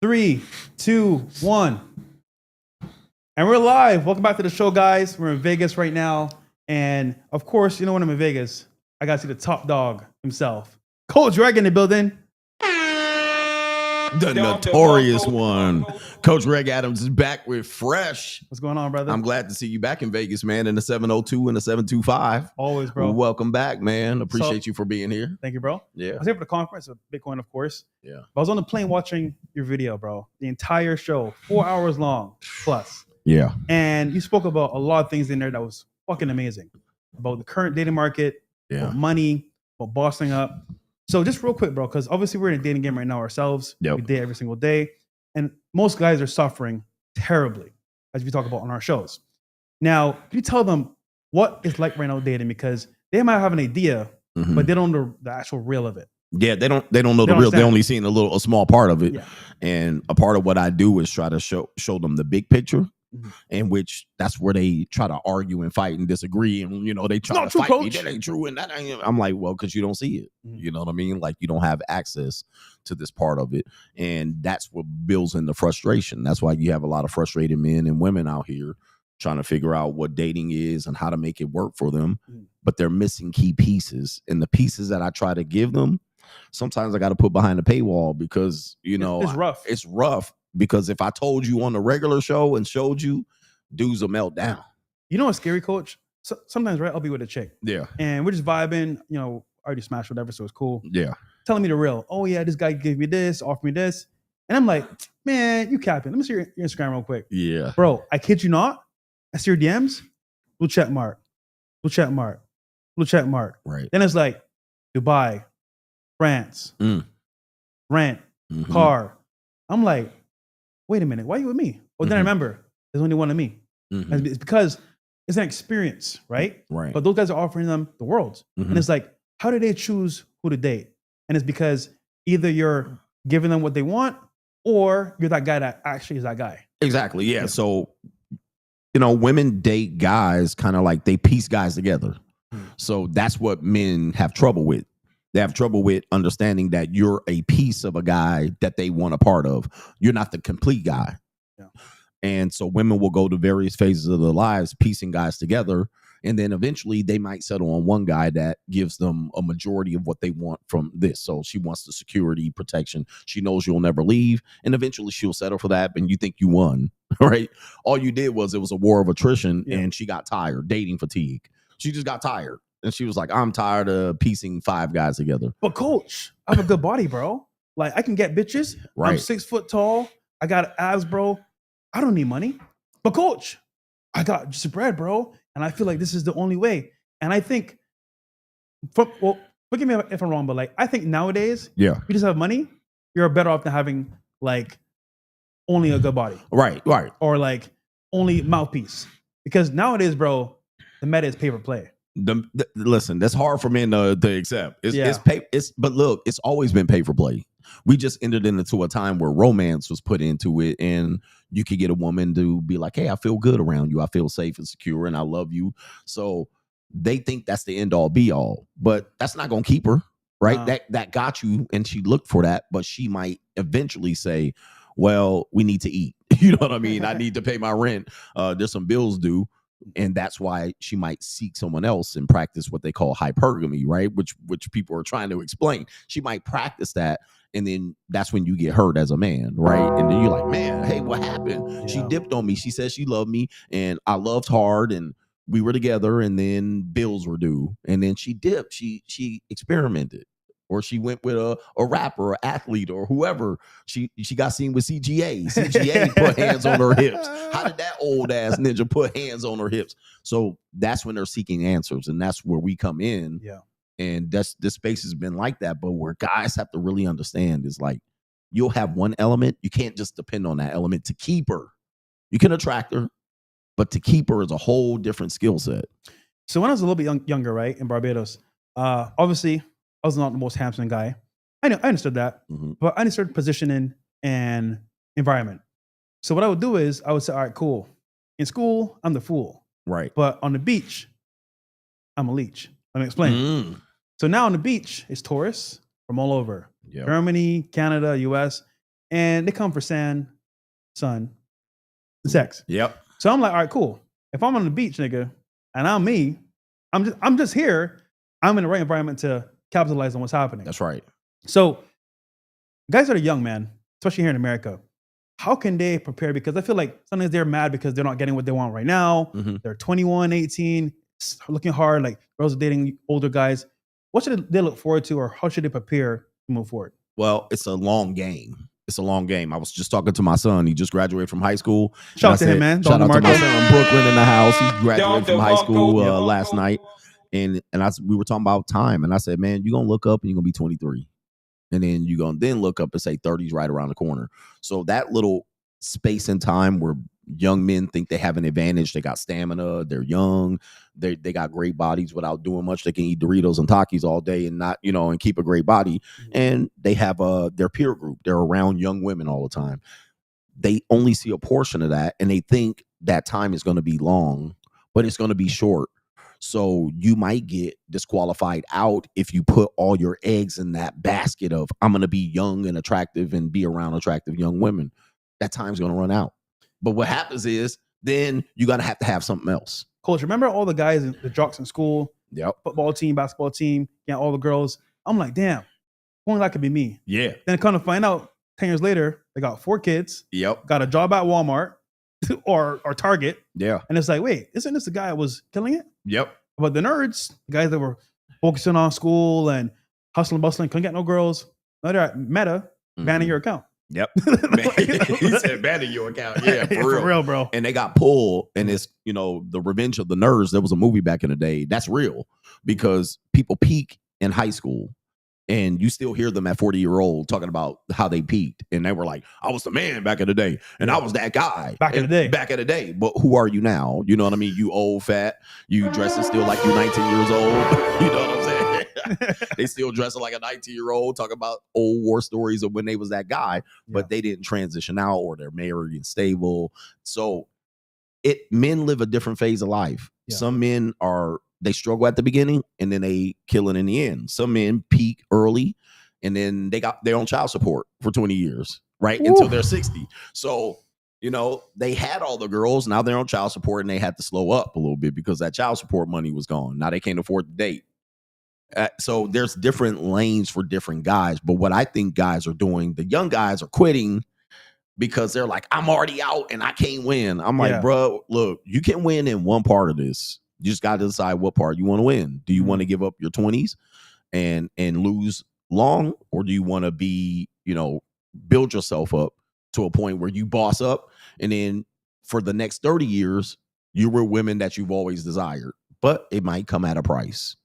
3, 2, 1. And we're live. Welcome back to the show, guys. We're in Vegas right now. And of course, you know when I'm in Vegas, I got to see the top dog himself. Coach Reg in the building. The notorious one. Coach Reg Adams is back with fresh. What's going on, brother? I'm glad to see you back in Vegas, man, in the 702 and the 725. Always, bro. Welcome back, man. Appreciate you for being here. Thank you, bro. Yeah. I was here for the conference with Bitcoin, of course. Yeah. But I was on the plane watching your video, bro. The entire show, 4 hours long plus. Yeah. And you spoke about a lot of things in there that was fucking amazing. About the current dating market, about money, about bossing up. So just real quick, bro, because obviously we're in a dating game right now ourselves. Yep. We date every single day. And most guys are suffering terribly, as we talk about on our shows. Now, can you tell them what it's like right now dating? Because they might have an idea, but they don't know the actual real of it. Yeah, they don't know the real. They only seen a small part of it. Yeah. And a part of what I do is try to show them the big picture. In which that's where they try to argue and fight and disagree, and they try to fight me. That ain't true, and that ain't. I'm like, well, because you don't see it. You know what I mean? Like you don't have access to this part of it, and that's what builds in the frustration. That's why you have a lot of frustrated men and women out here trying to figure out what dating is and how to make it work for them, but they're missing key pieces. And the pieces that I try to give them, sometimes I got to put behind the paywall because it's rough. It's rough. Because if I told you on the regular show and showed you, dudes will melt down. You know what's scary, coach? So, sometimes, right, I'll be with a chick. Yeah. And we're just vibing, I already smashed whatever, so it's cool. Yeah. Telling me the real. Oh, yeah, this guy gave me this, offered me this. And I'm like, man, you capping. Let me see your Instagram real quick. Yeah. Bro, I kid you not. I see your DMs. Blue check mark. Blue check mark. Blue check mark. Right. Then it's like Dubai, France, rent, car. I'm like, wait a minute, why are you with me? Well, then I remember, there's only one of me. It's because it's an experience, right? Right. But those guys are offering them the world. And it's like, how do they choose who to date? And it's because either you're giving them what they want or you're that guy that actually is that guy. Exactly, yeah. So, women date guys kind of like they piece guys together. So that's what men have trouble with. They have trouble with understanding that you're a piece of a guy that they want a part of. You're not the complete guy. Yeah. And so women will go to various phases of their lives piecing guys together. And then eventually they might settle on one guy that gives them a majority of what they want from this. So she wants the security, protection. She knows you'll never leave. And eventually she'll settle for that. And you think you won, right? All you did was it was a war of attrition and she got tired, dating fatigue. She just got tired. And she was like, I'm tired of piecing 5 guys together. But coach, I have a good body, bro. Like I can get bitches. Right. I'm 6 foot tall. I got abs, bro. I don't need money. But coach, I got just bread, bro. And I feel like this is the only way. And I think, forgive me if I'm wrong, but like I think nowadays, you just have money, you're better off than having like only a good body. Right. Or like only mouthpiece. Because nowadays, bro, the meta is pay for play. Listen, that's hard for men to accept. But look, it's always been pay for play. We just entered into a time where romance was put into it, and you could get a woman to be like, "Hey, I feel good around you. I feel safe and secure, and I love you." So they think that's the end all be all, but that's not gonna keep her, right? That got you, and she looked for that, but she might eventually say, "Well, we need to eat." You know what I mean? I need to pay my rent. There's some bills due. And that's why she might seek someone else and practice what they call hypergamy, right? Which people are trying to explain. She might practice that, and then that's when you get hurt as a man, right? And then you're like, man, hey, what happened? Yeah. She dipped on me. She said she loved me, and I loved hard, and we were together, and then bills were due, and then she dipped. She experimented. Or she went with a rapper or athlete or whoever. She got seen with CGA. CGA put hands on her hips. How did that old ass ninja put hands on her hips? So that's when they're seeking answers, and that's where we come in. Yeah. And this space has been like that, but where guys have to really understand is like you'll have one element. You can't just depend on that element to keep her. You can attract her, but to keep her is a whole different skill set. So when I was a little bit younger, right, in Barbados, obviously I was not the most handsome guy. I understood that, but I understood positioning and environment. So what I would do is I would say, all right, cool. In school, I'm the fool. Right. But on the beach, I'm a leech. Let me explain. So now on the beach, it's tourists from all over. Germany, Canada, US. and they come for sand, sun, and sex. Yep. So I'm like, all right, cool. If I'm on the beach, nigga, and I'm me, I'm just here. I'm in the right environment to capitalize on what's happening. That's right. So guys that are young, man, especially here in America, how can they prepare? Because I feel like sometimes they're mad because they're not getting what they want right now. They're 21, 18, looking hard, like girls are dating older guys. What should they look forward to, or how should they prepare to move forward? Well, it's a long game. It's a long game. I was just talking to my son. He just graduated from high school. Shout out to him, man. Shout out to my son, Brooklyn, in the house. He graduated from high school last night. And we were talking about time. And I said, man, you're going to look up and you're going to be 23. And then you're going to then look up and say 30's right around the corner. So that little space in time where young men think they have an advantage, they got stamina, they're young, they got great bodies without doing much. They can eat Doritos and Takis all day and not, and keep a great body. And they have their peer group. They're around young women all the time. They only see a portion of that, and they think that time is going to be long, but it's going to be short. So you might get disqualified out if you put all your eggs in that basket of, I'm going to be young and attractive and be around attractive young women. That time's going to run out. But what happens is then you got to have something else. Coach, remember all the guys, the jocks in school? Yep. Football team, basketball team, all the girls. I'm like, damn, only that could be me. Yeah. Then kind of find out 10 years later, they got 4 kids. Yep. Got a job at Walmart or Target. Yeah. And it's like, wait, isn't this the guy that was killing it? Yep. But the nerds, the guys that were focusing on school and hustling, bustling, couldn't get no girls. Now they're at Meta, banning your account. Yep. He said banning your account. Yeah, for real, bro. And they got pulled, and it's, the revenge of the nerds. There was a movie back in the day. That's real, because people peak in high school, and you still hear them at 40-year-old talking about how they peaked. And they were like, I was the man back in the day, and I was that guy back in the day. But who are you now? You know what I mean? You old, fat, you dressing still like you're 19 years old. You know what I'm saying? They still dressing like a 19-year-old, talking about old war stories of when they was that guy, but they didn't transition out, or they're married and stable. So men live a different phase of life. Yeah. Some men they struggle at the beginning, and then they kill it in the end. Some men peak early, and then they got their own child support for 20 years, right? Ooh. Until they're 60. So, they had all the girls, now they're on child support, and they had to slow up a little bit because that child support money was gone. Now they can't afford to date. So there's different lanes for different guys. But what I think guys are doing, the young guys are quitting because they're like, I'm already out and I can't win. I'm like, bro, look, you can win in one part of this. You just got to decide what part you want to win. Do you want to give up your 20s and lose long? Or do you want to be, build yourself up to a point where you boss up, and then for the next 30 years, you were women that you've always desired, but it might come at a price.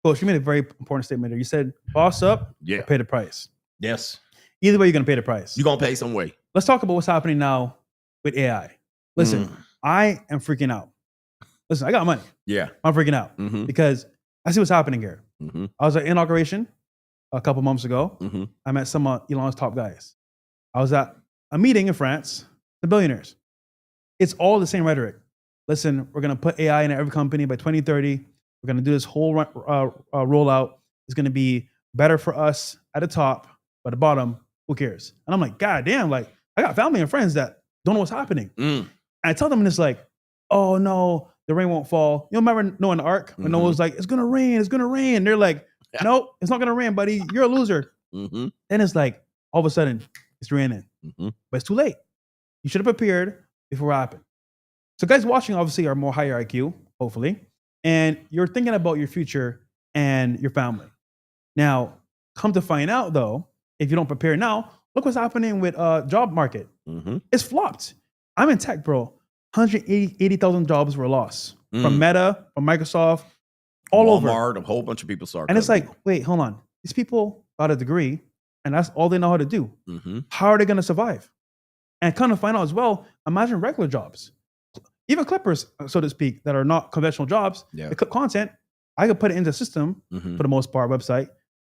Coach, you made a very important statement there. You said, boss up, pay the price. Yes. Either way, you're going to pay the price. You're going to pay some way. Let's talk about what's happening now with AI. Listen, I am freaking out. Listen, I got money. Yeah. I'm freaking out because I see what's happening here. I was at inauguration a couple months ago. I met some of Elon's top guys. I was at a meeting in France, the billionaires. It's all the same rhetoric. Listen, we're going to put AI in every company by 2030. We're going to do this whole rollout. It's going to be better for us at the top, but at the bottom, who cares? And I'm like, God damn, like, I got family and friends that don't know what's happening. And I tell them, and it's like, oh no, the rain won't fall. You remember Noah in the Ark when Noah was like, it's going to rain, it's going to rain. They're like, nope, it's not going to rain, buddy. You're a loser. Then it's like, all of a sudden, it's raining. But it's too late. You should have prepared before it happened. So guys watching obviously are more higher IQ, hopefully. And you're thinking about your future and your family. Now, come to find out though, if you don't prepare now, look what's happening with job market. It's flopped. I'm in tech, bro. 180,000 jobs were lost from Meta, from Microsoft, all over. Walmart, a whole bunch of people started. And it's like, wait, hold on. These people got a degree, and that's all they know how to do. How are they going to survive? And kind of find out as well, imagine regular jobs. Even clippers, so to speak, that are not conventional jobs, they clip content. I could put it into the system for the most part, website,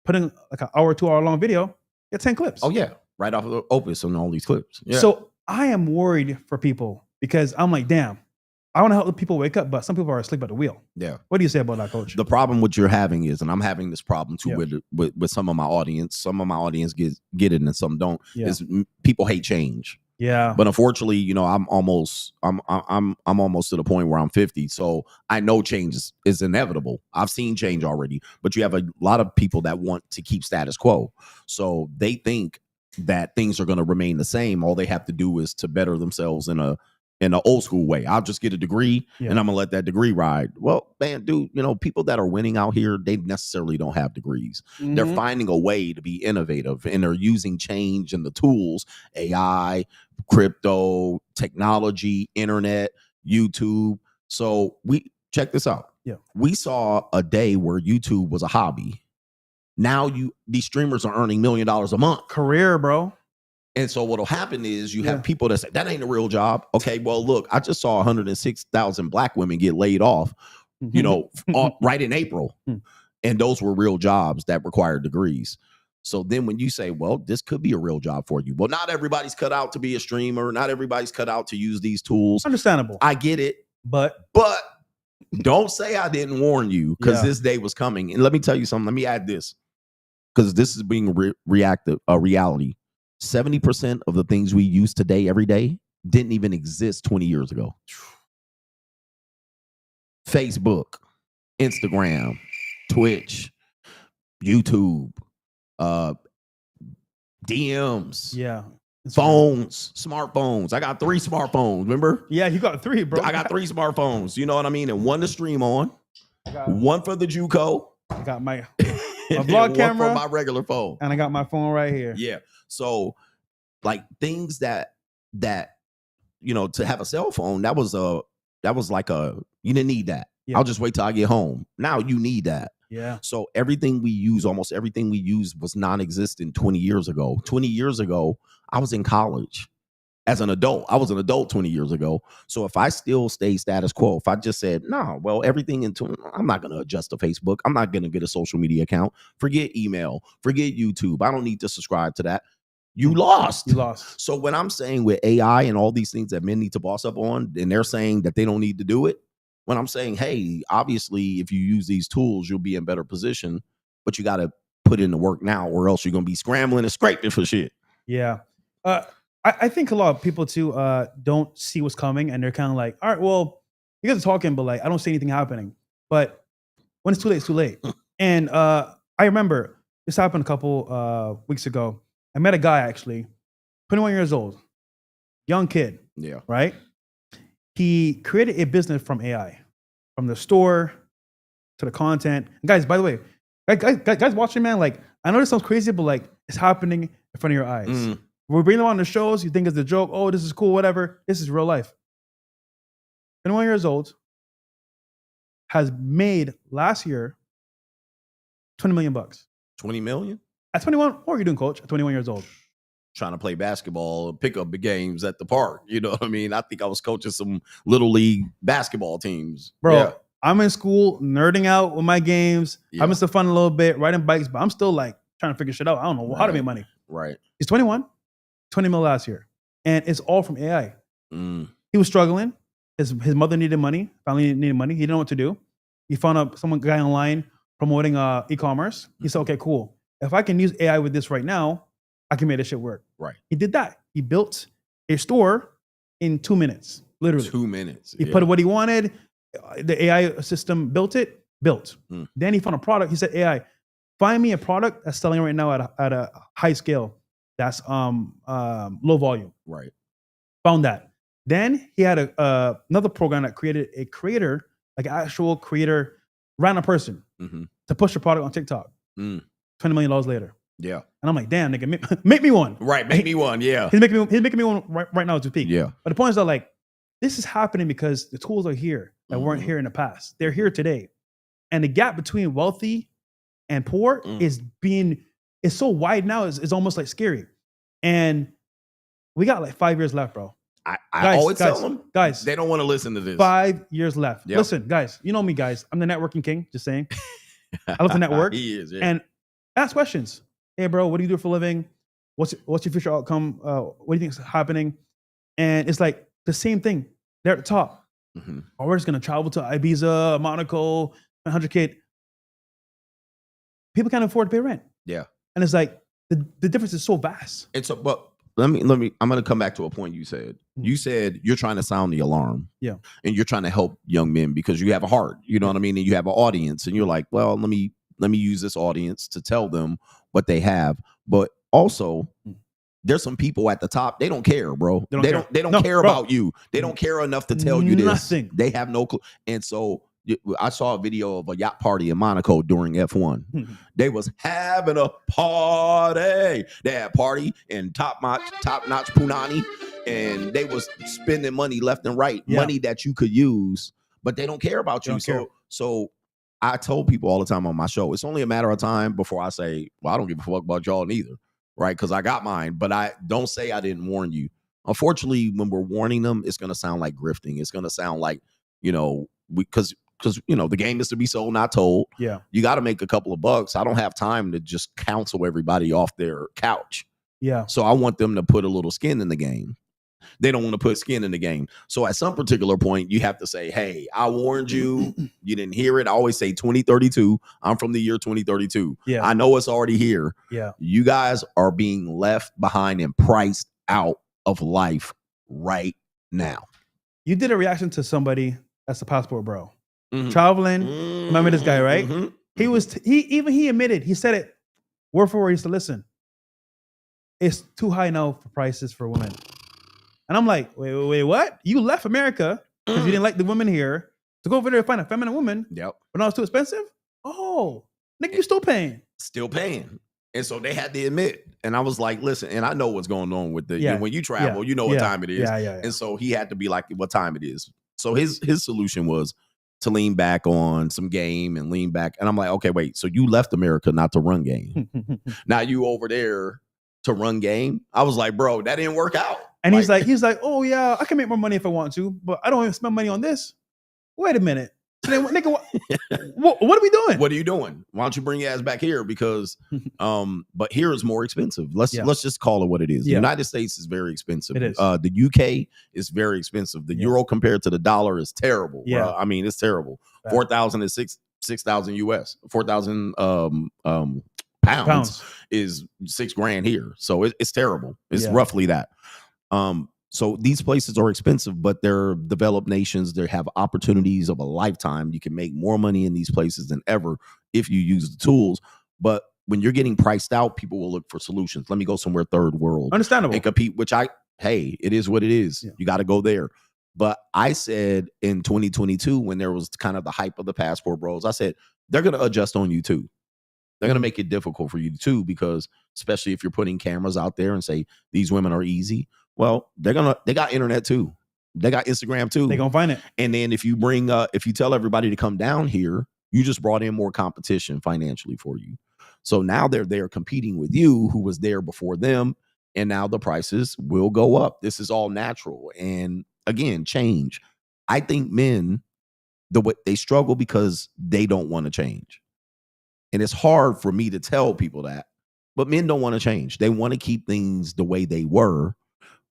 put in like an hour, 2 hour long video, get 10 clips. Oh yeah, right off of the Opus on all these clips. Yeah. So I am worried for people because I'm like, damn, I want to help the people wake up, but some people are asleep at the wheel. Yeah. What do you say about that, Coach? The problem what you're having is, and I'm having this problem too with some of my audience. Some of my audience get it and some don't. Is people hate change. Yeah. But unfortunately, you know, I'm almost to the point where I'm 50. So I know change is inevitable. I've seen change already, but you have a lot of people that want to keep status quo. So they think that things are going to remain the same. All they have to do is to better themselves in an old school way. I'll just get a degree and I'm gonna let that degree ride. Well, man, dude, you know, people that are winning out here, they necessarily don't have degrees. They're finding a way to be innovative and they're using change and the tools, AI, crypto, technology, internet, YouTube. So we check this out. Yeah. We saw a day where YouTube was a hobby. Now these streamers are earning $1 million a month. Career, bro. And so what'll happen is you have people that say, that ain't a real job. Okay, well, look, I just saw 106,000 black women get laid off, you know, right in April. And those were real jobs that required degrees. So then when you say, well, this could be a real job for you. Well, not everybody's cut out to be a streamer. Not everybody's cut out to use these tools. Understandable. I get it. But don't say I didn't warn you because this day was coming. And let me tell you something. Let me add this because this is being reality. 70% of the things we use today, every day, didn't even exist 20 years ago. Facebook, Instagram, Twitch, YouTube, DMs, phones, smartphones. I got 3 smartphones, remember? Yeah, you got 3, bro. I got 3 smartphones, you know what I mean? And one to stream on, one for the JUCO. I got my vlog camera for my regular phone. And I got my phone right here. Yeah. So like things that you know, to have a cell phone, that was like you didn't need that. I'll just wait till I get home. Now you need that. Yeah. So almost everything we use was non-existent 20 years ago. 20 years ago, I was in college as an adult. I was an adult 20 years ago. So if I still stay status quo, if I just said, no, well, everything I'm not going to adjust to Facebook. I'm not going to get a social media account. Forget email. Forget YouTube. I don't need to subscribe to that. You lost. So when I'm saying with AI and all these things that men need to boss up on, and they're saying that they don't need to do it, when I'm saying, hey, obviously, if you use these tools, you'll be in better position, but you got to put in the work now or else you're going to be scrambling and scraping for shit. Yeah. I think a lot of people too don't see what's coming and they're kind of like, all right, well, you guys are talking, but like, I don't see anything happening. But when it's too late, it's too late. And I remember this happened a couple weeks ago. I met a guy actually, 21 years old, young kid. Yeah. Right? He created a business from AI, from the store to the content. And guys, by the way, guys watching, man, like, I know this sounds crazy, but like, it's happening in front of your eyes. We're bringing them on the shows. You think it's a joke. Oh, this is cool, whatever. This is real life. 21 years old, has made last year $20 million. 20 million? At 21, what are you doing, coach? At 21 years old. Trying to play basketball, pick up the games at the park. You know what I mean? I think I was coaching some little league basketball teams. Bro, I'm in school, nerding out with my games, having some fun a little bit, riding bikes, but I'm still like trying to figure shit out. I don't know how to make money. Right. He's 21, 20 mil last year. And it's all from AI. He was struggling. His mother needed money, family needed money. He didn't know what to do. He found a guy online promoting e-commerce. He said, okay, cool. If I can use AI with this right now, I can make this shit work. Right. He did that. He built a store in 2 minutes, literally. 2 minutes. He put what he wanted. The AI system built. Then he found a product. He said, AI, find me a product that's selling right now at a high scale. That's low volume. Right. Found that. Then he had another program that created a creator, like an actual creator, random person to push the product on TikTok. $20 million later. Yeah. And I'm like, damn, nigga, make me one. Right, make me one, yeah. He's making me one right now to peak. Yeah. But the point is that, like, this is happening because the tools are here that weren't here in the past. They're here today. And the gap between wealthy and poor is so wide now, it's almost like scary. And we got like 5 years left, bro. I always tell them, guys, they don't want to listen to this. 5 years left. Yep. Listen, guys, you know me, guys. I'm the networking king, just saying. I love to network. He is, yeah. And ask questions. Hey, bro, what do you do for a living? What's your future outcome? What do you think is happening? And it's like the same thing. They're at the top. or we're just gonna travel to Ibiza, Monaco, 100K. People can't afford to pay rent. Yeah, and it's like the difference is so vast. It's a but. Let me. I'm gonna come back to a point you said. You said you're trying to sound the alarm. Yeah, and you're trying to help young men because you have a heart. You know what I mean, and you have an audience, and you're like, well, let me use this audience to tell them what they have, but also. There's some people at the top. They don't care, bro. They don't care about you. They don't care enough to tell you this. Nothing. They have no clue. And so I saw a video of a yacht party in Monaco during F1. They was having a party. They had party and top notch punani, and they was spending money left and right, money that you could use, but they don't care about you. So I told people all the time on my show, it's only a matter of time before I say, well, I don't give a fuck about y'all neither. Right, because I got mine, but I don't say I didn't warn you. Unfortunately, when we're warning them, it's going to sound like grifting. It's going to sound like, because the game is to be sold, not told. Yeah, you got to make a couple of bucks. I don't have time to just counsel everybody off their couch. Yeah, so I want them to put a little skin in the game. They don't want to put skin in the game. So at some particular point, you have to say, hey, I warned you. You didn't hear it. I always say 2032. I'm from the year 2032. Yeah. I know it's already here. Yeah. You guys are being left behind and priced out of life right now. You did a reaction to somebody that's a passport bro. Traveling. Remember this guy, right? He admitted, he said it word for word. He said, listen, it's too high now for prices for women. And I'm like, wait, what? You left America because you didn't like the women here to go over there and find a feminine woman? Yep. But now it's too expensive? Oh, nigga, you still paying. Still paying. And so they had to admit. And I was like, listen, and I know what's going on with when you travel, you know what time it is. Yeah. And so he had to be like, what time it is. So his solution was to lean back on some game and lean back. And I'm like, okay, wait. So you left America not to run game. Now you over there to run game? I was like, bro, that didn't work out. And he's like, oh yeah, I can make more money if I want to, but I don't even spend money on this. Wait a minute. So then, nigga, what are we doing? What are you doing? Why don't you bring your ass back here? Because but here is more expensive. Let's just call it what it is. The United States is very expensive. It is. The UK is very expensive. The euro compared to the dollar is terrible. Yeah. I mean, it's terrible. 4,000 is 6,000 US. 4,000 pounds is $6,000 here. So it's terrible. It's roughly that. So these places are expensive, but they're developed nations. They have opportunities of a lifetime. You can make more money in these places than ever if you use the tools. But when you're getting priced out, people will look for solutions. Let me go somewhere third world. Understandable. And compete, it is what it is. Yeah. You got to go there. But I said in 2022, when there was kind of the hype of the passport bros, I said, they're going to adjust on you too. They're going to make it difficult for you too, because especially if you're putting cameras out there and say these women are easy. Well, they got internet too. They got Instagram too. They're going to find it. And then if you tell everybody to come down here, you just brought in more competition financially for you. So now they're there competing with you, who was there before them. And now the prices will go up. This is all natural. And again, change. I think men, they struggle because they don't want to change. And it's hard for me to tell people that, but men don't want to change. They want to keep things the way they were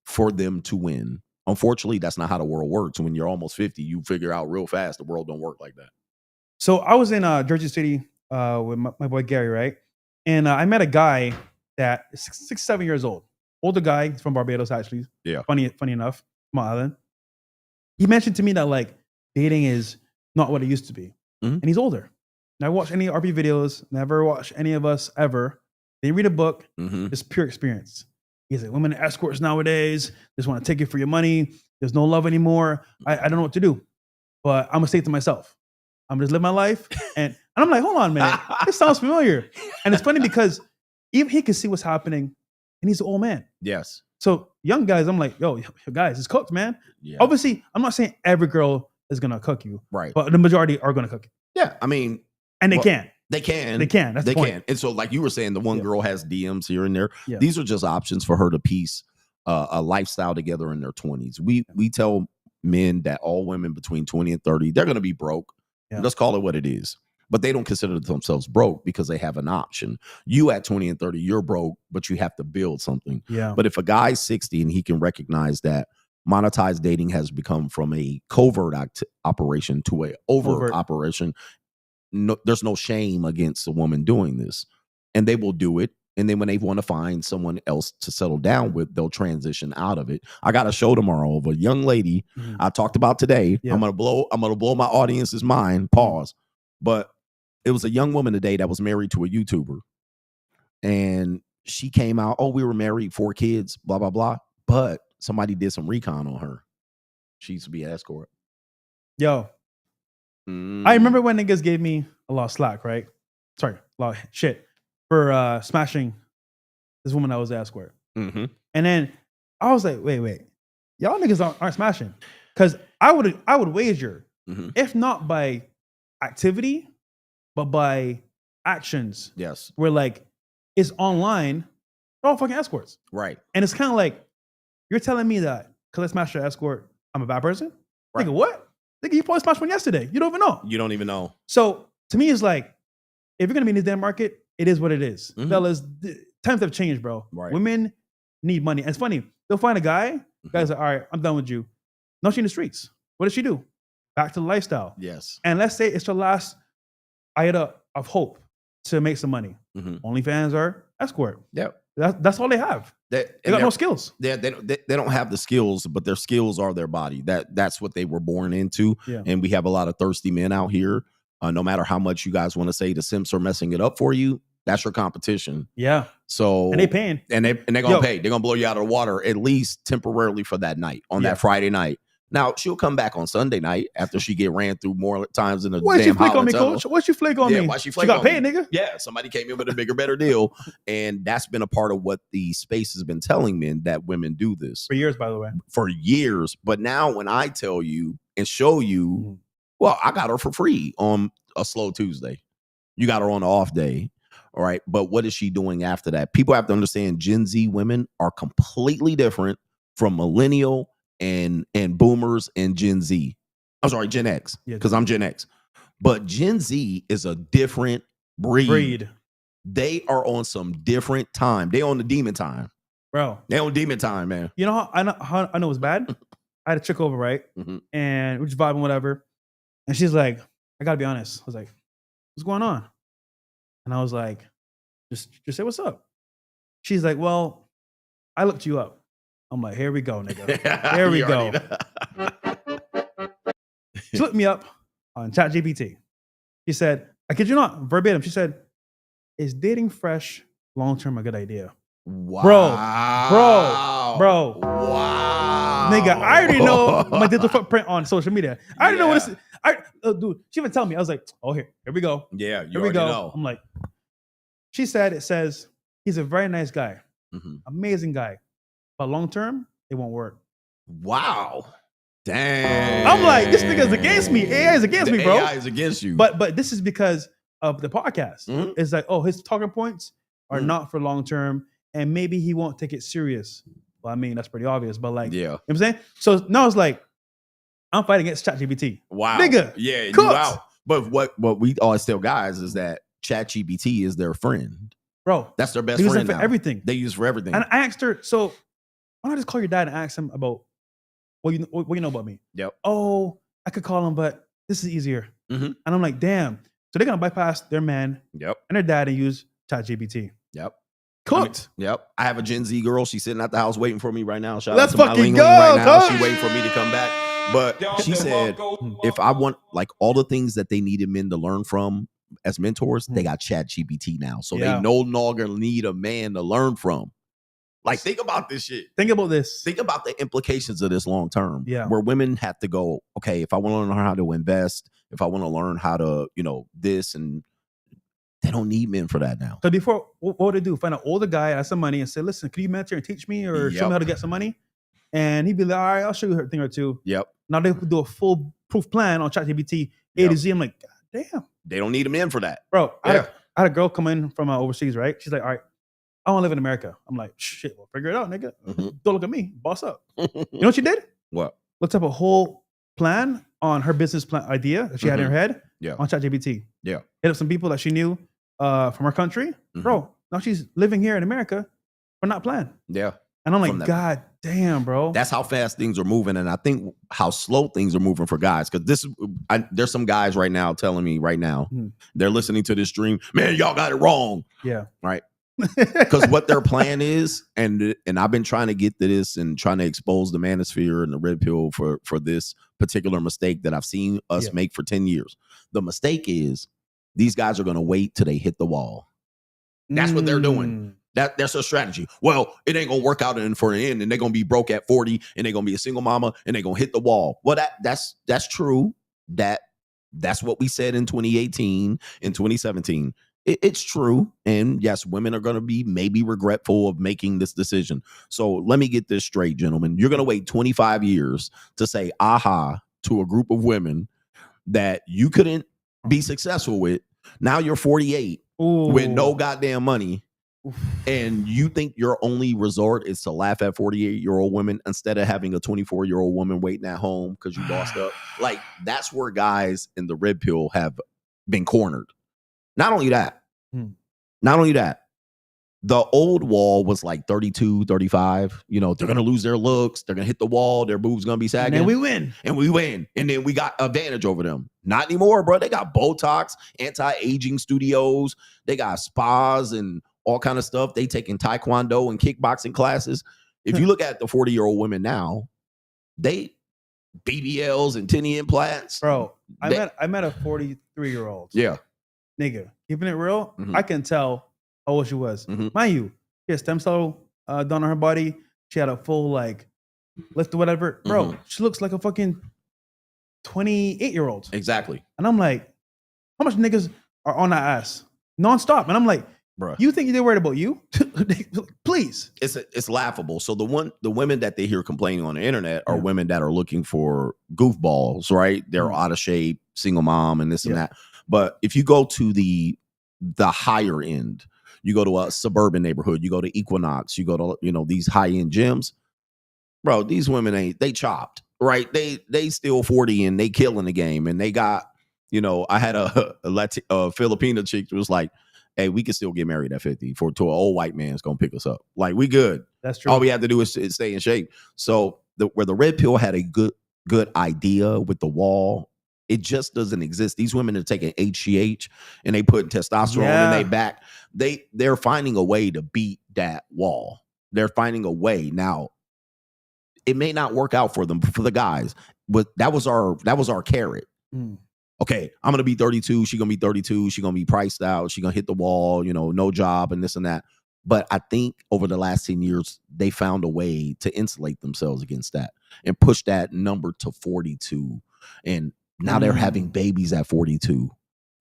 for them to win. Unfortunately, that's not how the world works. When you're almost 50, you figure out real fast the world don't work like that. So I was in Jersey City with my boy Gary, right? And I met a guy that is 6-7 years old. Older guy. He's from Barbados, actually. Yeah. Funny enough, small island. He mentioned to me that like dating is not what it used to be. And he's older. Never watched any RP videos, never watched any of us ever. They read a book, just pure experience. He's like, women escorts nowadays just want to take it for your money. There's no love anymore. I don't know what to do, but I'm gonna stay to myself. I'm gonna just live my life. And I'm like, hold on a minute. This sounds familiar. And it's funny because even he can see what's happening, and he's an old man. Yes. So young guys, I'm like, yo, guys, it's cooked, man. Yeah. Obviously, I'm not saying every girl is gonna cook you, right? But the majority are gonna cook you. Yeah, I mean, and they can. They can. That's the point. And so, like you were saying, the one girl has DMs here and there. Yeah. These are just options for her to piece a lifestyle together in their 20s. We tell men that all women between 20 and 30, they're going to be broke. Yeah. Let's call it what it is. But they don't consider themselves broke because they have an option. You at 20 and 30, you're broke, but you have to build something. Yeah. But if a guy's 60 and he can recognize that monetized dating has become from a covert operation to a overt operation. No, there's no shame against a woman doing this, and they will do it. And then when they want to find someone else to settle down with, they'll transition out of it. I got a show tomorrow of a young lady I talked about today. Yeah. I'm gonna blow my audience's mind. Pause. But it was a young woman today that was married to a YouTuber, and she came out. Oh, we were married, 4 kids, blah blah blah. But somebody did some recon on her. She used to be an escort. Yo, I remember when niggas gave me a lot of slack, right? Sorry, a lot of shit for smashing this woman that was an escort. And then I was like, wait, y'all niggas aren't smashing, because I would wager, if not by activity, but by actions. Yes, where like it's online, they're all fucking escorts, right? And it's kind of like you're telling me that because I smashed your escort, I'm a bad person. Right. Nigga, what? Nigga, you probably smashed one yesterday. You don't even know. You don't even know. So to me, it's like, if you're gonna be in this damn market, it is what it is. Fellas, times have changed, bro. Right. Women need money. And it's funny, they'll find a guy, guy's like, all right, I'm done with you. No, she in the streets. What does she do? Back to the lifestyle. Yes. And let's say it's her last iota of hope to make some money. OnlyFans or escort. Yep. That's all they have. They got no skills. They don't have the skills, but their skills are their body. That's what they were born into. Yeah. And we have a lot of thirsty men out here. No matter how much you guys want to say the simps are messing it up for you, that's your competition. Yeah. So and they paying. And they're gonna pay. They're gonna blow you out of the water at least temporarily for that night on that Friday night. Now she'll come back on Sunday night after she get ran through more times in the Why'd damn you flake on me, tunnel. coach? Why'd you flake on me? Why she flake got on paid, me? nigga. Yeah, somebody came in with a bigger, better deal, and that's been a part of what the space has been telling men, that women do this for years. By the way, for years. But now when I tell you and show you, well, I got her for free on a slow Tuesday. You got her on an off day. All right. But what is she doing after that? People have to understand Gen Z women are completely different from millennial and boomers and Gen Z. I'm sorry, Gen X, because I'm Gen X. But Gen Z is a different breed. They are on some different time. They on the demon time. Bro. They on demon time, man. You know how I know it's bad? I had a chick over, right? And we're just vibing, whatever. And she's like, I gotta be honest. I was like, what's going on? And I was like, just say what's up. She's like, well, I looked you up. I'm like, here we go, nigga. Here we go. She looked me up on ChatGPT. She said, I kid you not, verbatim, she said, is dating fresh long-term a good idea? Wow. Bro. Wow. Nigga, I already know my digital footprint on social media. I already know what this is. Dude, she even tell me. I was like, oh, here we go. Yeah, here we go. Know. I'm like, she said, it says, he's a very nice guy. Amazing guy. But long-term, it won't work. Wow. Dang. I'm like, this nigga's against me. AI is against me, bro. AI is against you. But this is because of the podcast. It's like, oh, his talking points are not for long-term, and maybe he won't take it serious. Well, I mean, that's pretty obvious, but like, you know what I'm saying? So now it's like, I'm fighting against ChatGPT. Wow. Nigga. Yeah, you out. But what we always tell guys is that ChatGPT is their friend. Bro. That's their best friend. They friend use it for everything. They use it for everything. And I asked her, so why don't I just call your dad and ask him about what you know about me? Yep. Oh, I could call him, but this is easier. And I'm like, damn. So they're gonna bypass their man and their dad and use ChatGPT. Yep. Cooked. I have a Gen Z girl. She's sitting at the house waiting for me right now. Let's fucking go right now. She's waiting for me to come back. But she said, if I want like all the things that they needed men to learn from as mentors, they got ChatGPT now. So they no longer need a man to learn from. Like, think about this shit. Think about this. Think about the implications of this long term. Yeah. Where women have to go, okay, if I want to learn how to invest, if I want to learn how to, this, and they don't need men for that now. So before, what would they do? Find an older guy, ask some money, and say, listen, can you mentor and teach me or show me how to get some money? And he'd be like, all right, I'll show you a thing or two. Yep. Now they do a full proof plan on ChatGPT A to Z. I'm like, God damn. They don't need a man for that. Bro, I had a girl come in from overseas, right? She's like, all right, I want to live in America. I'm like, shit, well, figure it out, nigga. Don't look at me. Boss up. You know what she did? What? Looked up a whole plan on her business plan idea that she had in her head on ChatGPT. Yeah. Hit up some people that she knew from her country. Bro, now she's living here in America, but not planned. Yeah. And I'm like, God Damn, bro. That's how fast things are moving, and I think how slow things are moving for guys. Because there's some guys right now telling me they're listening to this stream. Man, y'all got it wrong. Yeah, right. Because what their plan is, and I've been trying to get to this and trying to expose the manosphere and the red pill for this particular mistake that I've seen us make for 10 years. The mistake is these guys are going to wait till they hit the wall. That's what they're doing. That's their strategy. Well, it ain't gonna work out for the end, and they're gonna be broke at 40, and they're gonna be a single mama, and they're gonna hit the wall. Well, that's true. That's what we said in 2018, in 2017. It's true, and yes, women are gonna be maybe regretful of making this decision. So let me get this straight, gentlemen. You're gonna wait 25 years to say aha to a group of women that you couldn't be successful with. Now you're 48 with no goddamn money. And you think your only resort is to laugh at 48-year-old women instead of having a 24-year-old woman waiting at home because you lost up. Like, that's where guys in the red pill have been cornered. Not only that, the old wall was like 32, 35. You know, they're going to lose their looks. They're going to hit the wall. Their boobs going to be sagging. And we win. And then we got advantage over them. Not anymore, bro. They got Botox, anti-aging studios. They got spas and all kind of stuff. They taking taekwondo and kickboxing classes. If you look at the 40-year-old women now, they BBLs and tinny implants. Bro, I met a 43-year-old. Yeah. Nigga, keeping it real, I can tell how old she was. Mind you, she had stem cell done on her body. She had a full like lift or whatever. Bro, she looks like a fucking 28-year-old. Exactly. And I'm like, how much niggas are on that ass nonstop? And I'm like, bro, you think they're worried about you? Please. It's laughable. So the women that they hear complaining on the internet are women that are looking for goofballs, right? They're out of shape, single mom, and this and that. But if you go to the higher end, you go to a suburban neighborhood, you go to Equinox, you go to these high end gyms, bro. These women they chopped, right? They still 40 and they killing the game, and they got I had a Filipina chick who was like, hey, we can still get married at 50 to an old white man's gonna pick us up. Like, we good. That's true. All we have to do is stay in shape. So where the red pill had a good idea with the wall, it just doesn't exist. These women are taking HGH and they put testosterone in their back. They're finding a way to beat that wall. They're finding a way. Now, it may not work out for them, but for the guys, but that was our carrot. Okay, I'm gonna be 32. She's gonna be 32. She's gonna be priced out. She's gonna hit the wall. No job and this and that. But I think over the last 10 years, they found a way to insulate themselves against that and push that number to 42. And now they're having babies at 42.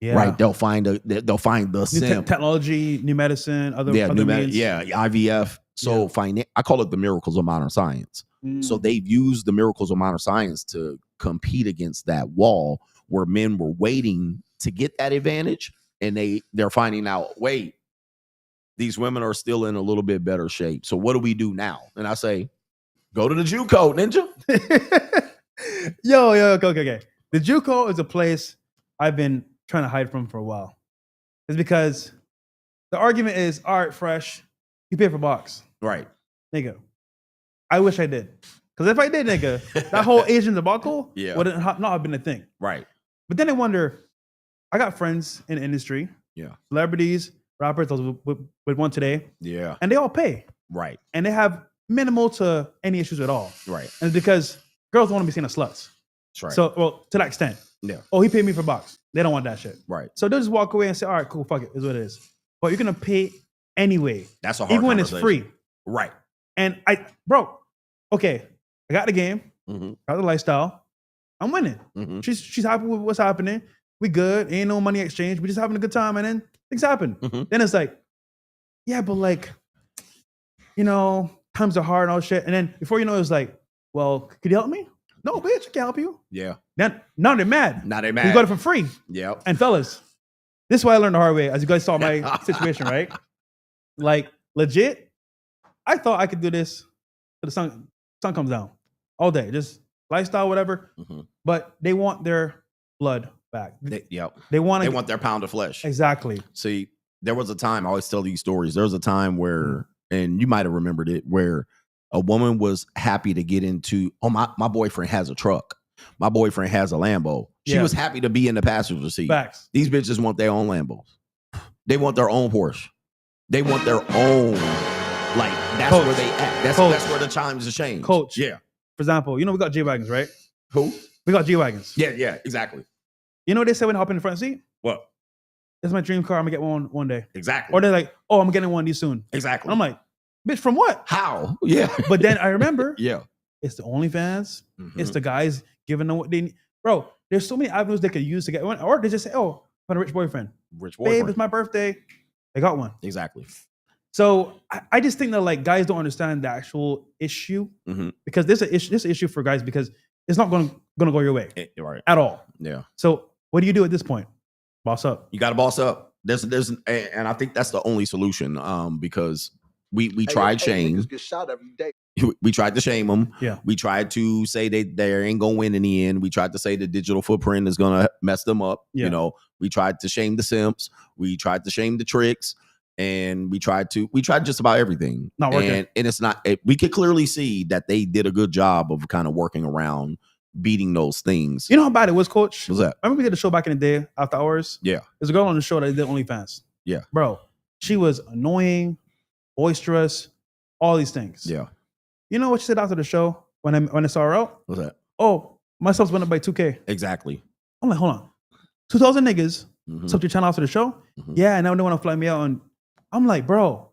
Yeah. Right. They'll find the simp. Technology, new medicine, other means. IVF. So I call it the miracles of modern science. So they've used the miracles of modern science to compete against that wall where men were waiting to get that advantage, and they're finding out, wait, these women are still in a little bit better shape. So what do we do now? And I say, go to the JUCO, ninja. Okay. The JUCO is a place I've been trying to hide from for a while. It's because the argument is, all right, fresh, you pay for box. Right. Nigga, I wish I did. Because if I did, nigga, that whole Asian debacle would not have been a thing. Right. But then I wonder, I got friends in the industry, celebrities, rappers. I was with one today, and they all pay, right, and they have minimal to any issues at all, right, and it's because girls don't want to be seen as sluts. That's right. So, well, to that extent, oh, he paid me for box. They don't want that shit, right. So they'll just walk away and say, all right, cool, fuck it, is what it is. But you're gonna pay anyway. That's a hard even when it's free, right? And I got the game, got the lifestyle. I'm winning. She's happy with what's happening. We good. Ain't no money exchange. We just having a good time, and then things happen. Then it's like, yeah, but like, times are hard and all shit. And then before you know, it's like, well, could you help me? No, bitch, I can't help you. Yeah. Then now they're mad. You got it for free. Yeah. And fellas, this is why I learned the hard way. As you guys saw my situation, right? Like, legit, I thought I could do this till the sun comes down all day, just lifestyle, whatever. But they want their blood back. They want their pound of flesh. Exactly. See, there was a time, I always tell these stories. There was a time where, and you might have remembered it, where A woman was happy to get into, my boyfriend has a truck. My boyfriend has a Lambo. She was happy to be in the passenger seat. Facts. These bitches want their own Lambos. They want their own Porsche. They want their own, like, that's Coach. where they at. That's where the chimes are changed. Coach. Yeah. For example, we got G-Wagons, right? Who? We got G-Wagons. Yeah, exactly. You know what they say when I hop in the front seat? What? It's my dream car. I'm going to get one day. Exactly. Or they're like, oh, I'm getting one of these soon. Exactly. And I'm like, bitch, from what? How? Yeah. But then I remember, yeah, it's the OnlyFans. It's the guys giving them what they need. Bro, there's so many avenues they could use to get one. Or they just say, oh, I'm a rich boyfriend. Babe, it's my birthday. I got one. Exactly. So I just think that like guys don't understand the actual issue because this is an issue for guys because it's not going to go your way right. at all. Yeah. So what do you do at this point? Boss up. You got to boss up. And I think that's the only solution. Because we tried shame. Get shot every day. We tried to shame them. Yeah. We tried to say they ain't gonna win in the end. We tried to say the digital footprint is gonna mess them up. Yeah. You know, we tried to shame the simps. We tried to shame the tricks. And we tried just about everything. Not working. And it's not, we could clearly see that they did a good job of kind of working around beating those things. You know how bad it was, Coach? What's that? I remember we did a show back in the day, After Hours. Yeah. There's a girl on the show that did OnlyFans. Yeah. Bro, she was annoying, boisterous, all these things. Yeah. You know what she said after the show when I saw her out? What's that? Oh, my subs went up by 2K. Exactly. I'm like, hold on. 2,000 niggas Mhm. subbed your channel after the show? Mhm. Yeah, and now they want to fly me out. And I'm like, bro.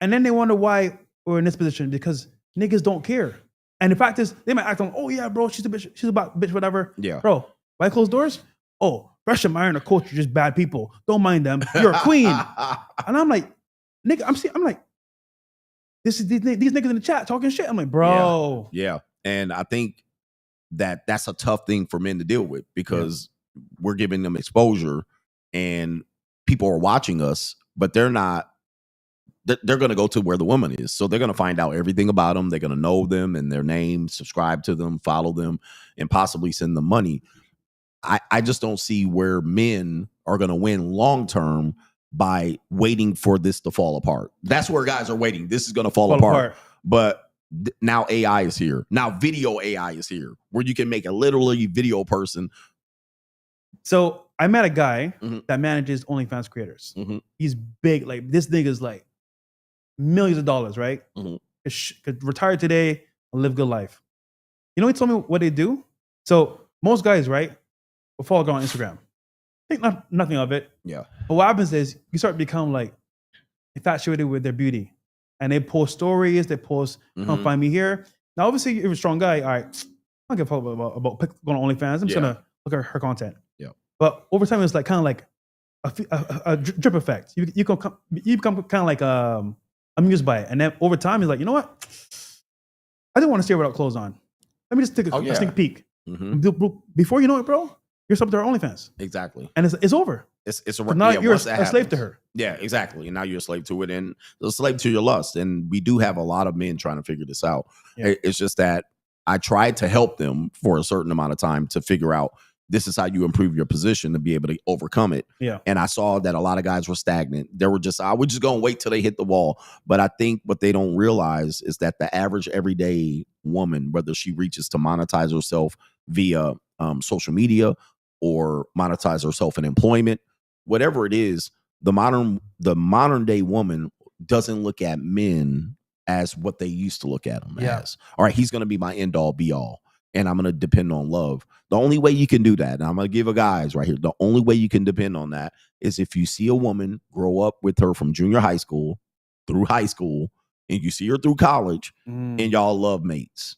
And then they wonder why we're in this position because niggas don't care. And the fact is, they might act on, oh yeah, bro, she's a bitch, she's about bitch, whatever. Yeah. Bro, why close doors? Oh, Fresh and Myron, a coach are just bad people. Don't mind them. You're a queen. And I'm like, nigga, I'm like, these niggas in the chat talking shit. I'm like, bro. Yeah. And I think that's a tough thing for men to deal with because we're giving them exposure and people are watching us, but they're going to go to where the woman is. So they're going to find out everything about them. They're going to know them and their name, subscribe to them, follow them, and possibly send them money. I just don't see where men are going to win long term by waiting for this to fall apart. That's where guys are waiting. This is going to fall apart. But now AI is here. Now video AI is here where you can make a literally video person. So I met a guy that manages OnlyFans creators. He's big. Like this nigga's like millions of dollars, right? Could retire today and live good life. You know, he told me what they do. So most guys, right, will follow a girl on Instagram. Think nothing of it. Yeah. But what happens is you start to become like infatuated with their beauty. And they post stories, they post, come find me here. Now, obviously, if you're a strong guy, all right, I don't give a fuck about going on OnlyFans. I'm just gonna look at her content. Yeah. But over time, it's like kind of like a drip effect. You become kind of like amused by it. And then over time, he's like, you know what? I didn't want to stay without clothes on. Let me just take a sneak peek. Before you know it, bro, you're sub to her OnlyFans. Exactly. And it's over. It's a now you're a slave to her. Yeah, exactly. And now you're a slave to it and a slave to your lust. And we do have a lot of men trying to figure this out. Yeah. It's just that I tried to help them for a certain amount of time to figure out this is how you improve your position to be able to overcome it. Yeah. And I saw that a lot of guys were stagnant. They were just, I was just going to wait till they hit the wall. But I think what they don't realize is that the average everyday woman, whether she reaches to monetize herself via social media or monetize herself in employment, whatever it is, the modern day woman doesn't look at men as what they used to look at them as. All right, he's going to be my end all be all, and I'm going to depend on love. The only way you can do that, and I'm going to give a guys right here, the only way you can depend on that is if you see a woman grow up with her from junior high school through high school, and you see her through college, and y'all love mates,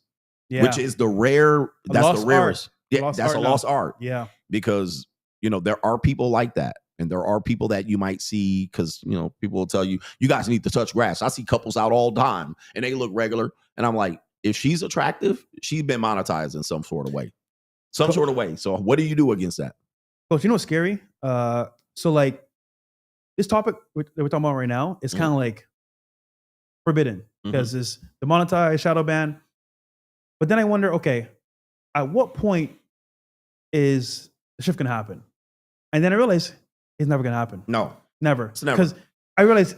which is the rare. That's the rarest. Yeah, that's a lost art. Yeah, because there are people like that. And there are people that you might see because, people will tell you, you guys need to touch grass. I see couples out all the time and they look regular. And I'm like, if she's attractive, she's been monetized in some sort of way. So what do you do against that? Coach, you know what's scary? So like this topic that we're talking about right now is kind of like forbidden because it's demonetized, shadow ban. But then I wonder, okay, at what point is the shift going to happen? And then I realize it's never going to happen. No. Never. It's never. Because I realized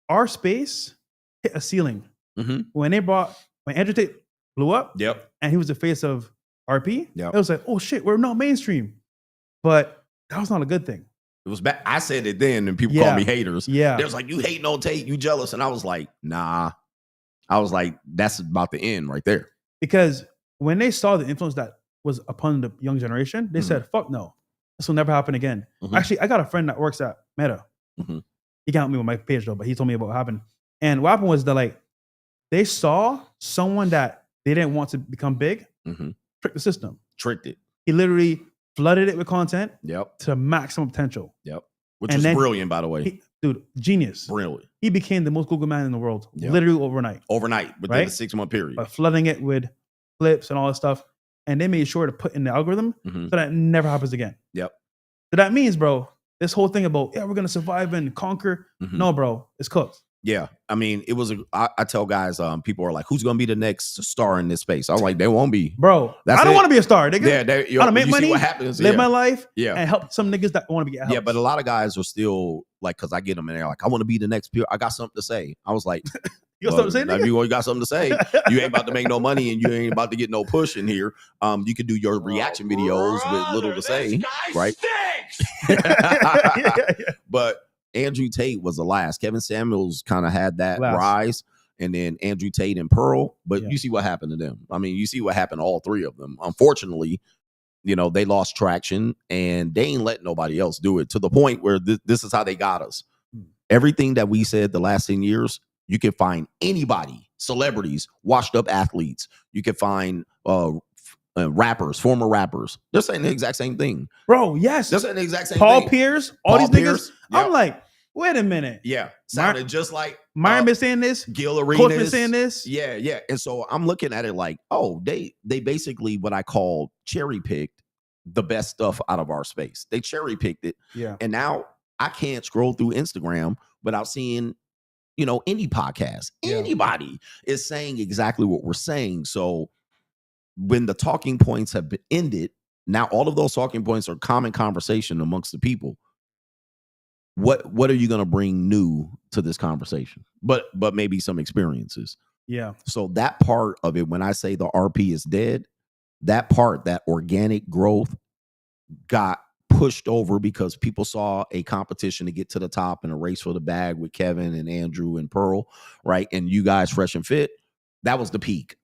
our space hit a ceiling. When they brought when Andrew Tate blew up, and he was the face of RP, it was like, oh shit, we're not mainstream. But that was not a good thing. It was bad. I said it then, and people call me haters. Yeah. They was like, you hate no Tate, you jealous. And I was like, nah. I was like, that's about the end right there. Because when they saw the influence that was upon the young generation, they said, fuck no. This will never happen again. Actually, I got a friend that works at Meta. He can't help me with my page though, but he told me about what happened. And what happened was that like they saw someone that they didn't want to become big, trick the system. Tricked it. He literally flooded it with content to maximum potential. Which was brilliant, by the way. Dude, genius. Brilliant. He became the most Google man in the world, literally overnight. Overnight, within a 6-month period. But flooding it with clips and all this stuff. And they made sure to put in the algorithm so that it never happens again. So that means, bro, this whole thing about, we're going to survive and conquer. No, bro, it's cooked. Yeah. I mean, it was, I tell guys, people are like, who's going to be the next star in this space? I was like, they won't be. Bro, I don't want to be a star, nigga. Yeah, I want to make money, what happens, live my life, and help some niggas that want to be helped. Yeah, but a lot of guys are still like, because I get them and they're like, I want to be the next peer. I got something to say. I was like, you got something to say, if you got something to say, you ain't about to make no money and you ain't about to get no push in here. You can do your reaction videos with little to say, right? But Andrew Tate was the last. Kevin Samuels kind of had that rise, and then Andrew Tate and Pearl. But you see what happened to them. I mean, you see what happened to all three of them. Unfortunately, you know, they lost traction, and they ain't letting nobody else do it to the point where this is how they got us. Everything that we said the last 10 years, you can find anybody, celebrities, washed up athletes. You can find rappers, former rappers. They're saying the exact same thing. Bro, yes. They're saying the exact same Paul thing. Pierce, all these niggas. I'm like, wait a minute. Yeah. Sounded just like Myron been saying this. Gil Arenas. Coach been saying this. Yeah. And so I'm looking at it like, oh, they basically what I call cherry picked the best stuff out of our space. They cherry picked it. Yeah. And now I can't scroll through Instagram without seeing, you know, any podcast. Anybody is saying exactly what we're saying. So when the talking points have been ended, now all of those talking points are common conversation amongst the people. What are you going to bring new to this conversation? But maybe some experiences. Yeah. So that part of it, when I say the RP is dead, that part, that organic growth got pushed over because people saw a competition to get to the top and a race for the bag with Kevin and Andrew and Pearl, right? And you guys fresh and fit. That was the peak.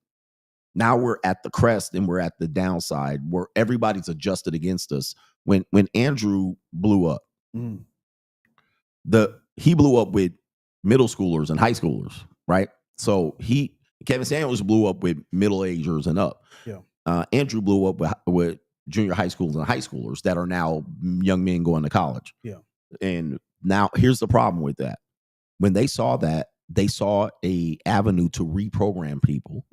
Now we're at the crest and we're at the downside where everybody's adjusted against us. When Andrew blew up, he blew up with middle schoolers and high schoolers, right? So Kevin Samuels blew up with middle agers and up. Yeah. Andrew blew up with junior high schools and high schoolers that are now young men going to college. Yeah. And now here's the problem with that. When they saw that, they saw a avenue to reprogram people.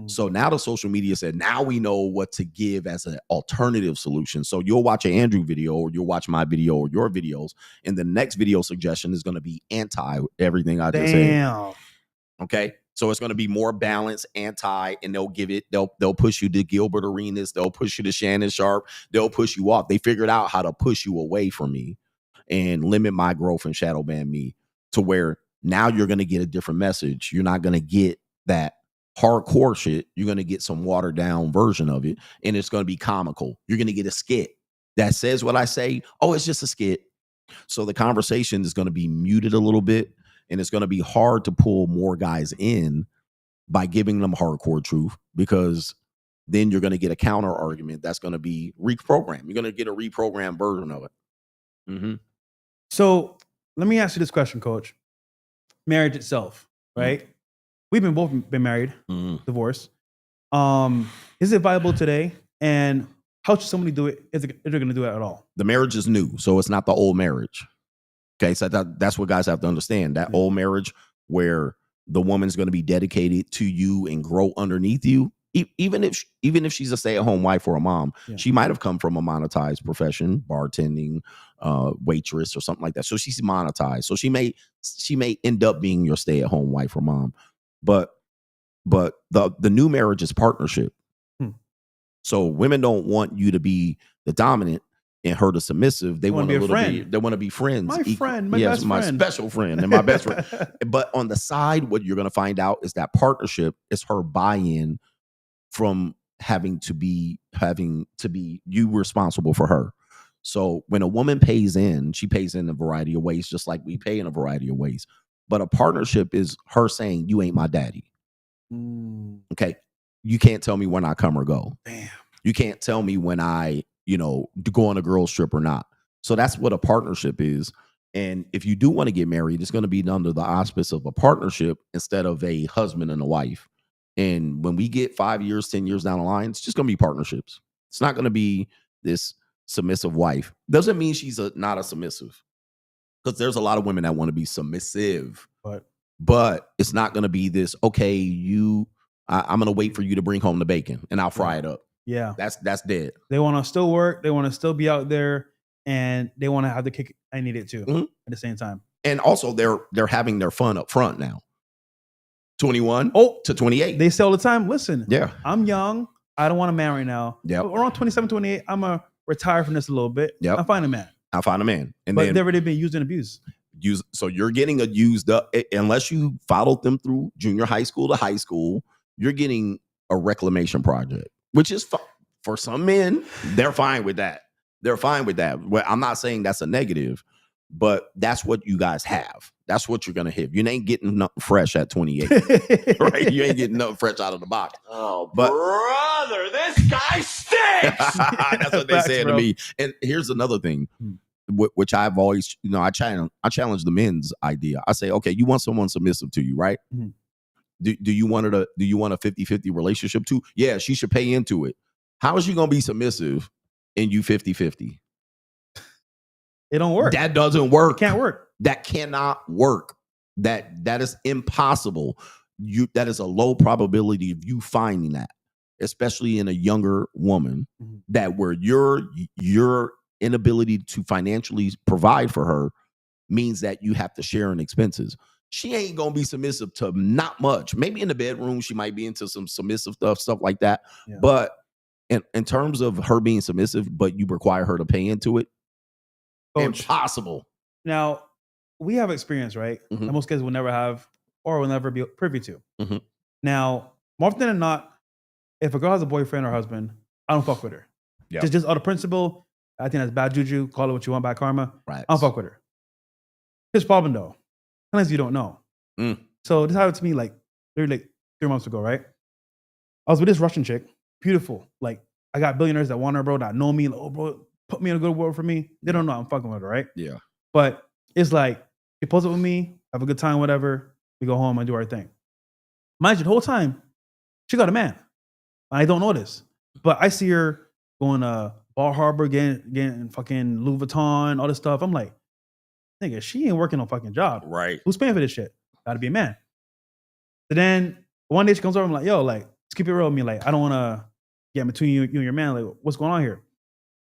So now the social media said, now we know what to give as an alternative solution. So you'll watch an Andrew video or you'll watch my video or your videos. And the next video suggestion is going to be anti everything I just said. Okay. So it's going to be more balanced, anti, and they'll push you to Gilbert Arenas. They'll push you to Shannon Sharp. They'll push you off. They figured out how to push you away from me and limit my growth and shadow ban me to where now you're going to get a different message. You're not going to get that hardcore shit. You're going to get some watered down version of it. And it's going to be comical. You're going to get a skit that says what I say. Oh, it's just a skit. So the conversation is going to be muted a little bit. And it's going to be hard to pull more guys in by giving them hardcore truth, because then you're going to get a counter argument that's going to be reprogrammed. You're going to get a reprogrammed version of it. So let me ask you this question, Coach. Marriage itself, right? We've both been married, divorced. Is it viable today? And how should somebody do it if they're going to do it at all? The marriage is new, so it's not the old marriage. Okay, so that's what guys have to understand. That old marriage where the woman's going to be dedicated to you and grow underneath you, even if she's a stay-at-home wife or a mom, she might have come from a monetized profession, bartending, waitress or something like that. So she's monetized. So she may end up being your stay-at-home wife or mom. But the new marriage is partnership. So women don't want you to be the dominant. and her the submissive, they want be a a little friend. bit. They want to be friends. My friend, my yes, best my friend. special friend and my best friend. But on the side, what you're going to find out is that partnership is her buy-in from having to be you responsible for her. So when a woman pays in, she pays in a variety of ways, just like we pay in a variety of ways. But a partnership is her saying, "You ain't my daddy." Okay, you can't tell me when I come or go. Damn. You can't tell me when I, go on a girl's trip or not. So that's what a partnership is. And if you do want to get married, it's going to be under the auspice of a partnership instead of a husband and a wife. And when we get 5 years, 10 years down the line, it's just going to be partnerships. It's not going to be this submissive wife. Doesn't mean she's not a submissive, because there's a lot of women that want to be submissive, but it's not going to be this, okay, I'm going to wait for you to bring home the bacon and I'll fry it up. Yeah. That's dead. They want to still work. They want to still be out there, and they want to have the kick I need it too at the same time. And also they're having their fun up front now. 21 to 28. They say all the time, listen, yeah, I'm young. I don't want to marry now. Yeah. Around 27, 28, I'm going to retire from this a little bit. Yep. I'll find a man. And but then they've already been used and abused. So you're getting a used up, unless you followed them through junior high school to high school, you're getting a reclamation project, which is for some men, they're fine with that. Well, I'm not saying that's a negative, but that's what you guys have. That's what you're gonna have. You ain't getting nothing fresh at 28, right? You ain't getting nothing fresh out of the box. Oh, but brother, this guy stinks. That's what they said to me. And here's another thing, which I've always, I challenge the men's idea. I say, okay, you want someone submissive to you, right? Mm-hmm. Do you want a 50-50 relationship too? Yeah, she should pay into it. How is she gonna be submissive and you 50-50? It don't work. That doesn't work. It can't work. That cannot work. That is impossible. That is a low probability of you finding that, especially in a younger woman, that where your inability to financially provide for her means that you have to share in expenses. She ain't gonna be submissive to not much. Maybe in the bedroom, she might be into some submissive stuff like that. Yeah. But in terms of her being submissive, but you require her to pay into it, Coach, impossible. Now, we have experience, right? Mm-hmm. That most guys will never have or will never be privy to. Mm-hmm. Now, more often than not, if a girl has a boyfriend or husband, I don't fuck with her. Yep. Just out of principle, I think that's bad juju. Call it what you want, bad karma. Right. I don't fuck with her. Here's the problem, though. Sometimes you don't know. So this happened to me like 3 months ago, right? I was with this Russian chick, beautiful. Like, I got billionaires that want her, bro, that know me. Like, oh, bro, put me in a good world for me. They don't know I'm fucking with her, right? Yeah. But it's like, she pulls up with me, have a good time, whatever. We go home and do our thing. Mind you, the whole time, she got a man. I don't know this. But I see her going to Bar Harbor, getting fucking Louis Vuitton, all this stuff. I'm like, nigga, she ain't working no fucking job. Right. Who's paying for this shit? Gotta be a man. So then one day she comes over, I'm like, yo, like, let's keep it real with me. Like, I don't want to get between you and your man. Like, what's going on here?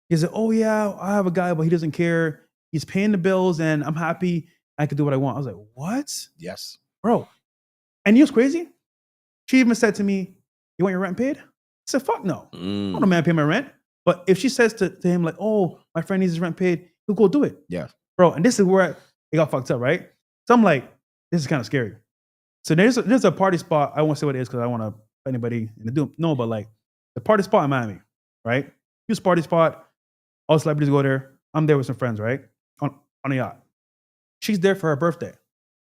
He said, oh yeah, I have a guy, but he doesn't care. He's paying the bills and I'm happy. I can do what I want. I was like, what? Yes. Bro. And you know what's crazy? She even said to me, you want your rent paid? I said, fuck no. I don't want a man pay my rent. But if she says to him, like, oh, my friend needs his rent paid, he'll go do it. Yeah. Bro, and this is where it got fucked up, right? So I'm like, this is kind of scary. So there's a party spot. I won't say what it is because I don't want to put anybody in the doom. No, but like the party spot in Miami, right? Huge party spot. All celebrities go there. I'm there with some friends, right? On a yacht. She's there for her birthday.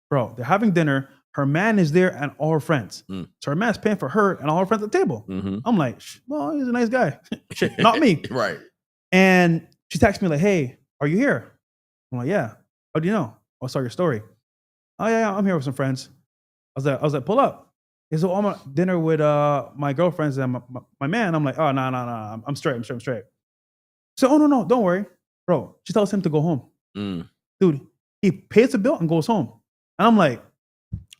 Bro, they're having dinner. Her man is there and all her friends. So her man's paying for her and all her friends at the table. Mm-hmm. I'm like, well, he's a nice guy. Shit, not me. Right. And she texts me like, hey, are you here? I'm like, yeah. How do you know? I saw your story. Oh, yeah, I'm here with some friends. I was like, pull up. He said, I'm at dinner with my girlfriends and my man. I'm like, oh, no. I'm straight. So, oh, no, don't worry. Bro, she tells him to go home. Dude, he pays the bill and goes home. And I'm like,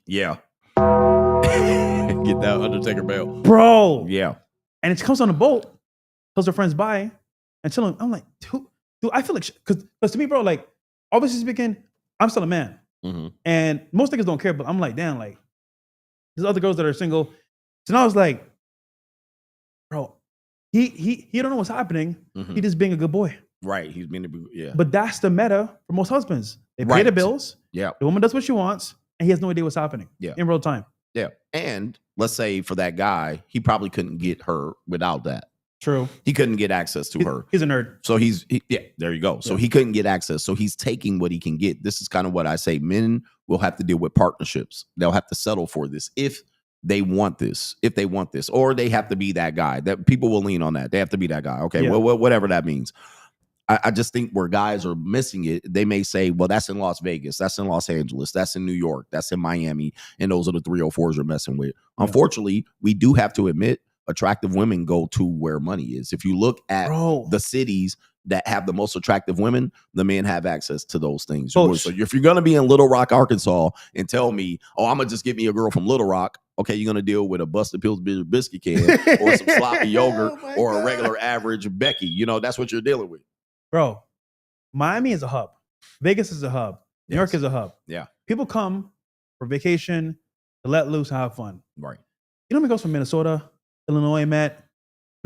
yeah. Get that Undertaker belt. Bro. Yeah. And it comes on a boat, tells her friends bye, and chilling. I'm like, dude, I feel like, because to me, bro, like, obviously speaking, I'm still a man. Mm-hmm. And most niggas don't care, but I'm like, damn, like, there's other girls that are single. So now I was like, bro, he don't know what's happening. Mm-hmm. He just being a good boy. Right. He's been, yeah. But that's the meta for most husbands. They pay the bills. Yeah. The woman does what she wants, and he has no idea what's happening in real time. Yeah. And let's say for that guy, he probably couldn't get her without that. True. He couldn't get access to her. He's a nerd. So there you go. So he couldn't get access. So he's taking what he can get. This is kind of what I say. Men will have to deal with partnerships. They'll have to settle for this if they want this, or they have to be that guy. That people will lean on that. They have to be that guy. Okay. Well, whatever that means. I just think where guys are missing it, they may say, well, that's in Las Vegas, that's in Los Angeles, that's in New York, that's in Miami, and those are the 304s you're messing with. Unfortunately, we do have to admit attractive women go to where money is. If you look at the cities that have the most attractive women, the men have access to those things. So if you're going to be in Little Rock, Arkansas, and tell me, oh, I'm going to just get me a girl from Little Rock, okay, you're going to deal with a Busted Pillsbury biscuit can or some sloppy yogurt or a regular average Becky. You know, that's what you're dealing with. Bro, Miami is a hub. Vegas is a hub. New York is a hub. Yeah. People come for vacation, to let loose and have fun. Right. You know how many girls from Minnesota, Illinois I met,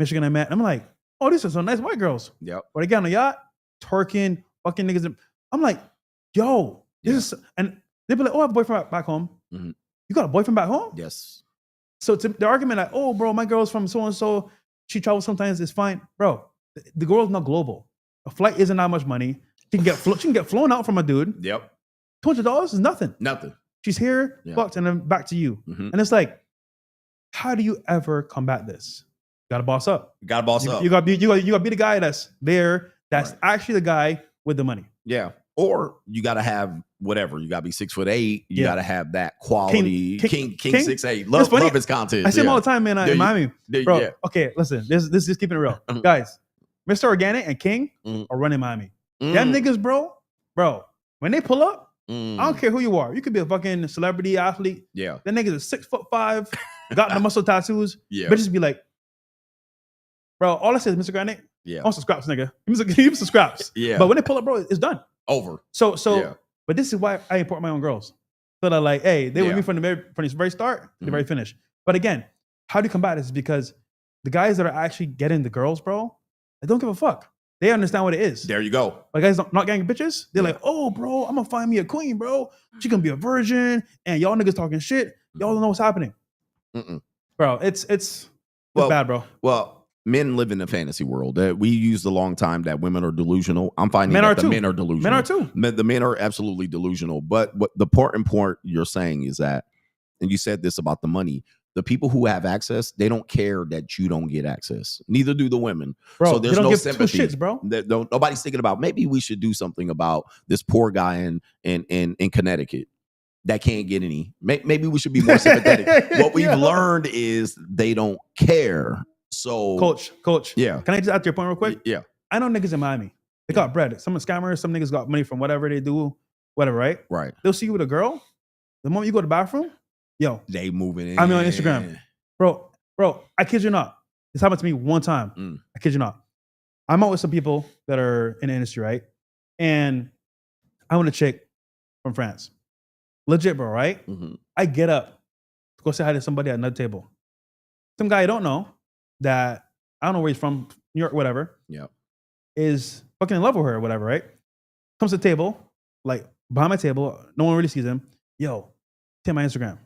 Michigan I met? And I'm like, oh, these are some nice white girls. Yep. But they get on a yacht, twerking, fucking niggas. I'm like, yo, this is, and they be like, oh, I have a boyfriend back home. Mm-hmm. You got a boyfriend back home? Yes. So to the argument like, oh, bro, my girl's from so-and-so, she travels sometimes, it's fine. Bro, the girl's not global. A flight isn't that much money. She can get flown out from a dude. Yep. $200 is nothing. Nothing. She's here, fucked, and then back to you. Mm-hmm. And it's like, how do you ever combat this? You gotta boss up. You gotta boss up. You gotta be the guy that's there, that's actually the guy with the money. Yeah. Or you gotta have whatever. You gotta be 6'8". You gotta have that quality. King 6'8". Love his content. I see him all the time, man, in Miami. Bro, okay, listen, this is keeping it real. Guys, Mr. Organic and King are running Miami. Them niggas, bro, when they pull up, I don't care who you are. You could be a fucking celebrity athlete. Yeah. That niggas is 6'5", got the muscle tattoos. Yeah. Bitches be like, bro, all I say is Mr. Organic. Yeah. On some scraps, nigga. Give me some scraps. Yeah. But when they pull up, bro, it's done. Over. So but this is why I import my own girls. So they're like, hey, they with me from the very start to the very finish. But again, how do you combat this? Because the guys that are actually getting the girls, bro, they don't give a fuck. They understand what it is. There you go. Like guys not getting bitches. They're like, oh, bro, I'm gonna find me a queen, bro. She gonna be a virgin, and y'all niggas talking shit. Y'all don't know what's happening, bro. It's bad, bro. Well, men live in a fantasy world. We used a long time that women are delusional. I'm finding men are delusional. Men are too. The men are absolutely delusional. But what the important point you're saying is that, and you said this about the money. The people who have access, they don't care that you don't get access. Neither do the women. Bro, so there's no sympathy. Shits, bro. Nobody's thinking about maybe we should do something about this poor guy in Connecticut that can't get any. Maybe we should be more sympathetic. What we've learned is they don't care. So coach. Yeah. Can I just add to your point real quick? Yeah. I know niggas in Miami. They got bread. Some scammers, some niggas got money from whatever they do, whatever, right? Right. They'll see you with a girl. The moment you go to the bathroom, yo, they moving in. I'm on Instagram. Bro, I kid you not. This happened to me one time. I kid you not. I'm out with some people that are in the industry, right? And I want a chick from France. Legit, bro, right? I get up to go say hi to somebody at another table. Some guy I don't know that I don't know where he's from, New York, whatever. Yeah. Is fucking in love with her or whatever, right? Comes to the table, like behind my table, no one really sees him. Yo, take my Instagram.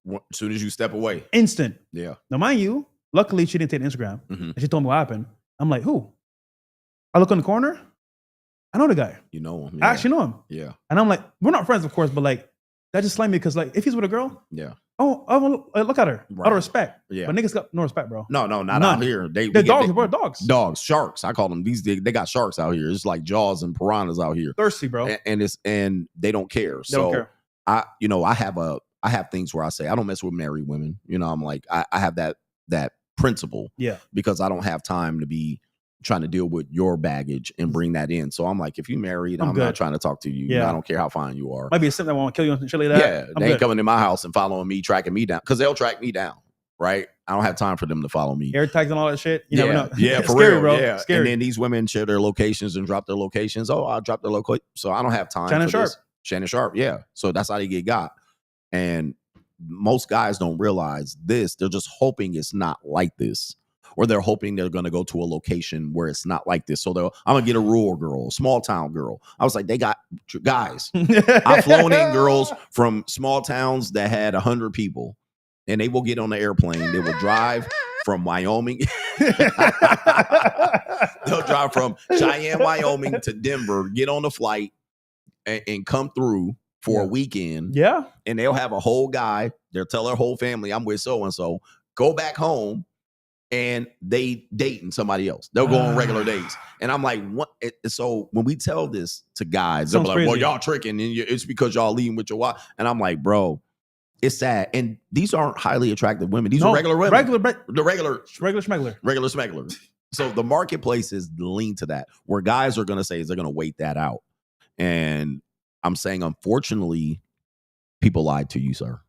As soon as you step away. Instant. Yeah. Now, mind you, luckily she didn't take the Instagram. And she told me what happened. I'm like, who? I look in the corner. I know the guy. You know him. I actually know him. Yeah. And I'm like, we're not friends, of course, but like, that just slammed me because like, if he's with a girl, look at her. Out of respect. Yeah. But niggas got no respect, bro. No, not out here. They're dogs, bro. Dogs. Dogs, sharks. I call them. They got sharks out here. It's like Jaws and piranhas out here. Thirsty, bro. And they don't care. They don't care. I have things where I say I don't mess with married women. You know, I'm like I have that principle. Yeah. Because I don't have time to be trying to deal with your baggage and bring that in. So I'm like, if you married, I'm not trying to talk to you. Yeah. I don't care how fine you are. Might be something that want to kill you and shit like that. Yeah. They ain't coming in my house and following me, tracking me down. Because they'll track me down. Right. I don't have time for them to follow me. Air tags and all that shit. You never know. Yeah, for scary, real, bro. Yeah. Scary. And then these women share their locations and drop their locations. Oh, I'll drop their location. So I don't have time for this. Shannon Sharp. Yeah. So that's how they get got. And most guys don't realize this. They're just hoping it's not like this. or they're hoping they're going to go to a location where it's not like this. So I'm going to get a rural girl, small town girl. I was like, they got guys. I've flown in girls from small towns that had 100 people, and they will get on the airplane. They will drive from Wyoming. They'll drive from Cheyenne, Wyoming to Denver, get on the flight, and come through for a weekend. Yeah. And they'll have a whole guy. They'll tell their whole family, I'm with so-and-so. Go back home, and they dating somebody else. They'll go on regular dates. And I'm like, what? So when we tell this to guys, they're like, well, y'all tricking. And it's because y'all leaving with your wife. And I'm like, bro, it's sad. And these aren't highly attractive women. These are regular women. The regular smegglers. So the marketplace is lean to that, where guys are going to say is they're going to wait that out. And I'm saying, unfortunately, people lied to you, sir.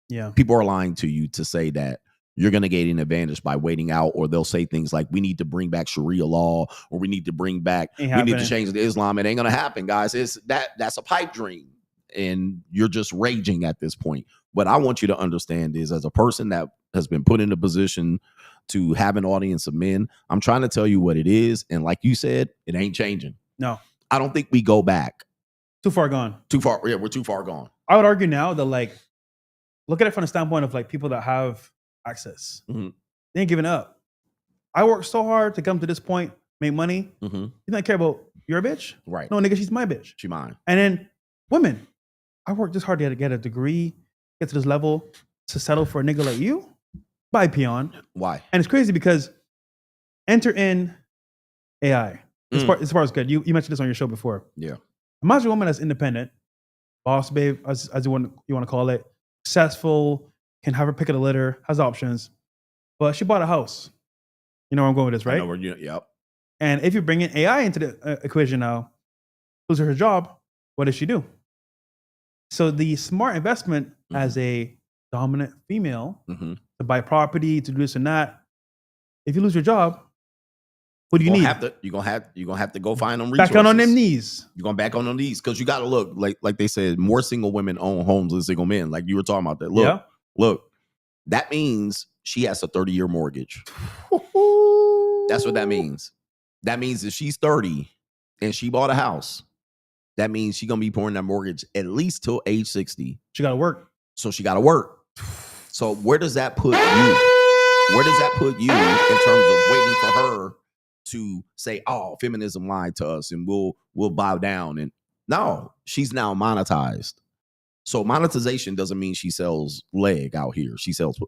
Yeah. People are lying to you to say that you're going to gain an advantage by waiting out, or they'll say things like, we need to bring back Sharia law, or we need to bring back, we need to change the Islam. It ain't going to happen, guys. That's a pipe dream. And you're just raging at this point. What I want you to understand is, as a person that has been put in a position to have an audience of men, I'm trying to tell you what it is. And like you said, it ain't changing. No. I don't think we go back. Too far gone. Too far. Yeah, we're too far gone. I would argue now that, like, look at it from the standpoint of like people that have access. Mm-hmm. They ain't giving up. I worked so hard to come to this point, make money. Mm-hmm. You don't care about your bitch? Right. No, nigga, she's my bitch. She mine. And then women, I worked this hard to get a degree, get to this level to settle for a nigga like you. Bye, peon. Why? And it's crazy because enter in AI. As far as good. You mentioned this on your show before. Yeah. Imagine a woman that's independent, boss babe, as you want to call it, successful, can have her pick of the litter, has options, but she bought a house. You know where I'm going with this, right? I know where yep. And if you bring in AI into the equation now, lose her job, what does she do? So the smart investment as a dominant female to buy property, to do this and that, if you lose your job, what do you need? You're gonna have to go find them resources. Back on them knees. You're going back on them knees, because you got to look like they said, more single women own homes than single men. Like you were talking about that. Look, that means she has a 30-year mortgage. That's what that means. That means if she's 30 and she bought a house, that means she's gonna be paying that mortgage at least till age 60. She got to work. So she got to work. So where does that put you? Where does that put you in terms of waiting for her to say, oh, feminism lied to us and we'll bow down? And no, she's now monetized. So monetization doesn't mean she sells leg out here.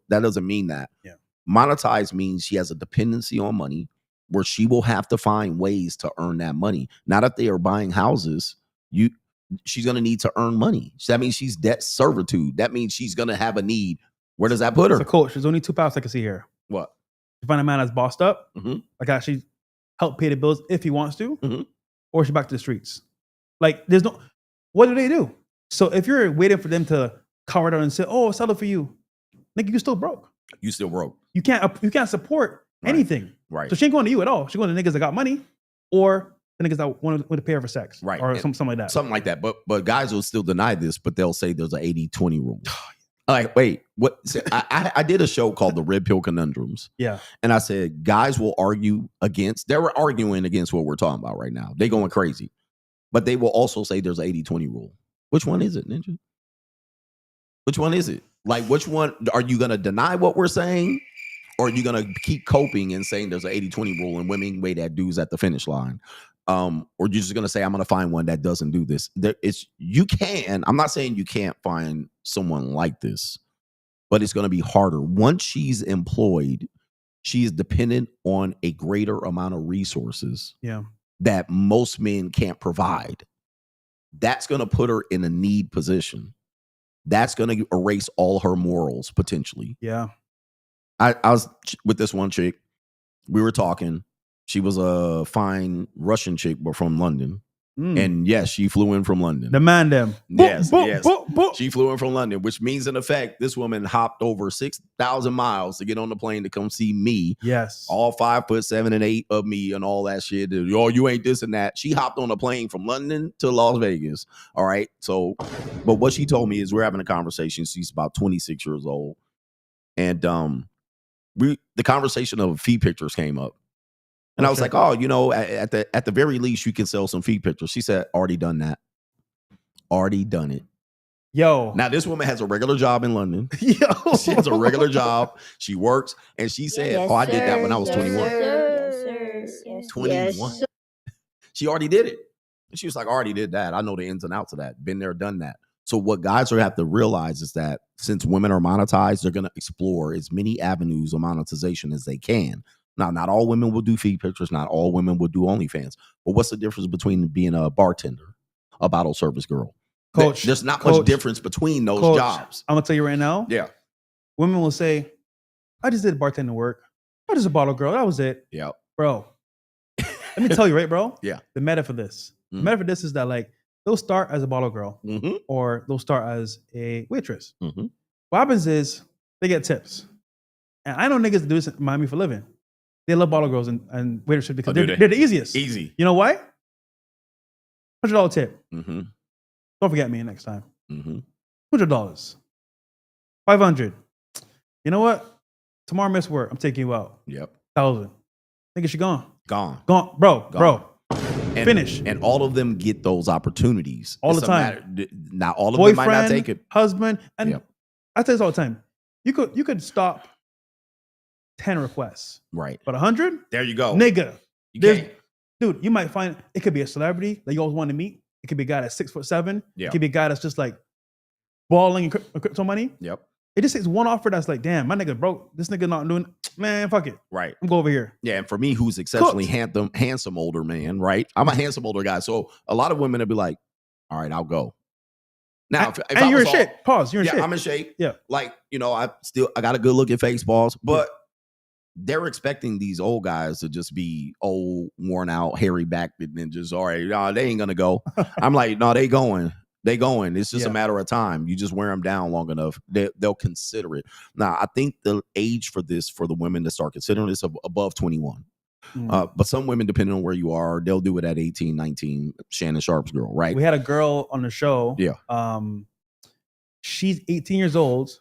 That doesn't mean that. Yeah. Monetized means she has a dependency on money, where she will have to find ways to earn that money. Not if they are buying houses, she's going to need to earn money. So that means she's debt servitude. That means she's going to have a need. Where does that put her? So, coach, there's only two paths I can see here. What? You find a man that's bossed up, like actually help pay the bills if he wants to, or she's back to the streets. Like, there's no, what do they do? So if you're waiting for them to cover it up and say, oh, I'll settle for you, nigga, you still broke. You still broke. You can't support anything. Right. So she ain't going to you at all. She's going to niggas that got money, or the niggas that want to pay her for sex. Right. Or something like that. Something like that. But guys will still deny this, but they'll say there's an 80-20 rule. Like, wait, what? I did a show called The Red Pill Conundrums. Yeah. And I said, guys will argue against, they were arguing against what we're talking about right now. They going crazy. But they will also say there's an 80-20 rule. Which one is it, Ninja? Which one is it? Like, which one? Are you going to deny what we're saying? Or are you going to keep coping and saying there's an 80-20 rule and women wait at dudes at the finish line? Or you're just going to say, I'm going to find one that doesn't do this. You can. I'm not saying you can't find someone like this, but it's going to be harder. Once she's employed, she is dependent on a greater amount of resources that most men can't provide. That's going to put her in a need position. That's going to erase all her morals, potentially. Yeah. I was with this one chick. We were talking. She was a fine Russian chick, but from London. And yes, she flew in from London. The man them. Yes. She flew in from London, which means in effect, this woman hopped over 6,000 miles to get on the plane to come see me. Yes. All 5'7" and 8 of me and all that shit. Oh, you ain't this and that. She hopped on a plane from London to Las Vegas. All right. So, but what she told me is we're having a conversation. She's about 26 years old. And the conversation of feed pictures came up. And I was like, oh, at the very least, you can sell some feed pictures. She said, already done that. Already done it. Yo. Now, this woman has a regular job in London. Yo. She has a regular job. She works. And she said, I did that when I was 21. 21. She already did it. And she was like, I already did that. I know the ins and outs of that. Been there, done that. So what guys are have to realize is that since women are monetized, they're going to explore as many avenues of monetization as they can. Now, not all women will do feed pictures. Not all women will do OnlyFans. But what's the difference between being a bartender, a bottle service girl? Coach, there's not much difference between those jobs. I'm gonna tell you right now. Yeah. Women will say, I just did bartending work. I was just a bottle girl. That was it. Yeah. Bro. Let me tell you, right, bro? Yeah. The meta for this. The meta for this is that like they'll start as a bottle girl or they'll start as a waitress. What happens is they get tips. And I know niggas do this in Miami for a living. They love bottle girls and waitresses because they're the easiest. Easy. You know why? $100 tip. Don't forget me next time. $100. $500. You know what? Tomorrow miss work. I'm taking you out. Yep. $1,000. Think she gone. Gone. Bro. And, finish. And all of them get those opportunities all the time. Now all of Boyfriend, them might not take it. Husband, and I tell this all the time. You could stop 10 requests. Right. But 100? There you go. Nigga. Dude, you might find it could be a celebrity that you always want to meet. It could be a guy that's 6'7". Yeah. It could be a guy that's just like balling in crypto money. Yep. It just takes one offer that's like, damn, my nigga broke. This nigga not doing, man, fuck it. Right. I'm going over here. Yeah, and for me, who's exceptionally handsome older man, right? I'm a handsome older guy. So a lot of women will be like, all right, I'll go. Now, if you're in shape. Pause. You're in shape. Yeah, I'm in shape. Yeah. Like, I got a good looking face, balls, but they're expecting these old guys to just be old, worn out, hairy backed, and just, all right, no, they ain't going to go. I'm like, no, they going. It's just a matter of time. You just wear them down long enough. They'll consider it. Now, I think the age for this, for the women to start considering this, above 21. But some women, depending on where you are, they'll do it at 18, 19. Shannon Sharp's girl, right? We had a girl on the show. Yeah. She's 18 years old,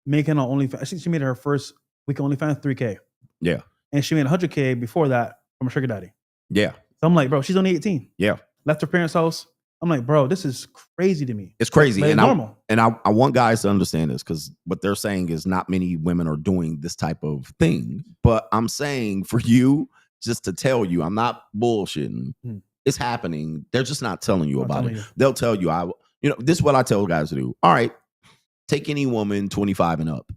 making her OnlyFans. I think she made her first week OnlyFans $3K. Yeah. And she made $100K before that from a sugar daddy. Yeah. So I'm like, bro, she's only 18. Yeah. Left her parents' house. I'm like, bro, this is crazy to me. It's crazy. But it's normal. I want guys to understand this because what they're saying is not many women are doing this type of thing. But I'm saying for you, just to tell you, I'm not bullshitting. It's happening. They're just not telling you about it. They'll tell you, this is what I tell guys to do. All right, take any woman 25 and up.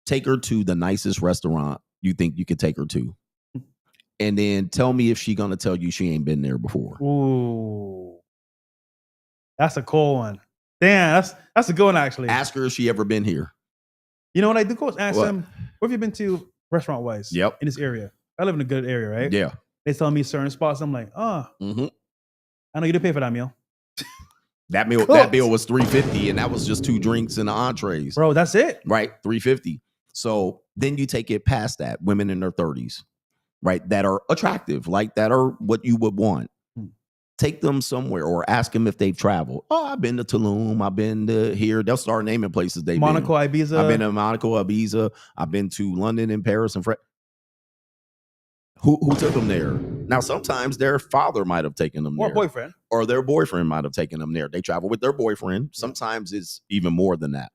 Take her to the nicest restaurant you think you could take her to. And then tell me if she's going to tell you she ain't been there before. Ooh. That's a cool one. Damn, that's a good one, actually. Ask her if she ever been here. You know what I do, Coach? Ask them, where have you been to restaurant-wise? Yep. In this area. I live in a good area, right? Yeah. They tell me certain spots. I'm like, I know you didn't pay for that meal. That bill was $350, and that was just 2 drinks and the entrees. Bro, that's it. Right, $350. So then you take it past that. Women in their 30s, right, that are attractive, like that are what you would want. Take them somewhere or ask them if they've traveled. Oh, I've been to Tulum. I've been to here. They'll start naming places they've been. Monaco, Ibiza. I've been to Monaco, Ibiza. I've been to London and Paris and Who took them there? Now, sometimes their father might have taken them there. Or boyfriend. Or their boyfriend might have taken them there. They travel with their boyfriend. Sometimes it's even more than that.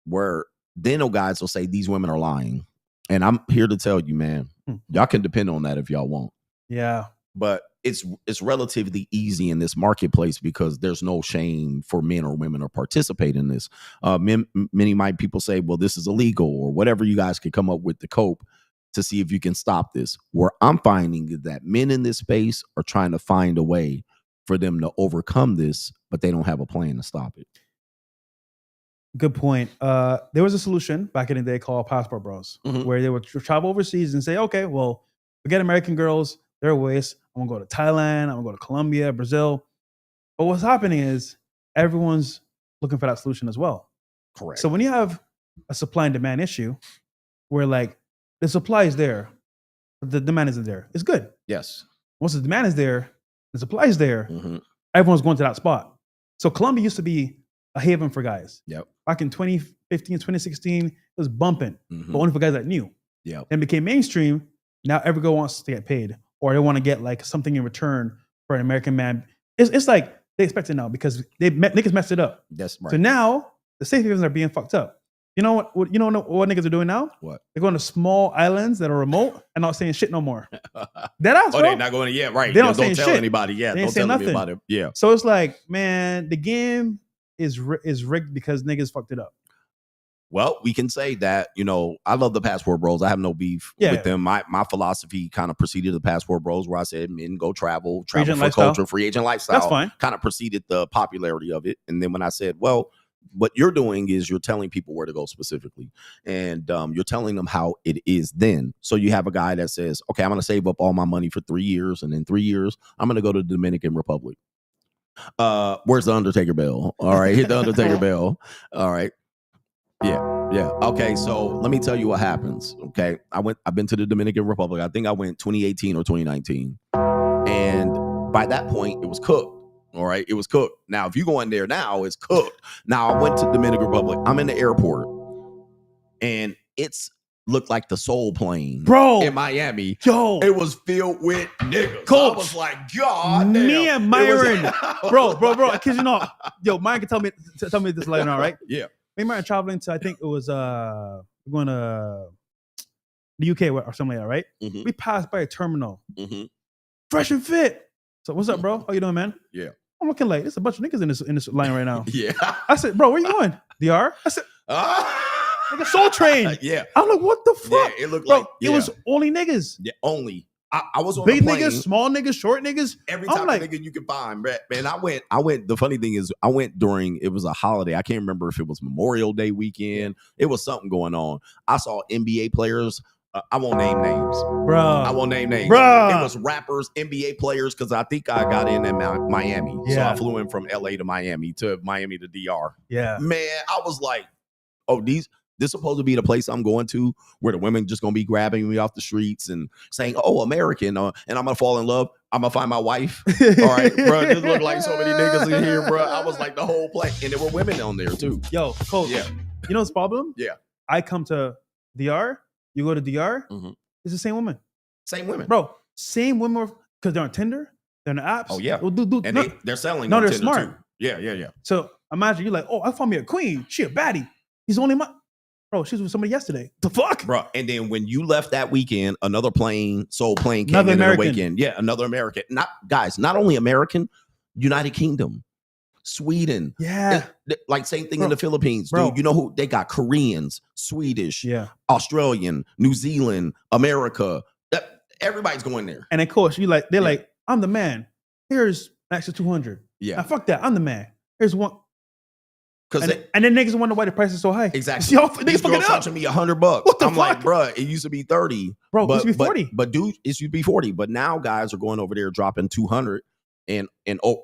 Where then guys will say, these women are lying. And I'm here to tell you, man, y'all can depend on that if y'all want. Yeah. But it's relatively easy in this marketplace because there's no shame for men or women to participate in this. Many people say, well, this is illegal or whatever you guys could come up with to cope to see if you can stop this. Where I'm finding is that men in this space are trying to find a way for them to overcome this, but they don't have a plan to stop it. Good point. There was a solution back in the day called Passport Bros, where they would travel overseas and say, okay, well, forget American girls, their waist. I'm going to go to Thailand. I'm going to go to Colombia, Brazil. But what's happening is everyone's looking for that solution as well. Correct. So when you have a supply and demand issue where like the supply is there, but the demand isn't there, it's good. Yes. Once the demand is there, the supply is there, everyone's going to that spot. So Colombia used to be a haven for guys. Yep. Back in 2015, 2016, it was bumping, but only for guys that knew. Yeah. And became mainstream. Now every girl wants to get paid, or they want to get like something in return for an American man. It's like they expect it now because niggas messed it up. That's right. So now the safe havens are being fucked up. You know what? You know what niggas are doing now? What? They're going to small islands that are remote and not saying shit no more. That ass, they're not going to. Yeah, right. They don't tell shit. anybody. Yeah, they don't tell nothing anybody. Yeah. So it's like, man, the game is rigged because niggas fucked it up. Well, we can say that, I love the Passport Bros. I have no beef with them. My philosophy kind of preceded the Passport Bros, where I said men go travel for culture, free agent lifestyle. That's fine. Kind of preceded the popularity of it. And then when I said, well, what you're doing is you're telling people where to go specifically. And you're telling them how it is then. So you have a guy that says, okay, I'm going to save up all my money for 3 years. And in 3 years, I'm going to go to the Dominican Republic. Where's the Undertaker bell? All right, hit the Undertaker bell. All right. Yeah. Okay, so let me tell you what happens. Okay, I've been to the Dominican Republic. I think I went 2018 or 2019, and by that point, it was cooked. All right, it was cooked. Now, if you go in there now, it's cooked. Now, I went to the Dominican Republic. I'm in the airport, and it's looked like the Soul Plane, bro, in Miami. Yo, it was filled with niggas. Coach, I was like, God, me and Myron, bro. Because Myron can tell me this later on, right? Yeah. Me and Myron traveling to, I think it was going to the UK or something like that, right? Mm-hmm. We passed by a terminal, fresh and fit. So what's up, bro? How you doing, man? Yeah. I'm looking like there's a bunch of niggas in this line right now. Yeah. I said, bro, where you going? DR? I said, like a Soul Train. Yeah. I'm like, what the fuck? Yeah, it looked like it was only niggas. Yeah, only. I was on big the plane. Niggas, small niggas, short niggas. Every type of nigga you could find, man. I went. The funny thing is, I went during it was a holiday. I can't remember if it was Memorial Day weekend. It was something going on. I saw NBA players. I won't name names, bro. I won't name names, bro. It was rappers, NBA players, because I think I got in at Miami. Yeah. So I flew in from LA to Miami to DR. Yeah, man. I was like, oh, this supposed to be the place I'm going to where the women just gonna be grabbing me off the streets and saying, oh, American, and I'm gonna fall in love. I'm gonna find my wife. All right, bro. This look like so many niggas in here, bro. I was like the whole place, and there were women on there too. Yo, Coach. Yeah. You know this problem? Yeah. I come to DR. You go to DR. Mm-hmm. It's the same women. Same women, bro. Same women because they're on Tinder. They're on the apps. Oh yeah. And they're selling. No, on they're Tinder smart. Too. Yeah. So imagine you're like, oh, I found me a queen. She a baddie. He's only my. Bro, she was with somebody yesterday. The fuck? Bro, and then when you left that weekend, another Soul Plane came another in American. The weekend. Yeah, another American. Not only American, United Kingdom, Sweden. Yeah. Like same thing in the Philippines. Dude, you know who? They got Koreans, Swedish, Australian, New Zealand, America. Everybody's going there. And of course, they're like, I'm the man. Here's an extra 200. Yeah. Now, fuck that. I'm the man. Here's one. And then niggas wonder why the price is so high. Exactly. Niggas fucking charging me $100. What the I'm fuck? like, bro, it used to be 30. Bro, it used to be 40. But dude, it used to be 40. But now guys are going over there dropping 200 and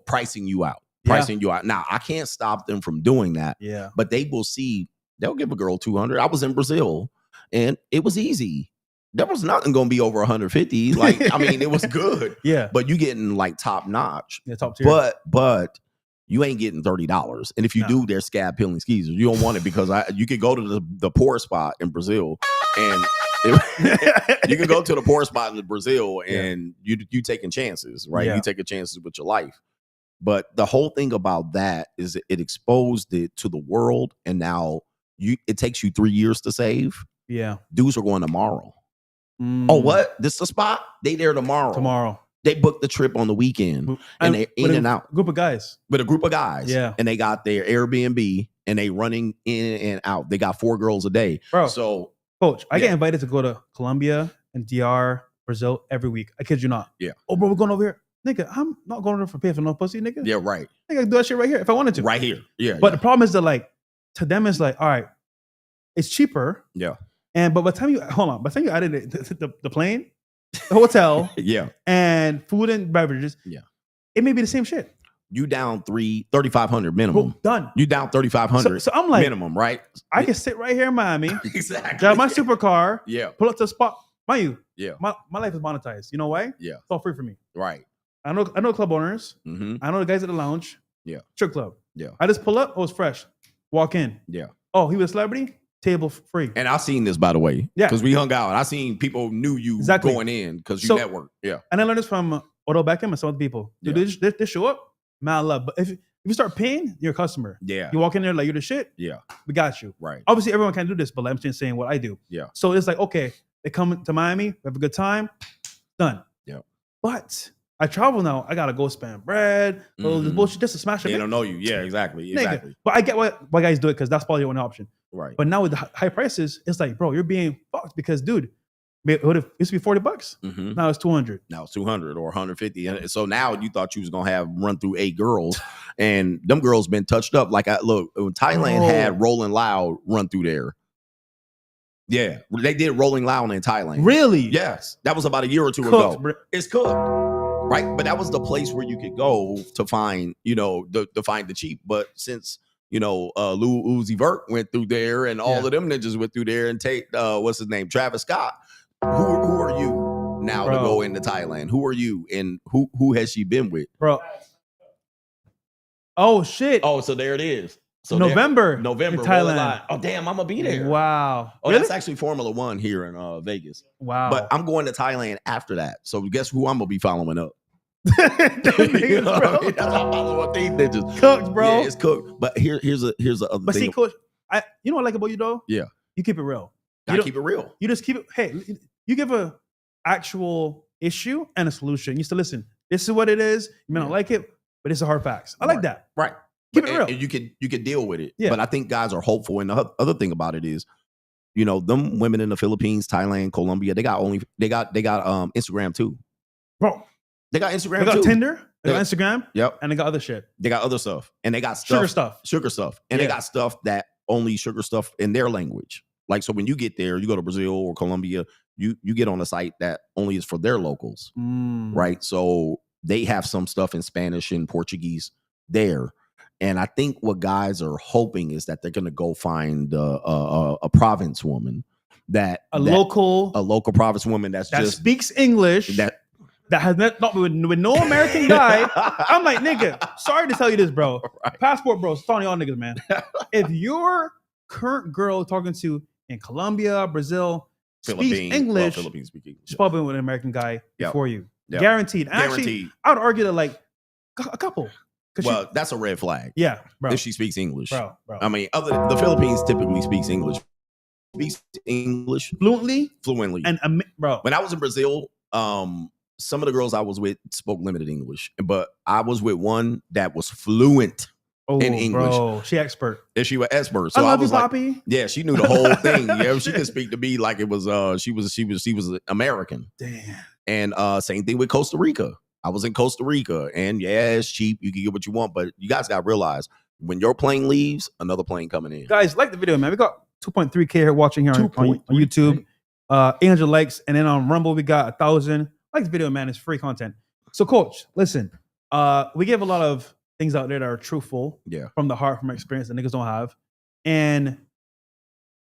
pricing you out. Now, I can't stop them from doing that. Yeah. But they will see, they'll give a girl 200. I was in Brazil and it was easy. There was nothing going to be over 150. Like, I mean, it was good. Yeah. But you getting like top notch. Yeah, top tier. But you ain't getting $30. And if you do, they're scab peeling skeezers. You don't want it because you could go to the poor spot in Brazil and you can go to the poor spot in Brazil and you taking chances, right? You taking chances with your life. But the whole thing about that is it exposed it to the world. And now it takes you 3 years to save. Yeah. Dudes are going tomorrow. Oh, what? This the spot? They there tomorrow. They booked the trip on the weekend and they in and out. Group of guys. With a group of guys. Yeah. And they got their Airbnb and they running in and out. They got 4 girls a day. Bro. So, Coach, I get invited to go to Colombia and DR, Brazil every week. I kid you not. Yeah. Oh, bro, we're going over here. Nigga, I'm not going over for pay for no pussy, nigga. Yeah, right. I can do that shit right here if I wanted to. Right here. Yeah. But the problem is that, like, to them, it's like, all right, it's cheaper. Yeah. But by the time you added it, the plane, the hotel, and food and beverages, it may be the same shit. You down $3,500 minimum. Well, done. You down $3,500. So I'm like, minimum, right? I can sit right here in Miami, exactly. drive my supercar, yeah, pull up to the spot. Mind you, yeah, my life is monetized. You know why? Yeah, it's all free for me. Right. I know club owners. Mm-hmm. I know the guys at the lounge. Yeah, strip club. Yeah. I just pull up. Oh, it's fresh. Walk in. Yeah. Oh, he was a celebrity. table free. And I seen this, by the way. Yeah. Because we hung out. I seen people knew you going in because you network. Yeah. And I learned this from Odo Beckham and some other people. Dude, they show up, man, love. But if you start paying, you're a customer. Yeah. You walk in there like you're the shit. Yeah. We got you. Right. Obviously, everyone can't do this, but I'm just saying what I do. Yeah. So it's like, okay, they come to Miami, we have a good time, done. Yeah. But I travel now. I gotta go spend bread, all this bullshit just to smash it. They don't know you. Yeah, exactly. Nigga. But I get why guys do it because that's probably the only option. Right. But now with the high prices, it's like, bro, you're being fucked because, dude, it used to be $40. Now it's 200. Now it's 200 or 150. And so now you thought you was gonna have run through 8 girls, and them girls been touched up. Like when Thailand had Rolling Loud run through there. Yeah, they did Rolling Loud in Thailand. Really? Yes, that was about a year or two ago. It's cooked, right? But that was the place where you could go to find, to find the cheap. But since Lil Uzi Vert went through there, and all of them ninjas went through there, and what's his name, Travis Scott. Who are you now to go into Thailand? Who are you, and who has she been with, bro? Oh shit! Oh, so there it is. So November in Thailand. Oh damn, I'm gonna be there. Wow. Oh, really? That's actually Formula One here in Vegas. Wow. But I'm going to Thailand after that. So guess who I'm gonna be following up? Niggas, bro. That's how I follow up these ninjas. Cooked, bro. Yeah, it's cooked. But here's the other but thing. See, Coach, you know what I like about you though? Yeah. You keep it real. I keep it real. You just keep it. Hey, you give a actual issue and a solution. You still listen. This is what it is. You may not like it, but it's a hard facts. I like that. Right. Keep it real. And you can deal with it. Yeah. But I think guys are hopeful. And the other thing about it is, them women in the Philippines, Thailand, Colombia, they got Instagram too. Bro. They got Instagram. They got too. Tinder. They got Instagram. Yep. And they got other shit. They got other stuff. And they got Sugar stuff. And they got stuff that only sugar stuff in their language. Like, so when you get there, you go to Brazil or Colombia, you get on a site that only is for their locals. Right. So they have some stuff in Spanish and Portuguese there. And I think what guys are hoping is that they're going to go find a province woman local province woman that just speaks English, that has not with no American guy. I'm like, nigga, sorry to tell you this, bro. Right. Passport, bro, it's on y'all niggas, man. If your current girl talking to in Colombia, Brazil, speaks English, Philippines speak English, she's probably with an American guy before you. Yep. Guaranteed. And Guaranteed. Actually, I would argue that like a couple. Well, that's a red flag. Yeah, bro. If she speaks English, bro. I mean, the Philippines typically speaks English. Speaks English fluently, and bro. When I was in Brazil, some of the girls I was with spoke limited English, but I was with one that was fluent in English. Bro, she expert. And she was expert. So I love was you, like, Poppy. Yeah, she knew the whole thing. Yeah, she could speak to me like it was. She was American. Damn. And same thing with Costa Rica. I was in Costa Rica, and yeah, it's cheap. You can get what you want, but you guys got to realize when your plane leaves, another plane coming in. Guys, like the video, man. We got 2.3K here watching here on YouTube. 800 likes, and then on Rumble we got 1,000. Like the video, man. It's free content. So, Coach, listen. We give a lot of things out there that are truthful, from the heart, from experience that niggas don't have. And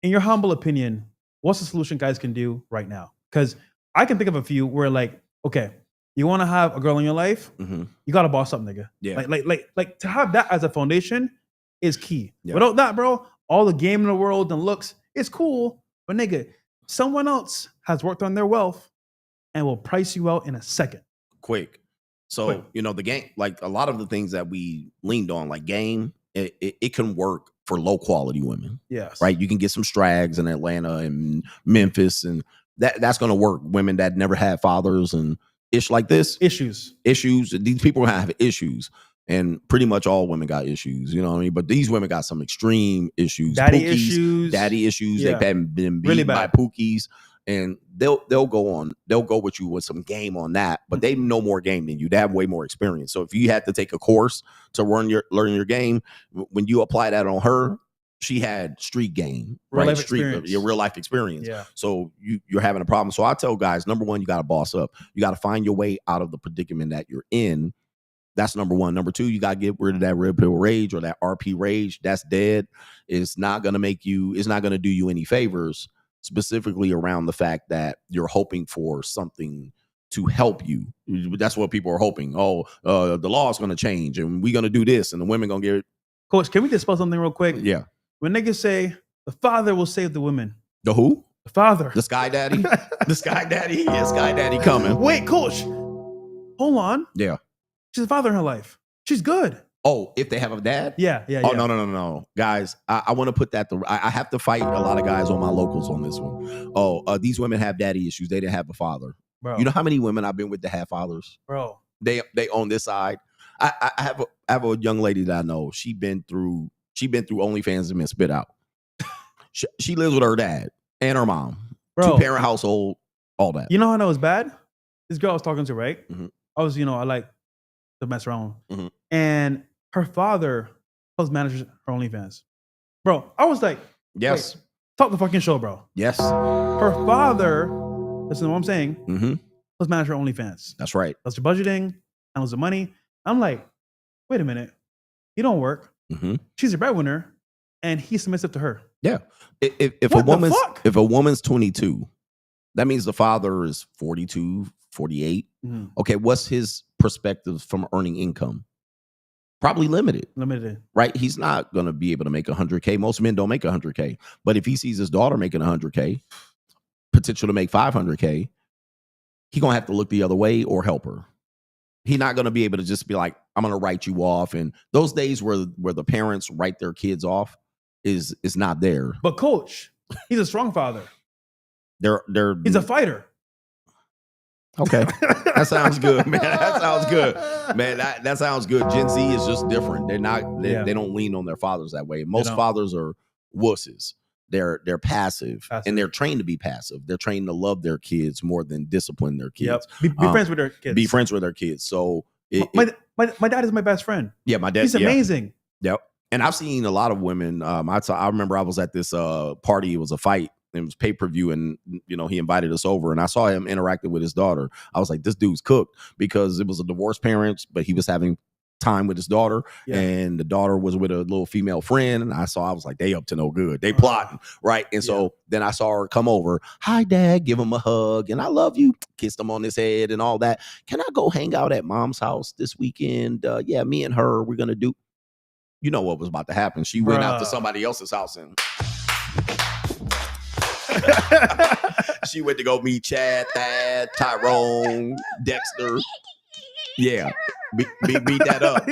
in your humble opinion, what's the solution guys can do right now? Because I can think of a few where, like, okay, you want to have a girl in your life, you got to boss up, nigga. Yeah. Like to have that as a foundation is key. Yeah. Without that, bro, all the game in the world and looks, it's cool. But nigga, someone else has worked on their wealth and will price you out in a second. Quick. So, the game, like a lot of the things that we leaned on, like game, it can work for low quality women. Yes. Right. You can get some strags in Atlanta and Memphis, and that's going to work. Women that never had fathers and ish like this. Issues. These people have issues. And pretty much all women got issues, you know what I mean? But these women got some extreme issues. Daddy issues. Yeah. They've been beat really by pookies. And they'll go with you with some game on that, but they know more game than you. They have way more experience. So if you had to take a course to learn your game, when you apply that on her, she had street game, real right? Your real life experience. Yeah. So you're having a problem. So I tell guys, number one, you got to boss up. You got to find your way out of the predicament that you're in. That's number one. Number two, you got to get rid of that red pill rage or that RP rage. That's dead. It's not going to do you any favors, specifically around the fact that you're hoping for something to help you. That's what people are hoping. Oh, the law is going to change and we're going to do this and the women going to get it. Coach, can we dispel something real quick? Yeah. When niggas say The father will save the women. The who? The father. The Sky Daddy? The Sky Daddy? Yeah, Sky Daddy coming. Wait, coach. Hold on. Yeah. She's a father in her life. She's good. Oh, if they have a dad? Yeah. Oh, no. Guys, I want to put that, I have to fight a lot of guys on my locals on this one. Oh, these women have daddy issues. They didn't have a father. Bro. You know how many women I've been with that have fathers? Bro. They on this side. I have a young lady that I know. She been through OnlyFans and been spit out. She lives with her dad and her mom. Bro. 2-parent household, all that. You know how I know it's bad? This girl I was talking to, right? Mm-hmm. I was, I like to mess around. Mm-hmm. And her father was manager her OnlyFans. Bro, I was like, yes. Talk the fucking show, bro. Yes. Her father, listen to what I'm saying, mm-hmm. was manager OnlyFans. That's right. Does the budgeting, handles the money. I'm like, wait a minute. He don't work. Mm-hmm. She's a breadwinner, and he's submissive to her. Yeah. If a woman's 22, that means the father is 42, 48. Mm-hmm. Okay, what's his perspective from earning income? Probably limited. Right? He's not going to be able to make 100K. Most men don't make 100K. But if he sees his daughter making 100K, potential to make 500K, he's going to have to look the other way or help her. He's not going to be able to just be like, I'm going to write you off. And those days where the parents write their kids off is not there. But coach, he's a strong father. He's a fighter. Okay. That sounds good, man. That sounds good. Man, that sounds good. Gen Z is just different. They don't lean on their fathers that way. Most fathers are wusses. They're passive, and they're trained to be passive. They're trained to love their kids more than discipline their kids. Yep. Be friends with their kids. Be friends with their kids. So my dad is my best friend. Yeah, my dad. He's amazing. Yep. And I've seen a lot of women. I remember I was at this party. It was a fight. It was pay-per-view, and he invited us over, and I saw him interacting with his daughter. I was like, this dude's cooked, because it was a divorced parents, but he was having time with his daughter, and the daughter was with a little female friend, and I was like, they up to no good. They plotting, right? And so then I saw her come over. Hi, Dad. Give him a hug, and I love you. Kissed him on his head and all that. Can I go hang out at Mom's house this weekend? Yeah, me and her, we're gonna do. You know what was about to happen. She went out to somebody else's house and she went to go meet Chad, Thad, Tyrone, Dexter. Yeah, beat that up.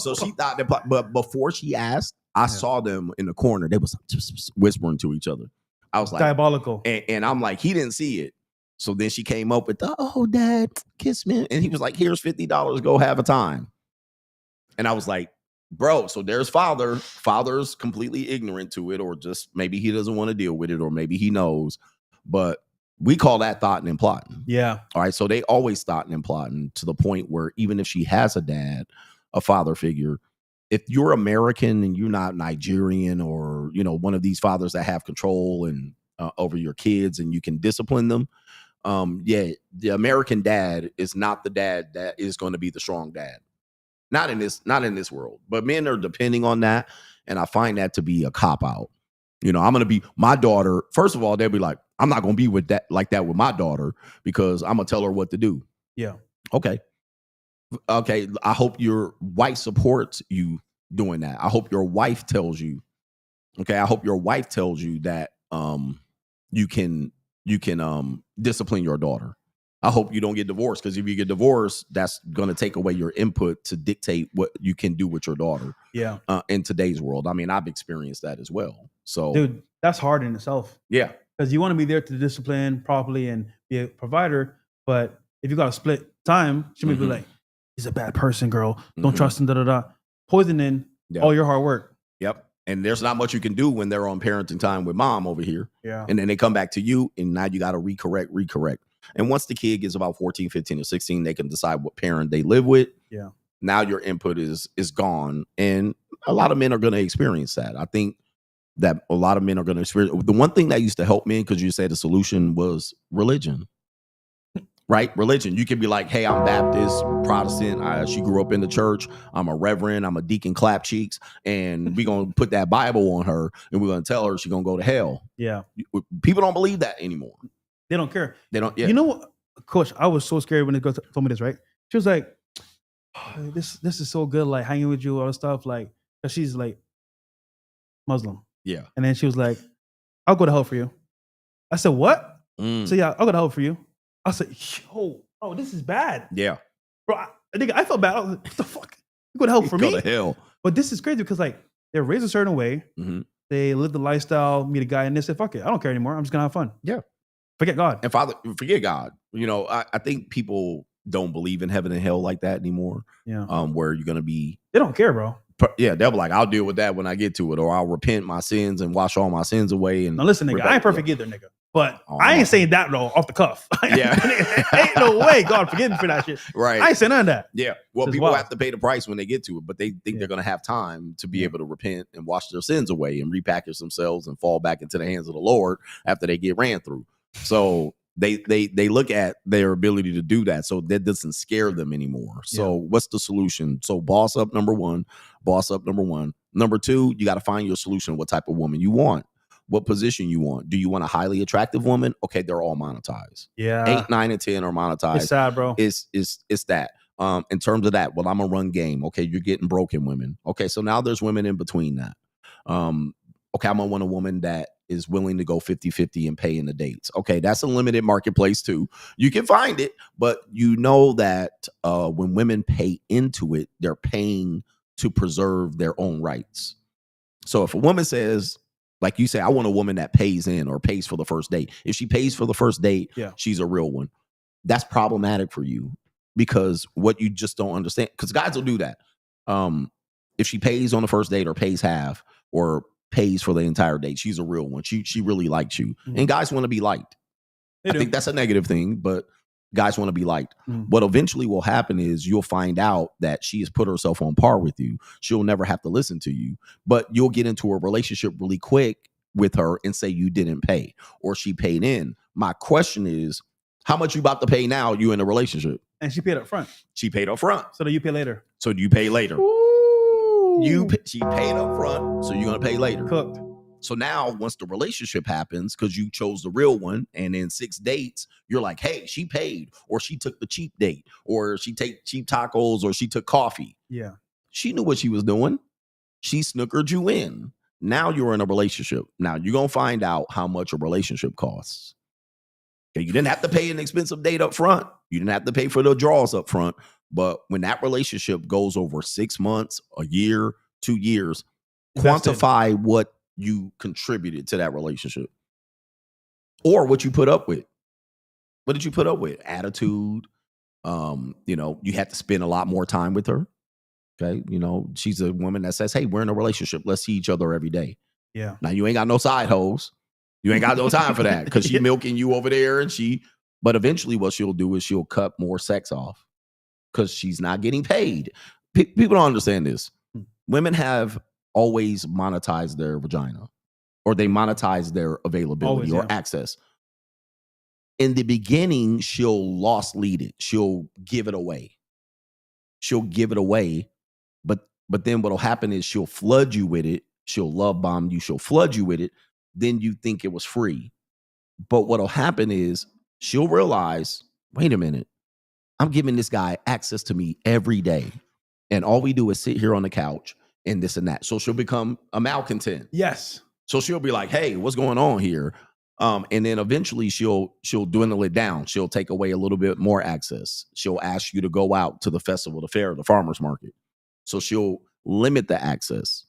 So she thought that, but before she asked, I saw them in the corner. They was just whispering to each other. I was like, diabolical. And I'm like, he didn't see it. So then she came up with, oh, Dad, kiss me. And he was like, here's $50. Go have a time. And I was like, bro, so there's father's completely ignorant to it, or just maybe he doesn't want to deal with it, or maybe he knows, but we call that thoughting and plotting. Yeah. All right. So they always thoughting and plotting, to the point where even if she has a dad, a father figure, if you're American and you're not Nigerian, or, one of these fathers that have control and over your kids and you can discipline them. The American dad is not the dad that is going to be the strong dad. Not in this world, but men are depending on that. And I find that to be a cop out. I'm going to be my daughter. First of all, they'll be like, I'm not going to be with that with my daughter, because I'm going to tell her what to do. Yeah. Okay. I hope your wife supports you doing that. I hope your wife tells you. Okay. I hope your wife tells you that, you can discipline your daughter. I hope you don't get divorced, because if you get divorced, that's going to take away your input to dictate what you can do with your daughter. Yeah. In today's world. I mean, I've experienced that as well. So, dude, that's hard in itself. Yeah. Because you want to be there to discipline properly and be a provider. But if you got to split time, she may be like, he's a bad person, girl. Don't trust him, poisoning all your hard work. Yep. And there's not much you can do when they're on parenting time with mom over here. Yeah. And then they come back to you, and now you got to recorrect. And once the kid gets about 14, 15, or 16, they can decide what parent they live with. Yeah. Now your input is gone. And a lot of men are going to experience that. I think that a lot of men are going to experience. The one thing that used to help men, because you said the solution was religion. Right? Religion. You can be like, hey, I'm Baptist, Protestant. She grew up in the church. I'm a reverend. I'm a deacon clap cheeks. And we're going to put that Bible on her, and we're going to tell her she's going to go to hell. Yeah. People don't believe that anymore. They don't care. They don't. Yeah. You know what, Coach? I was so scared when the girl told me this. Right? She was like, oh, "This is so good, like hanging with you, all this stuff." Like, 'cause she's like Muslim. Yeah. And then she was like, I'll go to hell for you. I said, what? So yeah, I'll go to hell for you. I said, yo, oh, this is bad. Yeah. Bro, I felt bad. I was like, what the fuck? You go to hell for me? Go to hell. But this is crazy because like they're raised a certain way. Mm-hmm. They live the lifestyle, meet a guy, and they say, fuck it. I don't care anymore. I'm just gonna have fun. Yeah. Forget God. And forget God. You know, I think people don't believe in heaven and hell like that anymore. Yeah. Where you're gonna be. They don't care, bro. Yeah, they'll be like, I'll deal with that when I get to it, or I'll repent my sins and wash all my sins away. And now listen, nigga, I ain't perfect either, nigga. But I ain't saying that though off the cuff. Yeah. Ain't no way. God forgive me for that shit. Right. I ain't saying none of that. Yeah. Well, people have to pay the price when they get to it, but they think they're gonna have time to be able to repent and wash their sins away and repackage themselves and fall back into the hands of the Lord after they get ran through. So they look at their ability to do that, so that doesn't scare them anymore. So what's the solution? So boss up, number one. Number two, you got to find your solution. What type of woman you want? What position you want? Do you want a highly attractive woman? Okay, they're all monetized. Yeah, 8, 9, and 10 are monetized. It's sad, bro. It's that. In terms of that, well, I'm a run game. Okay, you're getting broken women. Okay, so now there's women in between that. Okay, I'm gonna want a woman that is willing to go 50-50 and pay in the dates. Okay, that's a limited marketplace too. You can find it, but you know that when women pay into it, they're paying to preserve their own rights. So if a woman says, like you say, I want a woman that pays in or pays for the first date. If she pays for the first date, she's a real one. That's problematic for you because what you just don't understand, because guys will do that. If she pays on the first date or pays half or pays for the entire date, she's a real one. She really likes you. Mm-hmm. And guys want to be liked. I think that's a negative thing, but guys want to be liked. Mm-hmm. What eventually will happen is you'll find out that she has put herself on par with you. She'll never have to listen to you, but you'll get into a relationship really quick with her and say you didn't pay or she paid in. My question is, how much you about to pay now? You in a relationship? And she paid up front. She paid up front. So do you pay later? So do you pay later? She paid up front, so you're gonna pay later. Cooked. So now, once the relationship happens, because you chose the real one, and in 6 dates, you're like, hey, she paid, or she took the cheap date, or she take cheap tacos, or she took coffee. Yeah. She knew what she was doing. She snookered you in. Now you're in a relationship. Now you're gonna find out how much a relationship costs. Okay, you didn't have to pay an expensive date up front. You didn't have to pay for the draws up front. But when that relationship goes over 6 months, a year, 2 years, quantify what you contributed to that relationship or what you put up with. What did you put up with? Attitude. You had to spend a lot more time with her. Okay. She's a woman that says, hey, we're in a relationship. Let's see each other every day. Yeah. Now you ain't got no side hoes. You ain't got no time for that because she's milking you over there but eventually what she'll do is she'll cut more sex off because she's not getting paid. People don't understand this. Women have always monetized their vagina or they monetize their availability or access. In the beginning, she'll loss lead it. She'll give it away. But then what'll happen is she'll flood you with it. She'll love bomb you. She'll flood you with it. Then you think it was free. But what'll happen is she'll realize, wait a minute, I'm giving this guy access to me every day. And all we do is sit here on the couch and this and that. So she'll become a malcontent. Yes. So she'll be like, hey, what's going on here? And then eventually she'll dwindle it down. She'll take away a little bit more access. She'll ask you to go out to the festival, the fair, the farmer's market. So she'll limit the access.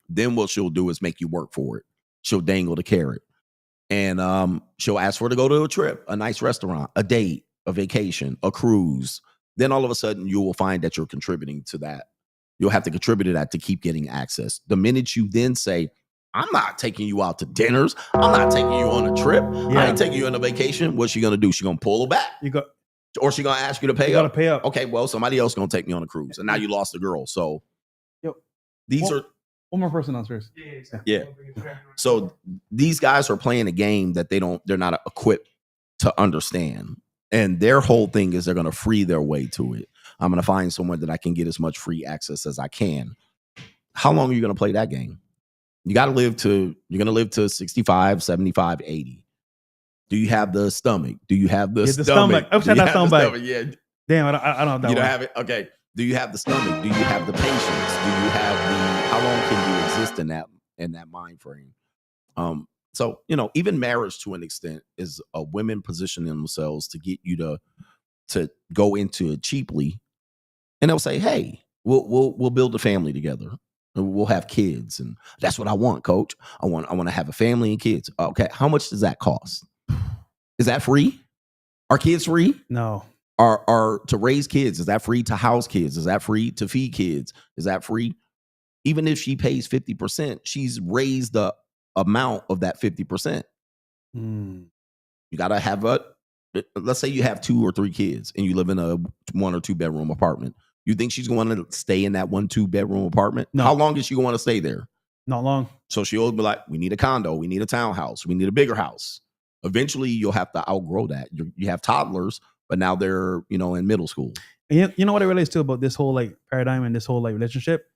Then what she'll do is make you work for it. She'll dangle the carrot. And she'll ask for her to go to a trip, a nice restaurant, a date, a vacation, a cruise. Then all of a sudden you will find that you're contributing to that. You'll have to contribute to that to keep getting access. The minute you then say, I'm not taking you out to dinners. I'm not taking you on a trip. I ain't taking you on a vacation. What's she going to do? She's going to pull it back. Or she going to ask you to pay up. You got to pay up. Okay, well, somebody else going to take me on a cruise. And now you lost the girl. So these are... One more person downstairs. Yeah. So these guys are playing a game that they're not equipped to understand. And their whole thing is they're going to free their way to it. I'm going to find someone that I can get as much free access as I can. How long are you going to play that game? You're going to live to 65, 75, 80. Do you have the stomach? Do you have the stomach? I'm trying that stomach. Yeah. Damn, I don't have that. You don't have it? Okay. Do you have the stomach? Do you have the patience? Do you have how long can you exist in in that mind frame. So even marriage to an extent is a women positioning themselves to get you to go into it cheaply, and they'll say, "Hey, we'll build a family together. And we'll have kids, and that's what I want, coach. I want to have a family and kids. Okay, how much does that cost? Is that free? Are kids free? No. Are to raise kids? Is that free to house kids? Is that free to feed kids? Is that free? Even if she pays 50%, she's raised the amount of that 50%. You got to have let's say you have 2 or 3 kids and you live in a 1 or 2 bedroom apartment. You think she's going to stay in that 1, 2 bedroom apartment? No. How long is she going to stay there? Not long. So she'll be like, we need a condo. We need a townhouse. We need a bigger house. Eventually, you'll have to outgrow that. You have toddlers, but now they're, in middle school. And you know what I realized too about this whole paradigm and this whole relationship?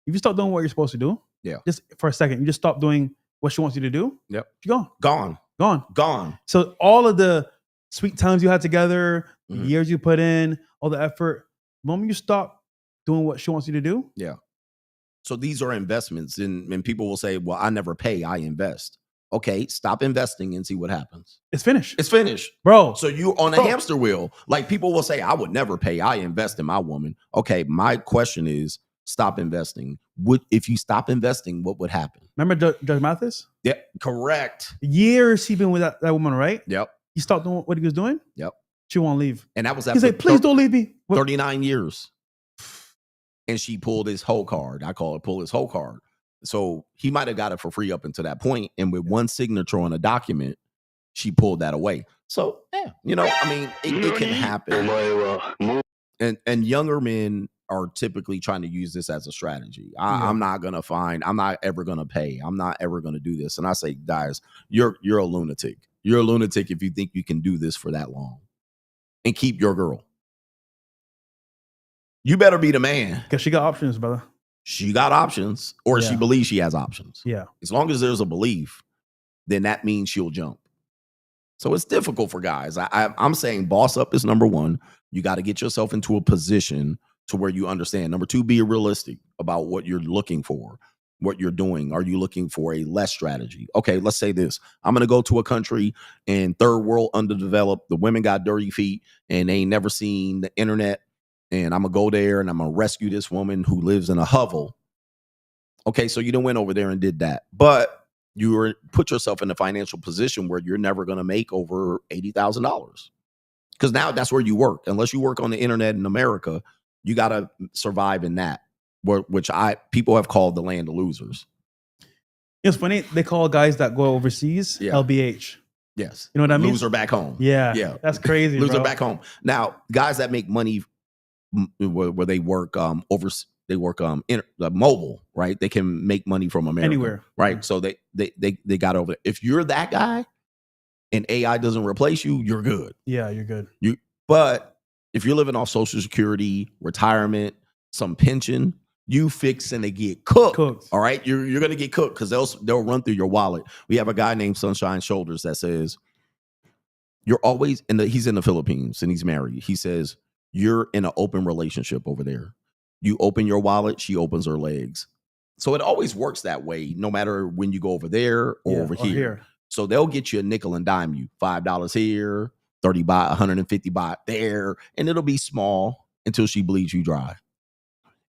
If you stop doing what you're supposed to do, just for a second, you just stop doing what she wants you to do. Yep. You're gone. Gone. So all of the sweet times you had together, the years you put in, all the effort, the moment you stop doing what she wants you to do. Yeah. So these are investments, and people will say, well, I never pay, I invest. Okay, stop investing and see what happens. It's finished. It's finished. Bro. So you on a hamster wheel. Like people will say, I would never pay, I invest in my woman. Okay, my question is, stop investing. If you stop investing, what would happen? Remember Judge Mathis? Yeah, correct. Years he been with that woman, right? Yep. He stopped doing what he was doing. Yep. She won't leave. And that was He's like, please don't leave me. 39 years. And she pulled his whole card. I call it pull his whole card. So he might have got it for free up until that point. And with one signature on a document, she pulled that away. So, yeah, it can happen. And younger men are typically trying to use this as a strategy. I'm not ever going to pay. I'm not ever going to do this. And I say, guys, you're a lunatic. You're a lunatic if you think you can do this for that long and keep your girl. You better be the man. Because she got options, brother. She got options, or she believes she has options. Yeah. As long as there's a belief, then that means she'll jump. So it's difficult for guys. I'm saying boss up is number one. You got to get yourself into a position to where you understand. Number two, be realistic about what you're looking for, what you're doing. Are you looking for a less strategy? Okay, let's say this. I'm going to go to a country in third world, underdeveloped. The women got dirty feet and they ain't never seen the internet. And I'm going to go there and I'm going to rescue this woman who lives in a hovel. Okay, so you done went over there and did that. But you put yourself in a financial position where you're never going to make over $80,000. Because now that's where you work. Unless you work on the internet in America, you got to survive in that, which people have called the land of losers. It's funny. They call guys that go overseas LBH. Yes. You know what I mean? Loser back home. Yeah. Yeah. That's crazy. Loser bro. back home. Now, guys that make money where they work mobile, right? They can make money from America, anywhere, right? So they got over there. If you're that guy and AI doesn't replace you, you're good. Yeah, you're good. But if you're living off Social Security, retirement, some pension, you fixing to get cooked. All right, you're gonna get cooked because they'll run through your wallet. We have a guy named Sunshine Shoulders that says you're always he's in the Philippines and he's married. He says you're in an open relationship over there. You open your wallet, she opens her legs. So it always works that way, no matter when you go over there or over here. So they'll get you a nickel and dime you, $5 here, 30 baht, 150 baht there, and it'll be small until she bleeds you dry.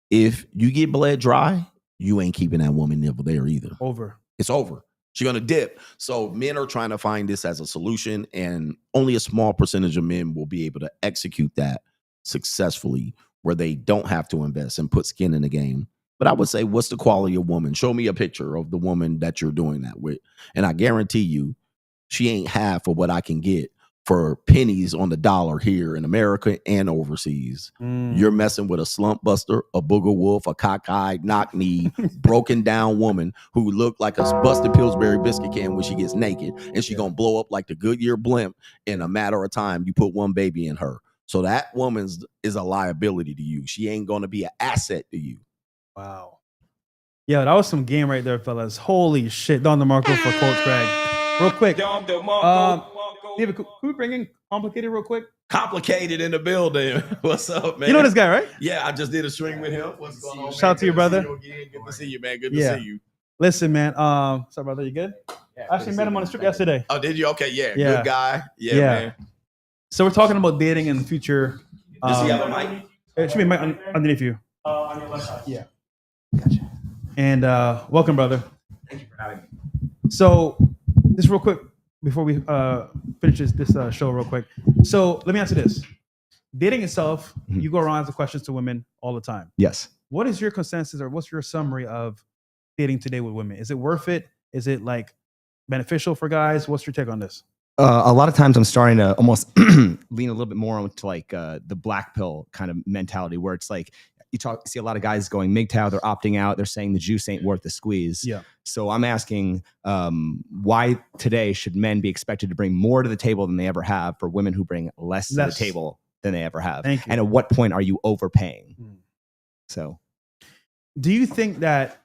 If you get bled dry, you ain't keeping that woman over there either. It's over. She's going to dip. So men are trying to find this as a solution, and only a small percentage of men will be able to execute that successfully where they don't have to invest and put skin in the game. But I would say, what's the quality of woman? Show me a picture of the woman that you're doing that with. And I guarantee you, she ain't half of what I can get for pennies on the dollar here in America and overseas. You're messing with a slump buster, a booger wolf, a cockeyed, knock-knee, broken down woman who looked like a busted Pillsbury biscuit can when she gets naked. And she gonna blow up like the Goodyear blimp in a matter of time. You put one baby in her. So that woman is a liability to you. She ain't going to be an asset to you. Wow. Yeah, that was some game right there, fellas. Holy shit. Don DeMarco for Coach Greg. Real quick. David, could we bring in Complicated real quick? Complicated in the building. What's up, man? You know this guy, right? Yeah, I just did a string with him. What's going on, Shout out to you, brother. Good to see you, man. Good to see you. Listen, man. Sorry, brother. You good? Yeah, I actually met him on the strip yesterday. Oh, did you? Okay, yeah. Yeah. Good guy. Yeah, man. So we're talking about dating in the future. Does he have a mic? It should be a mic underneath you. On your left side. Yeah. Gotcha. And welcome, brother. Thank you for having me. So, just real quick before we finish this show, real quick. So, let me answer this: dating itself, you go around asking questions to women all the time. Yes. What is your consensus, or what's your summary of dating today with women? Is it worth it? Is it like beneficial for guys? What's your take on this? A lot of times I'm starting to almost lean a little bit more into like the BlackPill kind of mentality, where it's like you see a lot of guys going MGTOW, they're opting out, they're saying the juice ain't worth the squeeze. Yeah. So I'm asking, why today should men be expected to bring more to the table than they ever have for women who bring less to the table than they ever have? Thank you. And at what point are you overpaying? So, do you think that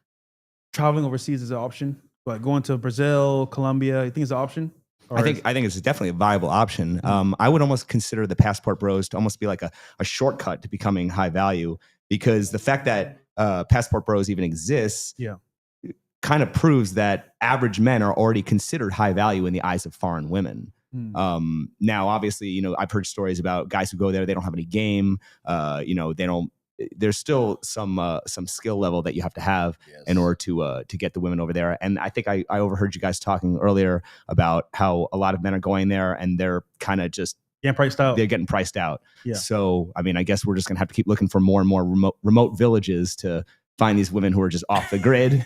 traveling overseas is an option? Like going to Brazil, Colombia, you think it's an option? I think it's definitely a viable option. I would almost consider the passport bros to almost be like a shortcut to becoming high value, because the fact that passport bros even exists kind of proves that average men are already considered high value in the eyes of foreign women. Now, obviously, I've heard stories about guys who go there, they don't have any game. They don't. There's still some skill level that you have to have in order to get the women over there. And I think I overheard you guys talking earlier about how a lot of men are going there and they're kind of just getting priced out. They're getting priced out. Yeah. So, I mean, I guess we're just gonna have to keep looking for more and more remote villages to find these women who are just off the grid. You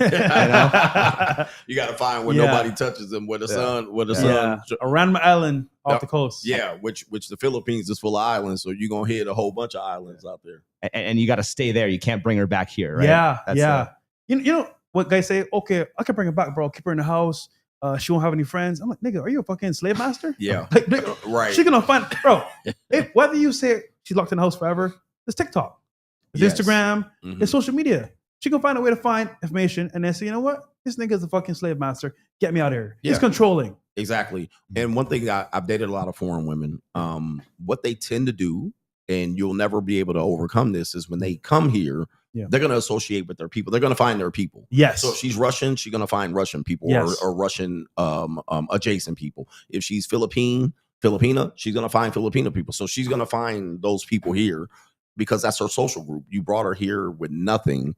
got to find where nobody touches them, where the sun, around my island off the coast. Yeah, which the Philippines is full of islands, so you're gonna hit a whole bunch of islands out there. And you got to stay there. You can't bring her back here, right? Yeah. You know what guys say? Okay, I can bring her back, bro. Keep her in the house. She won't have any friends. I'm like, nigga, are you a fucking slave master? Yeah. Like, nigga, right. She gonna find, bro. Whether you say she's locked in the house forever, it's TikTok, it's Instagram, it's social media. She can find a way to find information and then say, you know what? This nigga's a fucking slave master. Get me out of here. He's controlling. Exactly. And one thing I've dated a lot of foreign women. What they tend to do, and you'll never be able to overcome this, is when they come here, they're going to associate with their people. They're going to find their people. Yes. So if she's Russian, she's going to find Russian people or Russian adjacent people. If she's Filipina, she's going to find Filipino people. So she's going to find those people here because that's her social group. You brought her here with nothing,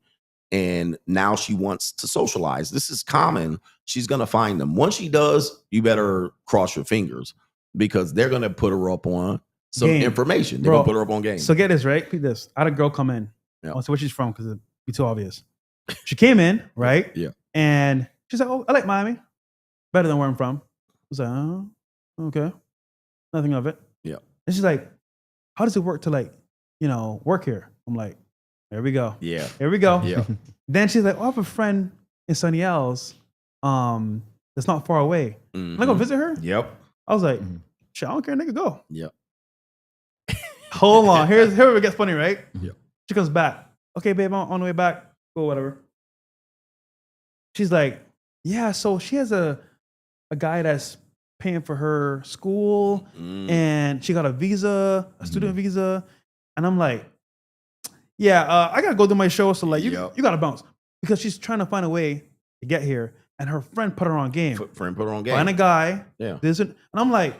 and now she wants to socialize. This is common. She's going to find them. Once she does, you better cross your fingers because they're going to put her up on some information. They're going to put her up on game. So get this, right? Read this. I had a girl come in. I don't say where she's from because it'd be too obvious. She came in, right? Yeah. And she's like, oh, I like Miami. Better than where I'm from. I was like, oh, okay. Nothing of it. Yeah. And she's like, how does it work to work here? I'm like, there we go. Yeah. Here we go. Yeah. Then she's like, oh, I have a friend in Sunny Isles that's not far away. Am I going to visit her? Yep. I was like, shit, I don't care, nigga, go. Yep. Hold on. Here it gets funny, right? Yeah. She comes back. Okay, babe, I'm on the way back. Go, whatever. She's like, yeah, so she has a guy that's paying for her school and she got a visa, a student visa. And I'm like, yeah, I got to go do my show. So like, you got to bounce. Because she's trying to find a way to get here. And her friend put her on game. Friend put her on game. Find a guy. Yeah. And I'm like,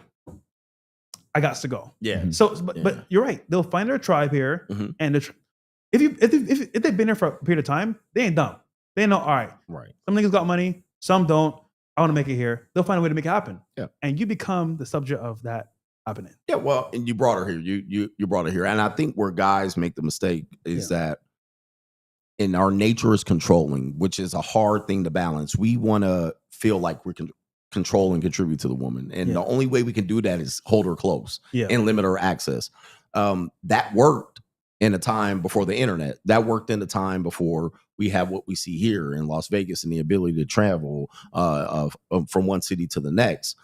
I got to go. Yeah. So, but you're right. They'll find their tribe here. And if they've been there for a period of time, they ain't dumb. They know, all right. Right. Some niggas got money. Some don't. I want to make it here. They'll find a way to make it happen. Yeah. And you become the subject of that happening. Yeah. Well, and you brought her here. You brought her here. And I think where guys make the mistake is that in our nature is controlling, which is a hard thing to balance. We want to feel like we can control and contribute to the woman. And the only way we can do that is hold her close and limit her access. That worked in a time before the internet. That worked in the time before we have what we see here in Las Vegas and the ability to travel from one city to the next.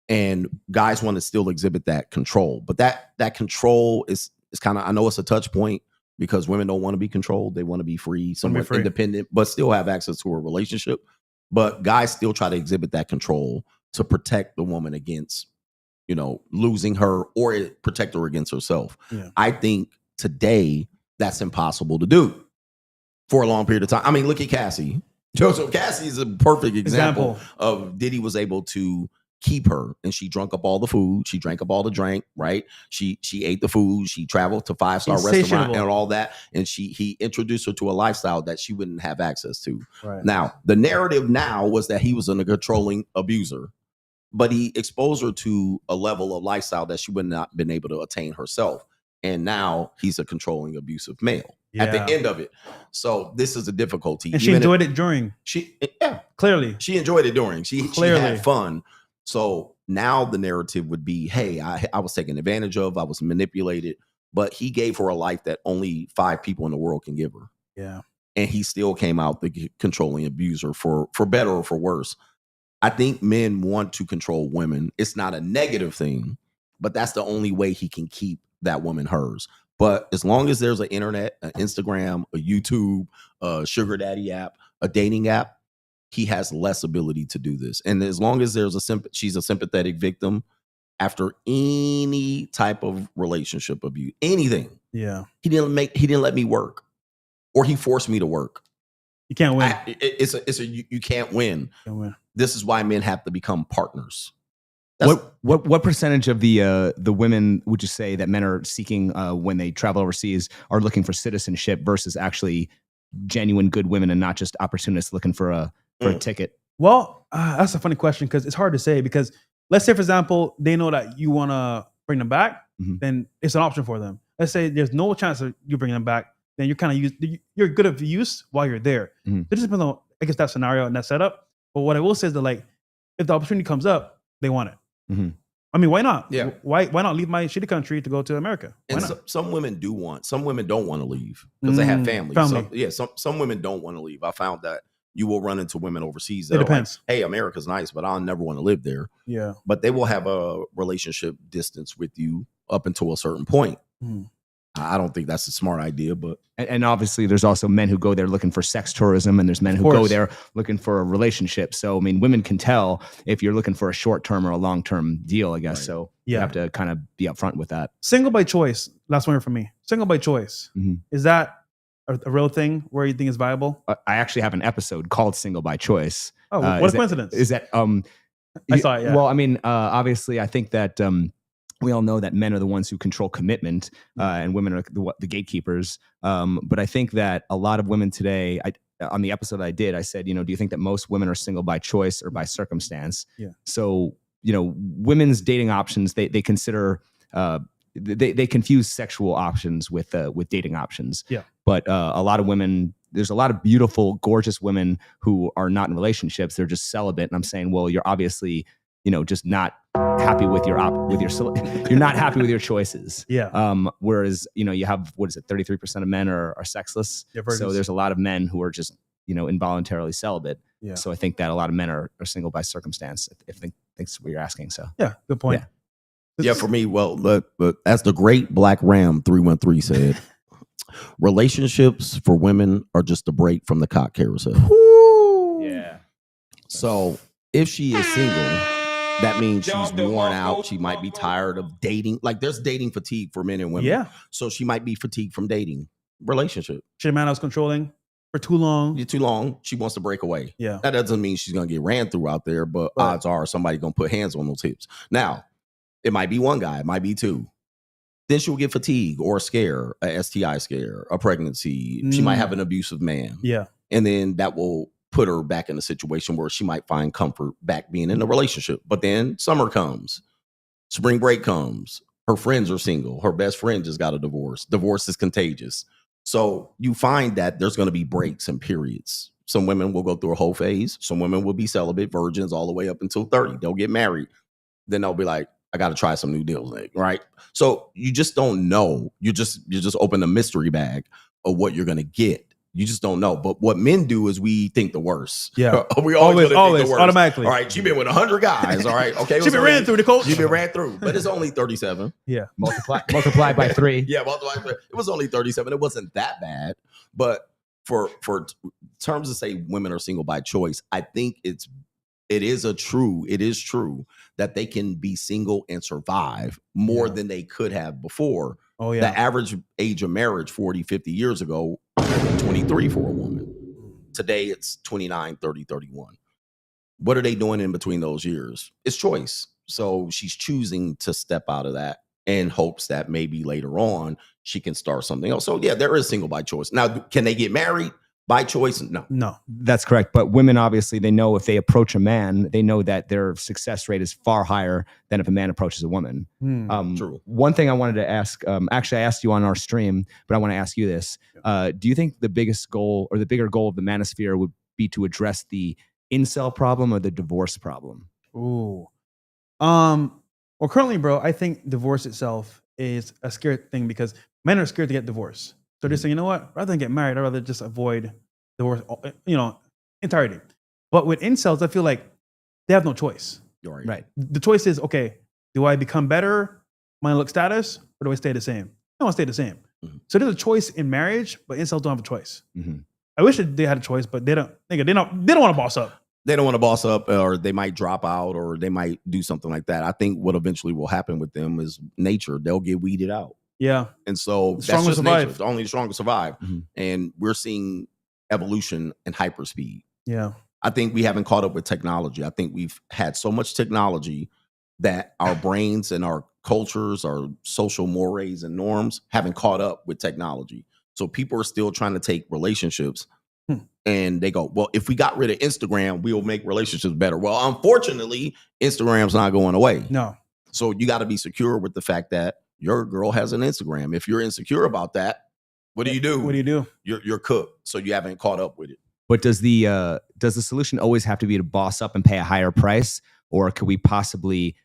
And guys want to still exhibit that control. But that control is kind of, I know it's a touch point because women don't want to be controlled. They want to be free, somewhat independent, but still have access to a relationship. But guys still try to exhibit that control to protect the woman against, losing her or protect her against herself. Yeah. I think today that's impossible to do for a long period of time. I mean, look at Cassie. Joseph Cassie is a perfect example of Diddy was able to keep her, and she drunk up all the food. She drank up all the drink, right? She ate the food. She traveled to 5-star restaurant and all that. And he introduced her to a lifestyle that she wouldn't have access to. Right. Now, the narrative now was that he was a controlling abuser, but he exposed her to a level of lifestyle that she would not been able to attain herself. And now he's a controlling, abusive male at the end of it. So this is a difficulty. And she enjoyed it during. Clearly. She enjoyed it during. She had fun. So now the narrative would be, hey, I was taken advantage of. I was manipulated. But he gave her a life that only 5 people in the world can give her. Yeah. And he still came out the controlling abuser for better or for worse. I think men want to control women. It's not a negative thing, but that's the only way he can keep that woman hers. But as long as there's an internet, an Instagram, a YouTube, a sugar daddy app, a dating app, he has less ability to do this. And as long as there's she's a sympathetic victim after any type of relationship abuse, anything. Yeah. He didn't let me work, or he forced me to work. You can't win. You can't win. This is why men have to become partners. What percentage of the women would you say that men are seeking when they travel overseas are looking for citizenship versus actually genuine good women and not just opportunists looking for a ticket? Well, that's a funny question because it's hard to say, because let's say, for example, they know that you want to bring them back, then it's an option for them. Let's say there's no chance of you bringing them back, then you're kind of you're good of use while you're there. It just depends on, I guess, that scenario and that setup. But what I will say is that, like, if the opportunity comes up, they want it. I mean, why not? Yeah. Why not leave my shitty country to go to America? Why and some women do want. Some women don't want to leave because they have families. Some women don't want to leave. I found that you will run into women overseas that it depends. Like, hey, America's nice, but I'll never want to live there. Yeah. But they will have a relationship distance with you up until a certain point. I don't think that's a smart idea, but and obviously there's also men who go there looking for sex tourism, and there's men who go there looking for a relationship. So I mean, women can tell if you're looking for a short-term or a long-term deal, I guess. Right. So you have to kind of be upfront with that. Single by choice. Last one for me. Single by choice. Is that a real thing where you think is viable? I actually have an episode called "Single by Choice." Oh, what a coincidence! Is that I saw it. Yeah. Well, I mean, obviously, I think that. We all know that men are the ones who control commitment, and women are the gatekeepers. But I think that a lot of women today, on the episode I did, I said, do you think that most women are single by choice or by circumstance? Yeah. So, women's dating options, they consider, they confuse sexual options with dating options. Yeah. But a lot of women, there's a lot of beautiful, gorgeous women who are not in relationships. They're just celibate. And I'm saying, well, you're obviously, just not happy with your you're not happy with your choices. Yeah. Whereas, you have, 33% of men are sexless. So there's a lot of men who are just, involuntarily celibate. Yeah. So I think that a lot of men are single by circumstance, if that's what you're asking. So yeah, good point. Yeah, for me, well, look, as the great Black Ram 313 said, relationships for women are just a break from the cock carousel. Woo! Yeah. So if she is single, that means she's worn out. She might be tired of dating. Like, there's dating fatigue for men and women. Yeah. So she might be fatigued from dating. Relationship. She, man, I was controlling for too long. Too long. She wants to break away. Yeah. That doesn't mean she's going to get ran through out there, but odds are somebody's going to put hands on those hips. Now, it might be one guy. It might be two. Then she'll get fatigue or a scare, a STI scare, a pregnancy. She might have an abusive man. Yeah. And then that will put her back in a situation where she might find comfort back being in a relationship. But then summer comes, spring break comes, her friends are single, her best friend just got a divorce. Divorce is contagious. So you find that there's going to be breaks and periods. Some women will go through a whole phase. Some women will be celibate virgins all the way up until 30. They'll get married. Then they'll be like, I got to try some new deals, right? So you just don't know. You just open a mystery bag of what you're going to get. You just don't know. But what men do is we think the worst. Yeah. We always think the worst. Automatically. All right. You've been with 100 guys. All right. Okay. She been ran through the coach. You've been ran through, but it's only 37. Yeah. Multiply by 3. Yeah. Multiply by 3. It was only 37. It wasn't that bad. But for terms of say women are single by choice, I think it is true that they can be single and survive more than they could have before. Oh, yeah. The average age of marriage 40, 50 years ago, 23 for a woman. Today it's 29, 30, 31. What are they doing in between those years? It's choice. So she's choosing to step out of that in hopes that maybe later on she can start something else. So yeah, there is single by choice. Now, can they get married by choice? No. That's correct. But women, obviously, they know if they approach a man, they know that their success rate is far higher than if a man approaches a woman. True. One thing I wanted to ask, actually, I asked you on our stream, but I want to ask you this. Do you think the biggest goal or the bigger goal of the manosphere would be to address the incel problem or the divorce problem? Ooh. Well, currently, bro, I think divorce itself is a scary thing because men are scared to get divorced. So they're saying, you know what? Rather than get married, I'd rather just avoid divorce, entirety. But with incels, I feel like they have no choice. Right. The choice is, okay, do I become better, my look status, or do I stay the same? I want to stay the same. So there's a choice in marriage, but incels don't have a choice. I wish they had a choice, but they don't. They don't want to boss up. They don't want to boss up, or they might drop out, or they might do something like that. I think what eventually will happen with them is nature. They'll get weeded out. Yeah. And so that's just nature. Only the strongest survive. And we're seeing evolution in hyperspeed. Yeah. I think we haven't caught up with technology. I think we've had so much technology that our brains and our cultures, our social mores and norms haven't caught up with technology. So people are still trying to take relationships and they go, well, if we got rid of Instagram, we'll make relationships better. Well, unfortunately, Instagram's not going away. No. So you got to be secure with the fact that your girl has an Instagram. If you're insecure about that, what do you do? What do you do? You're cooked. So you haven't caught up with it. But does the solution always have to be to boss up and pay a higher price, or could we possibly,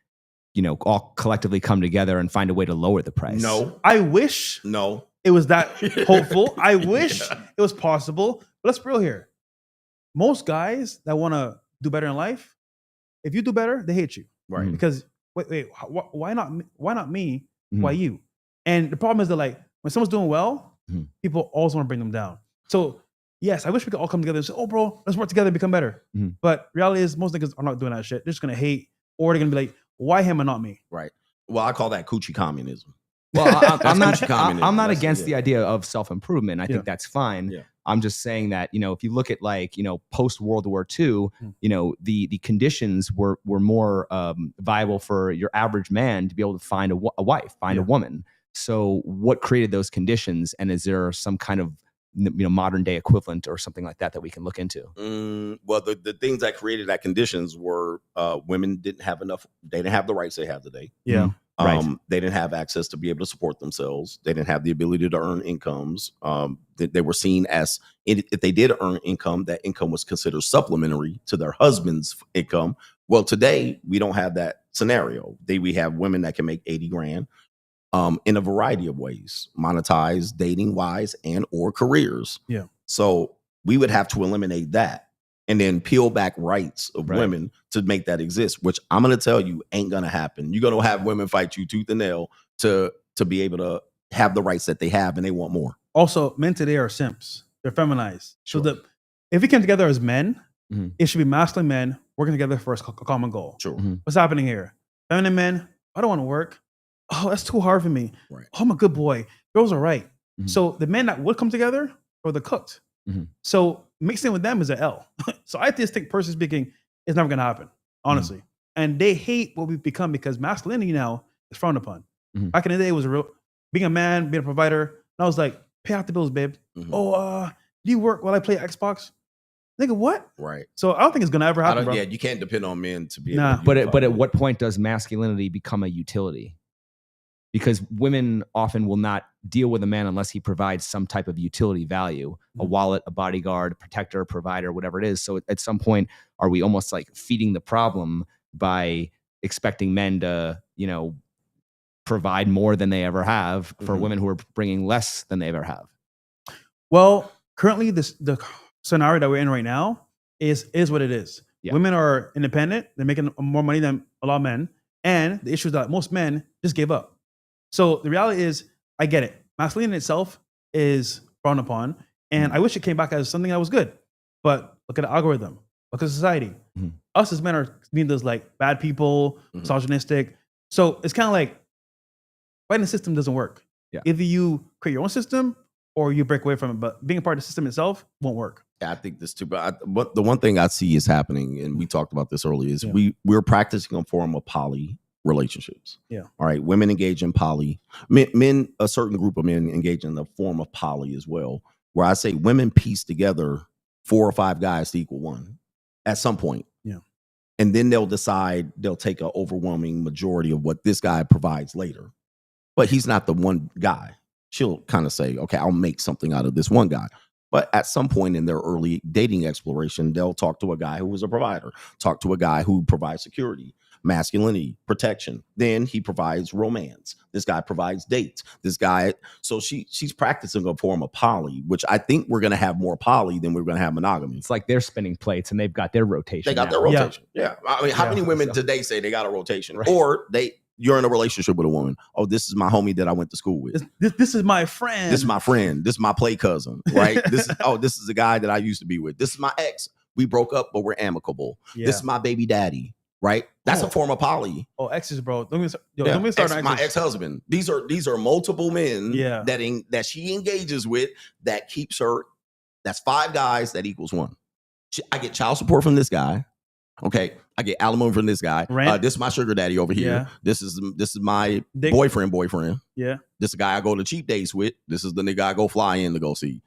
all collectively come together and find a way to lower the price? No. I wish it was that hopeful. I wish it was possible. But let's be real here. Most guys that want to do better in life, if you do better, they hate you. Right. Because wait, why not me? Why you? And the problem is that when someone's doing well, people always want to bring them down. So yes, I wish we could all come together and say, oh, bro, let's work together and become better. But reality is most niggas are not doing that shit. They're just going to hate, or they're going to be like, why him and not me? Right. Well, I call that coochie communism. Well, I'm not against the idea of self-improvement. I think that's fine. Yeah. I'm just saying that, if you look at post World War II, the conditions were more viable for your average man to be able to find a wife, find a woman. So what created those conditions? And is there some kind of modern day equivalent or something like that we can look into? Well, the things that created that conditions were women didn't have enough. They didn't have the rights they have today. Yeah. Right. They didn't have access to be able to support themselves. They didn't have the ability to earn incomes. They were seen as, if they did earn income, that income was considered supplementary to their husband's income. Well, today we don't have that scenario. We have women that can make 80 grand in a variety of ways, monetized, dating wise, and or careers. Yeah. So we would have to eliminate that and then peel back rights of women to make that exist, which I'm going to tell you ain't going to happen. You're going to have women fight you tooth and nail to be able to have the rights that they have, and they want more. Also, men today are simps. They're feminized. Sure. So if we came together as men, it should be masculine men working together for a common goal. Sure. What's happening here? Feminine men, I don't want to work. Oh, that's too hard for me. Right. Oh, I'm a good boy. Girls are right. So the men that would come together are the cooked. So mixing with them is an L. So I just think, personally speaking, it's never going to happen, honestly. And they hate what we've become because masculinity now is frowned upon. Back in the day, it was being a man, being a provider. And I was like, pay out the bills, babe. Oh, do you work while I play Xbox? Nigga, what? Right. So I don't think it's going to ever happen, bro. Yeah, you can't depend on men to be able to But at what point does masculinity become a utility? Because women often will not deal with a man unless he provides some type of utility value, a wallet, a bodyguard, a protector, a provider, whatever it is. So at some point, are we almost like feeding the problem by expecting men to, provide more than they ever have for women who are bringing less than they ever have? Well, currently the scenario that we're in right now is what it is. Yeah. Women are independent. They're making more money than a lot of men. And the issue is that most men just gave up. So the reality is, I get it. Masculinity itself is frowned upon, and I wish it came back as something that was good. But look at the algorithm. Look at society. Us as men are being as like bad people, misogynistic. So it's kind of like fighting the system doesn't work. Yeah. Either you create your own system or you break away from it. But being a part of the system itself won't work. I think this too. But the one thing I see is happening, and we talked about this earlier, is we're practicing a form of poly relationships. Yeah. All right. Women engage in poly. Men, a certain group of men engage in the form of poly as well, where I say women piece together 4 or 5 guys to equal one at some point. Yeah. And then they'll decide they'll take an overwhelming majority of what this guy provides later. But he's not the one guy. She'll kind of say, okay, I'll make something out of this one guy. But at some point in their early dating exploration, they'll talk to a guy who is a provider, talk to a guy who provides security, masculinity, protection. Then he provides romance. This guy provides dates. This guy. So she's practicing a form of poly, which I think we're going to have more poly than we're going to have monogamy. It's like they're spinning plates and they've got their rotation. They got their rotation. Yeah. I mean, how many women today say they got a rotation? Right. Or you're in a relationship with a woman. Oh, this is my homie that I went to school with. This is my friend. This is my friend. This is my play cousin, right? This is the guy that I used to be with. This is my ex. We broke up, but we're amicable. Yeah. This is my baby daddy, right? That's a form of poly. Oh, exes, bro. Let me start. My ex-husband. These are multiple men yeah. that she engages with that keeps her. That's 5 guys that equals 1. I get child support from this guy. Okay, I get alimony from this guy. This is my sugar daddy over here. Yeah. This is my boyfriend. Yeah. This is the guy I go to cheap dates with. This is the nigga I go fly in to go see.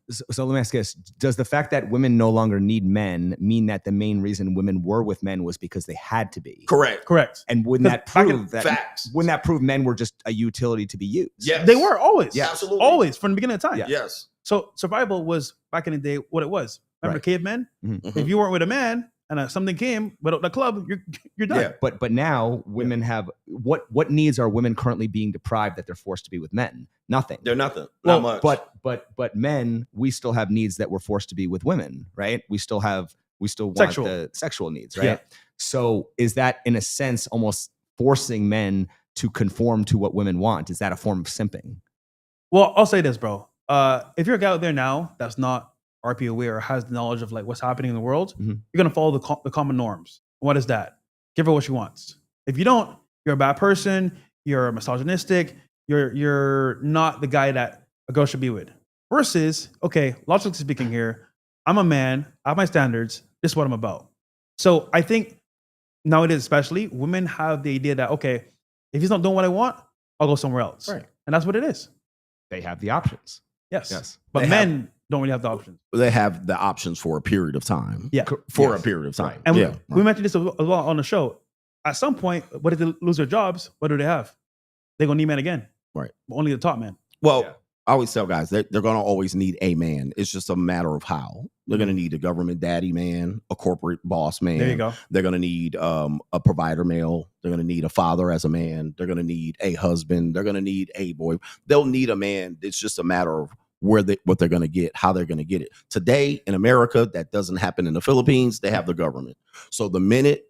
So let me ask you this. Does the fact that women no longer need men mean that the main reason women were with men was because they had to be? Correct. And wouldn't that prove men were just a utility to be used? Yes. They were always. Yeah, absolutely. Always from the beginning of time. Yeah. Yes. So survival was back in the day what it was. Remember cavemen? Mm-hmm. If you weren't with a man and something came, but the club, you're done. Yeah. But now women have what needs are women currently being deprived that they're forced to be with men? Nothing. They're nothing. Not much. But men, we still have needs that we're forced to be with women, right? We still want the sexual needs, right? Yeah. So is that in a sense almost forcing men to conform to what women want? Is that a form of simping? Well, I'll say this, bro. If you're a guy out there now that's not RP aware or has the knowledge of like what's happening in the world, you're gonna follow the common norms. What is that? Give her what she wants. If you don't, you're a bad person. You're misogynistic. You're not the guy that a girl should be with. Versus, okay, logically speaking, here, I'm a man. I have my standards. This is what I'm about. So I think nowadays, especially, women have the idea that okay, if he's not doing what I want, I'll go somewhere else. Right. And that's what it is. They have the options. Yes. But men don't really have the options. They have the options for a period of time. Yeah. For a period of time. Right. And we mentioned this as well on the show. At some point, what if they lose their jobs? What do they have? They're going to need men again. Right. But only the top man. Well, I always tell guys they're going to always need a man. It's just a matter of how. They're going to need a government daddy man, a corporate boss man. There you go. They're going to need a provider male. They're going to need a father as a man. They're going to need a husband. They're going to need a boy. They'll need a man. It's just a matter of what they're going to get, how they're going to get it. Today in America, that doesn't happen in the Philippines. They have the government. So the minute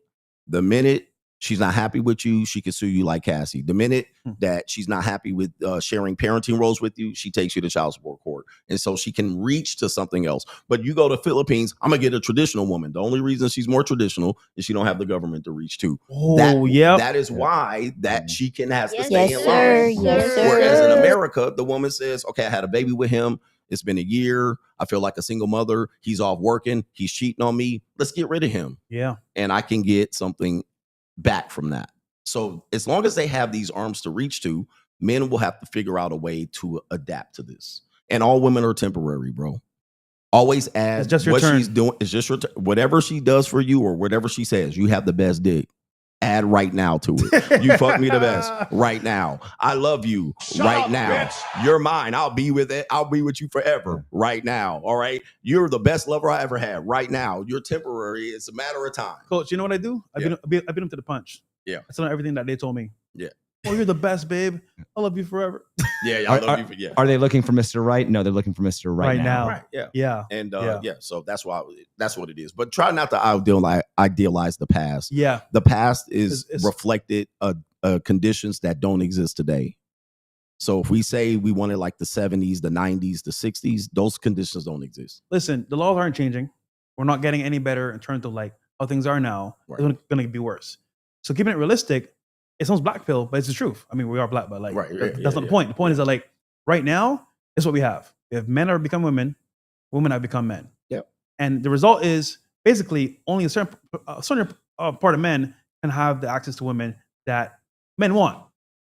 she's not happy with you, she can sue you like Cassie. The minute that she's not happy with sharing parenting roles with you, she takes you to child support court. And so she can reach to something else. But you go to Philippines, I'm going to get a traditional woman. The only reason she's more traditional is she don't have the government to reach to. That is why that she has to stay in line. Yes, sir. Whereas in America, the woman says, okay, I had a baby with him. It's been a year. I feel like a single mother. He's off working. He's cheating on me. Let's get rid of him. Yeah. And I can get something back from that. So as long as they have these arms to reach to, men will have to figure out a way to adapt to this. And all women are temporary, bro. Always add what she's doing. It's just your whatever she does for you or whatever she says, you have the best dick. Add right now to it. You fuck me the best right now. I love you right now. Bitch. You're mine. I'll be with it. I'll be with you forever right now. All right. You're the best lover I ever had right now. You're temporary. It's a matter of time. Coach, you know what I do? I beat them to the punch. Yeah. I tell them everything that they told me. Yeah. Oh, you're the best, babe. I love you forever. I love you. Are they looking for Mr. Right? No, they're looking for Mr. Right now. Right. Yeah. Yeah. And so that's what it is. But try not to idealize the past. Yeah. The past is reflected conditions that don't exist today. So if we say we wanted like the 70s, the 90s, the 60s, those conditions don't exist. Listen, the laws aren't changing. We're not getting any better in terms of like how things are now. Right. It's going to be worse. So keeping it realistic, it sounds BlackPill, but it's the truth. I mean, we are black, but like that's not the point. The point is that like right now, It's what we have. If men are become women, women have become men. Yep. And the result is basically only a certain part of men can have the access to women that men want,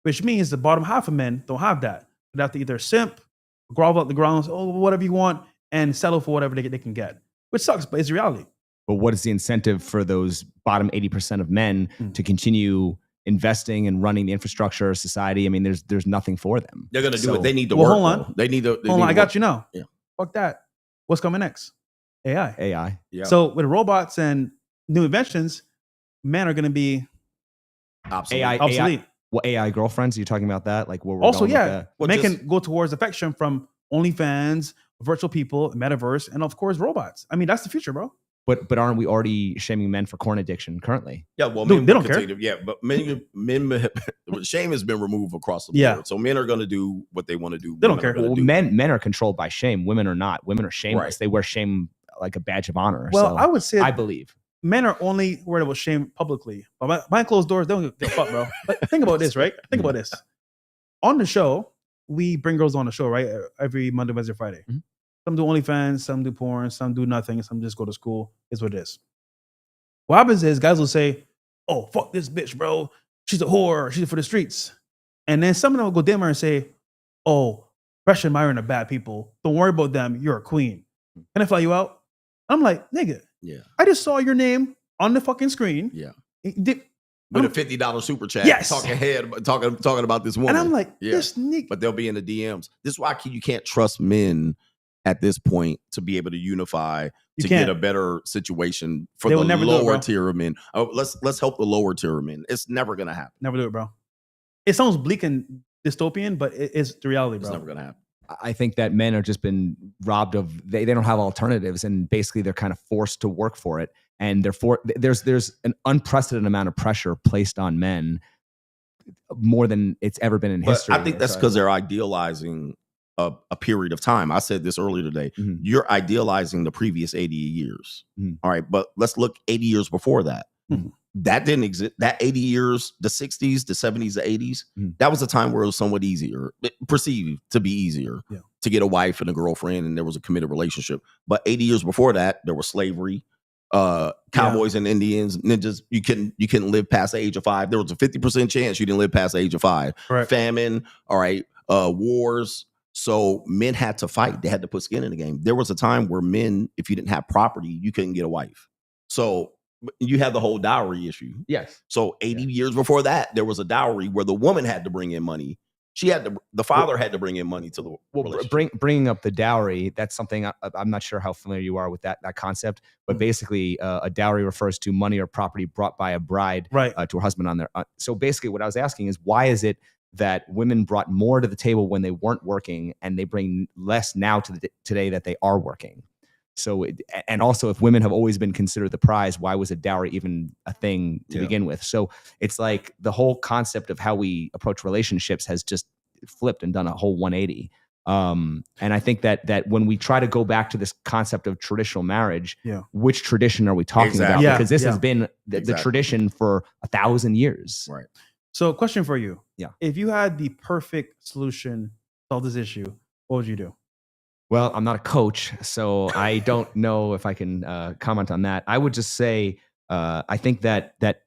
which means the bottom half of men don't have that. They have to either simp, grovel at the ground, oh, whatever you want, and settle for whatever they can get, which sucks, but it's reality. But what is the incentive for those bottom 80% of men to continue investing and running the infrastructure of society? I mean, there's nothing for them. They're going to do it. They need to work. Hold on. They need to. Hold on. I got you now. Yeah. Fuck that. What's coming next? AI. Yeah. So with robots and new inventions, men are going to be obsolete. AI, what AI girlfriends? Are you talking about that? Like, where we're also, going yeah, with men can go towards affection from OnlyFans, virtual people, metaverse, and of course, robots. I mean, that's the future, bro. But aren't we already shaming men for corn addiction currently? Yeah, well, Dude, men they don't care. Yeah, but men shame has been removed across the board. Yeah. So men are going to do what they want to do. They don't care. Well, men are controlled by shame. Women are not. Women are shameless. Right. They wear shame like a badge of honor. Well, so I would say I believe men are only worried about shame publicly, but behind closed doors, they don't give a fuck, bro. But think about this, right? Think about this. On the show, we bring girls on the show, right? Every Monday, Wednesday, Friday. Mm-hmm. Some do OnlyFans, some do porn, some do nothing, some just go to school. It's what it is. What happens is guys will say, oh, fuck this bitch, bro. She's a whore. She's for the streets. And then some of them will go dimmer and say, oh, Fresh and Myron are bad people. Don't worry about them. You're a queen. Can I fly you out? I'm like, nigga, Yeah. I just saw your name on the fucking screen. Yeah. With a $50 super chat. Yes. Talking about this woman. And I'm like, Yeah. this nigga. But they'll be in the DMs. This is why you can't trust men at this point to be able to unify You to can't. get a better situation for They the will never do it, lower bro. tier of men. Oh, let's help the lower tier of men. It's never gonna happen. Never do it, bro. It sounds bleak and dystopian, but it's the reality, bro. It's never gonna happen. I think that men are just been robbed of, they don't have alternatives, and basically they're kind of forced to work for it. And therefore there's an unprecedented amount of pressure placed on men, more than it's ever been in But history. I think that's because they're idealizing a period of time. I said this earlier today. Mhm. You're idealizing the previous 80 years. Mhm. All right, but let's look 80 years before that. Mhm. That didn't exist. That 80 years, the 60s, the 70s, the 80s, that was a time where it was somewhat easier, perceived to be easier to get a wife and a girlfriend, and there was a committed relationship. But 80 years before that, there was slavery, cowboys and Indians, ninjas. You couldn't live past the age of 5. There was a 50% chance you didn't live past the age of 5. Right. Famine, all right, wars. So men had to fight. They had to put skin in the game. There was a time where men, if you didn't have property, you couldn't get a wife. So you had the whole dowry issue. Yes. So 80 years before that, there was a dowry where the woman had to bring in money. The father had to bring in money to the relationship. Bringing up the dowry, that's something I'm not sure how familiar you are with that concept, but basically a dowry refers to money or property brought by a bride to her husband on their. So basically what I was asking is, why is it that women brought more to the table when they weren't working, and they bring less now to today that they are working? So, and also, if women have always been considered the prize, why was a dowry even a thing to begin with? So it's like the whole concept of how we approach relationships has just flipped and done a whole 180. And I think that when we try to go back to this concept of traditional marriage, which tradition are we talking about? Yeah. Because this has been the tradition for 1,000 years. Right. So, question for you. Yeah. If you had the perfect solution to solve this issue, what would you do? Well, I'm not a coach, so I don't know if I can comment on that. I would just say I think that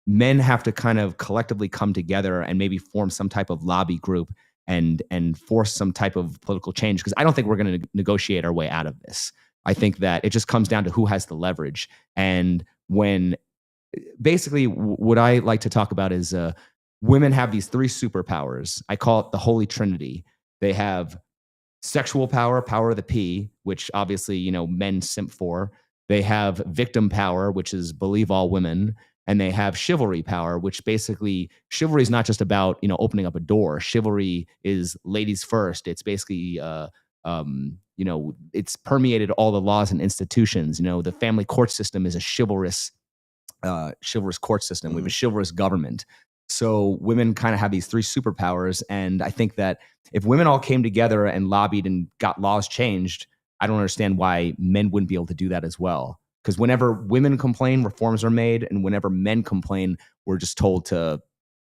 men have to kind of collectively come together and maybe form some type of lobby group and force some type of political change, because I don't think we're going to negotiate our way out of this. I think that it just comes down to who has the leverage. And when basically what I like to talk about is women have these 3 superpowers. I call it the Holy Trinity. They have sexual power, power of the P, which obviously, men simp for. They have victim power, which is believe all women. And they have chivalry power, which basically, chivalry is not just about, opening up a door. Chivalry is ladies first. It's basically, it's permeated all the laws and institutions. The family court system is a chivalrous court system. We have a chivalrous government. So women kind of have these 3 superpowers. And I think that if women all came together and lobbied and got laws changed, I don't understand why men wouldn't be able to do that as well. Because whenever women complain, reforms are made. And whenever men complain, we're just told to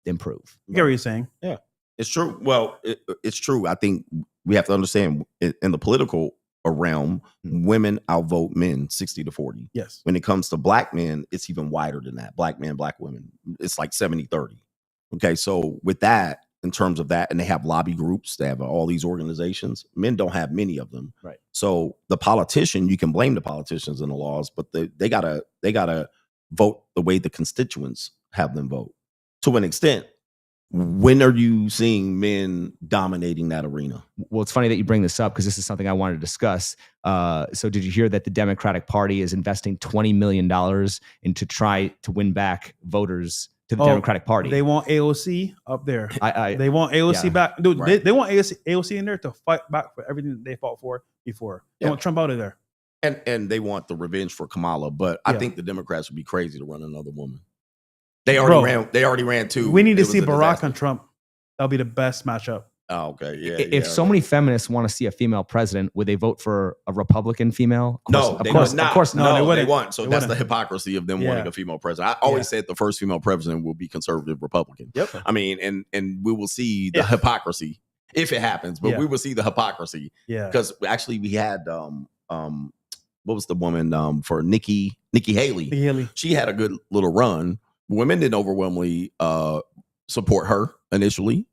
improve. I get what you're saying. Yeah, it's true. Well, it's true. I think we have to understand in the political realm, women outvote men 60-40. Yes. When it comes to black men, it's even wider than that. Black men, black women, it's like 70-30. Okay, so with that, in terms of that, and they have lobby groups, they have all these organizations. Men don't have many of them. Right. So the politician, you can blame the politicians and the laws, but they gotta vote the way the constituents have them vote. To an extent, when are you seeing men dominating that arena? Well, it's funny that you bring this up because this is something I wanted to discuss. So did you hear that the Democratic Party is investing $20 million into try to win back voters to the Democratic Party? They want AOC up there. They want AOC back. Dude, right. they want AOC in there to fight back for everything that they fought for before. They want Trump out of there. And they want the revenge for Kamala, but I think the Democrats would be crazy to run another woman. They already ran two. We need to see Barack and Trump. That'll be the best matchup. Oh, okay. Yeah. If so many feminists want to see a female president, would they vote for a Republican female? Of course not. No, they won't. So that's the hypocrisy of them wanting a female president. I always said the first female president will be conservative Republican. Yep. I mean, and we will see the hypocrisy if it happens, but we will see the hypocrisy. Yeah. Because actually we had what was the woman for Nikki Haley? Nikki Haley. She had a good little run. Women didn't overwhelmingly support her initially.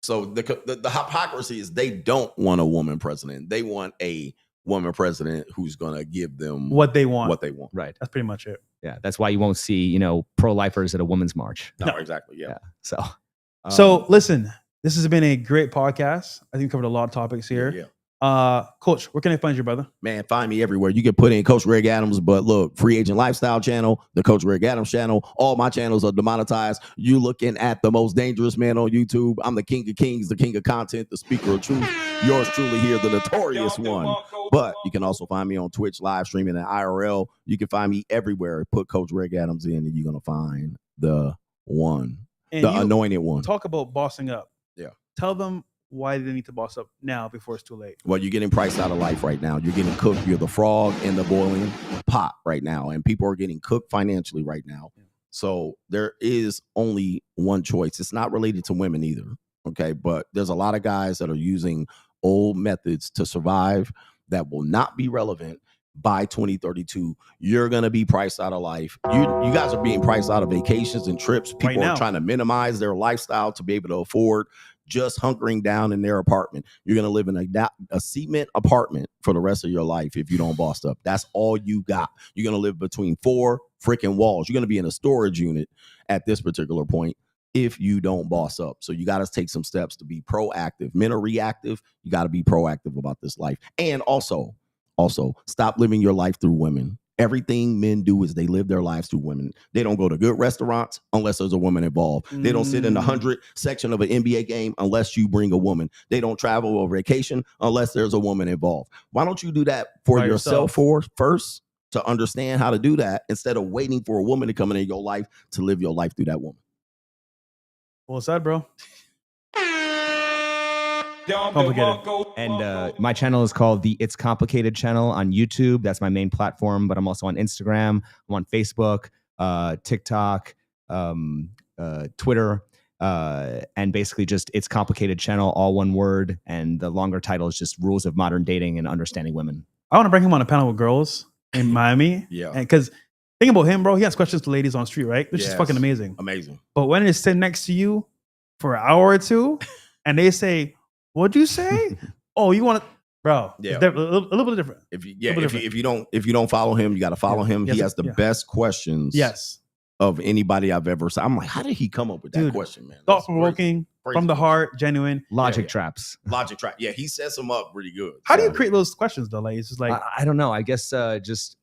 So the hypocrisy is they don't want a woman president. They want a woman president who's going to give them what they want. Right. That's pretty much it. Yeah. That's why you won't see, pro-lifers at a women's march. No, exactly. Yeah. So listen, this has been a great podcast. I think we covered a lot of topics here. Yeah. Coach, where can I find you, brother? Man, find me everywhere. You can put in Coach Greg Adams, but look, Free Agent Lifestyle channel, the Coach Greg Adams channel. All my channels are demonetized. You looking at the most dangerous man on YouTube. I'm the king of kings, the king of content, the speaker of truth. Yours truly here, the notorious one. But you can also find me on Twitch live streaming and IRL. You can find me everywhere. Put Coach Greg Adams in, and you're gonna find the one, the anointed one. Talk about bossing up. Yeah. Tell them why they need to boss up now before it's too late. Well, you're getting priced out of life right now. You're getting cooked. You're the frog in the boiling pot right now. And people are getting cooked financially right now. Yeah. So there is only one choice. It's not related to women either. Okay. But there's a lot of guys that are using old methods to survive that will not be relevant by 2032. You're going to be priced out of life. You guys are being priced out of vacations and trips. People are trying to minimize their lifestyle to be able to afford just hunkering down in their apartment. You're going to live in a cement apartment for the rest of your life if you don't boss up. That's all you got. You're going to live between 4 freaking walls. You're going to be in a storage unit at this particular point if you don't boss up. So you got to take some steps to be proactive. Men are reactive. You got to be proactive about this life. And also stop living your life through women. Everything men do is they live their lives through women. They don't go to good restaurants unless there's a woman involved. They don't sit in the 100 section of an NBA game unless you bring a woman. They don't travel or vacation unless there's a woman involved. Why don't you do that for yourself first to understand how to do that instead of waiting for a woman to come in your life to live your life through that woman? Well said, bro. Complicated. And my channel is called the Itscomplicated channel on YouTube. That's my main platform, but I'm also on Instagram. I'm on Facebook, TikTok, Twitter, and basically just Itscomplicated channel, all one word. And the longer title is just Rules of Modern Dating and Understanding Women. I want to bring him on a panel with girls in Miami. Yeah. And because think about him, bro. He has questions to ladies on the street, right? Which is fucking amazing. Amazing. But when it's sitting next to you for an hour or two and they say, what'd you say? Oh, you want to, bro? Yeah, a little bit different. If you don't follow him, you got to follow him. He has the best questions. Yes, of anybody I've ever seen. I'm like, how did he come up with that question, man? Thought provoking, from the heart, genuine. Logic traps. Logic trap. Yeah, he sets them up really good. How do you create those questions though? Like it's just like I don't know. I guess I just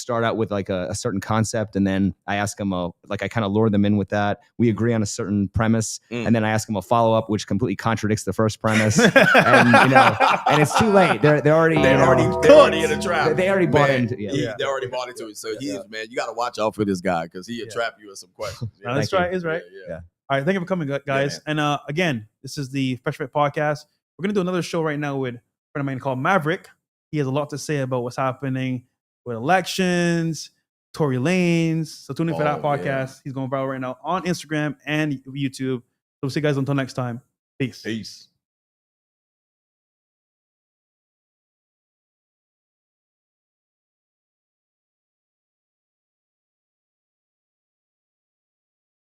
start out with like a certain concept, and then I ask them I kind of lure them in with that. We agree on a certain premise, and then I ask them a follow up, which completely contradicts the first premise. And and it's too late. They're already in the trap. They already bought into They already bought into it. So man, you got to watch out for this guy because he'll trap you with some questions. That's right. Is right. Yeah. All right, thank you for coming, guys. And again, this is the Fresh Fit Podcast. We're gonna do another show right now with a friend of mine called Maverick. He has a lot to say about what's happening with elections, Tory Lanez. So tune in for that podcast. Yeah. He's going viral right now on Instagram and YouTube. So we'll see you guys until next time. Peace.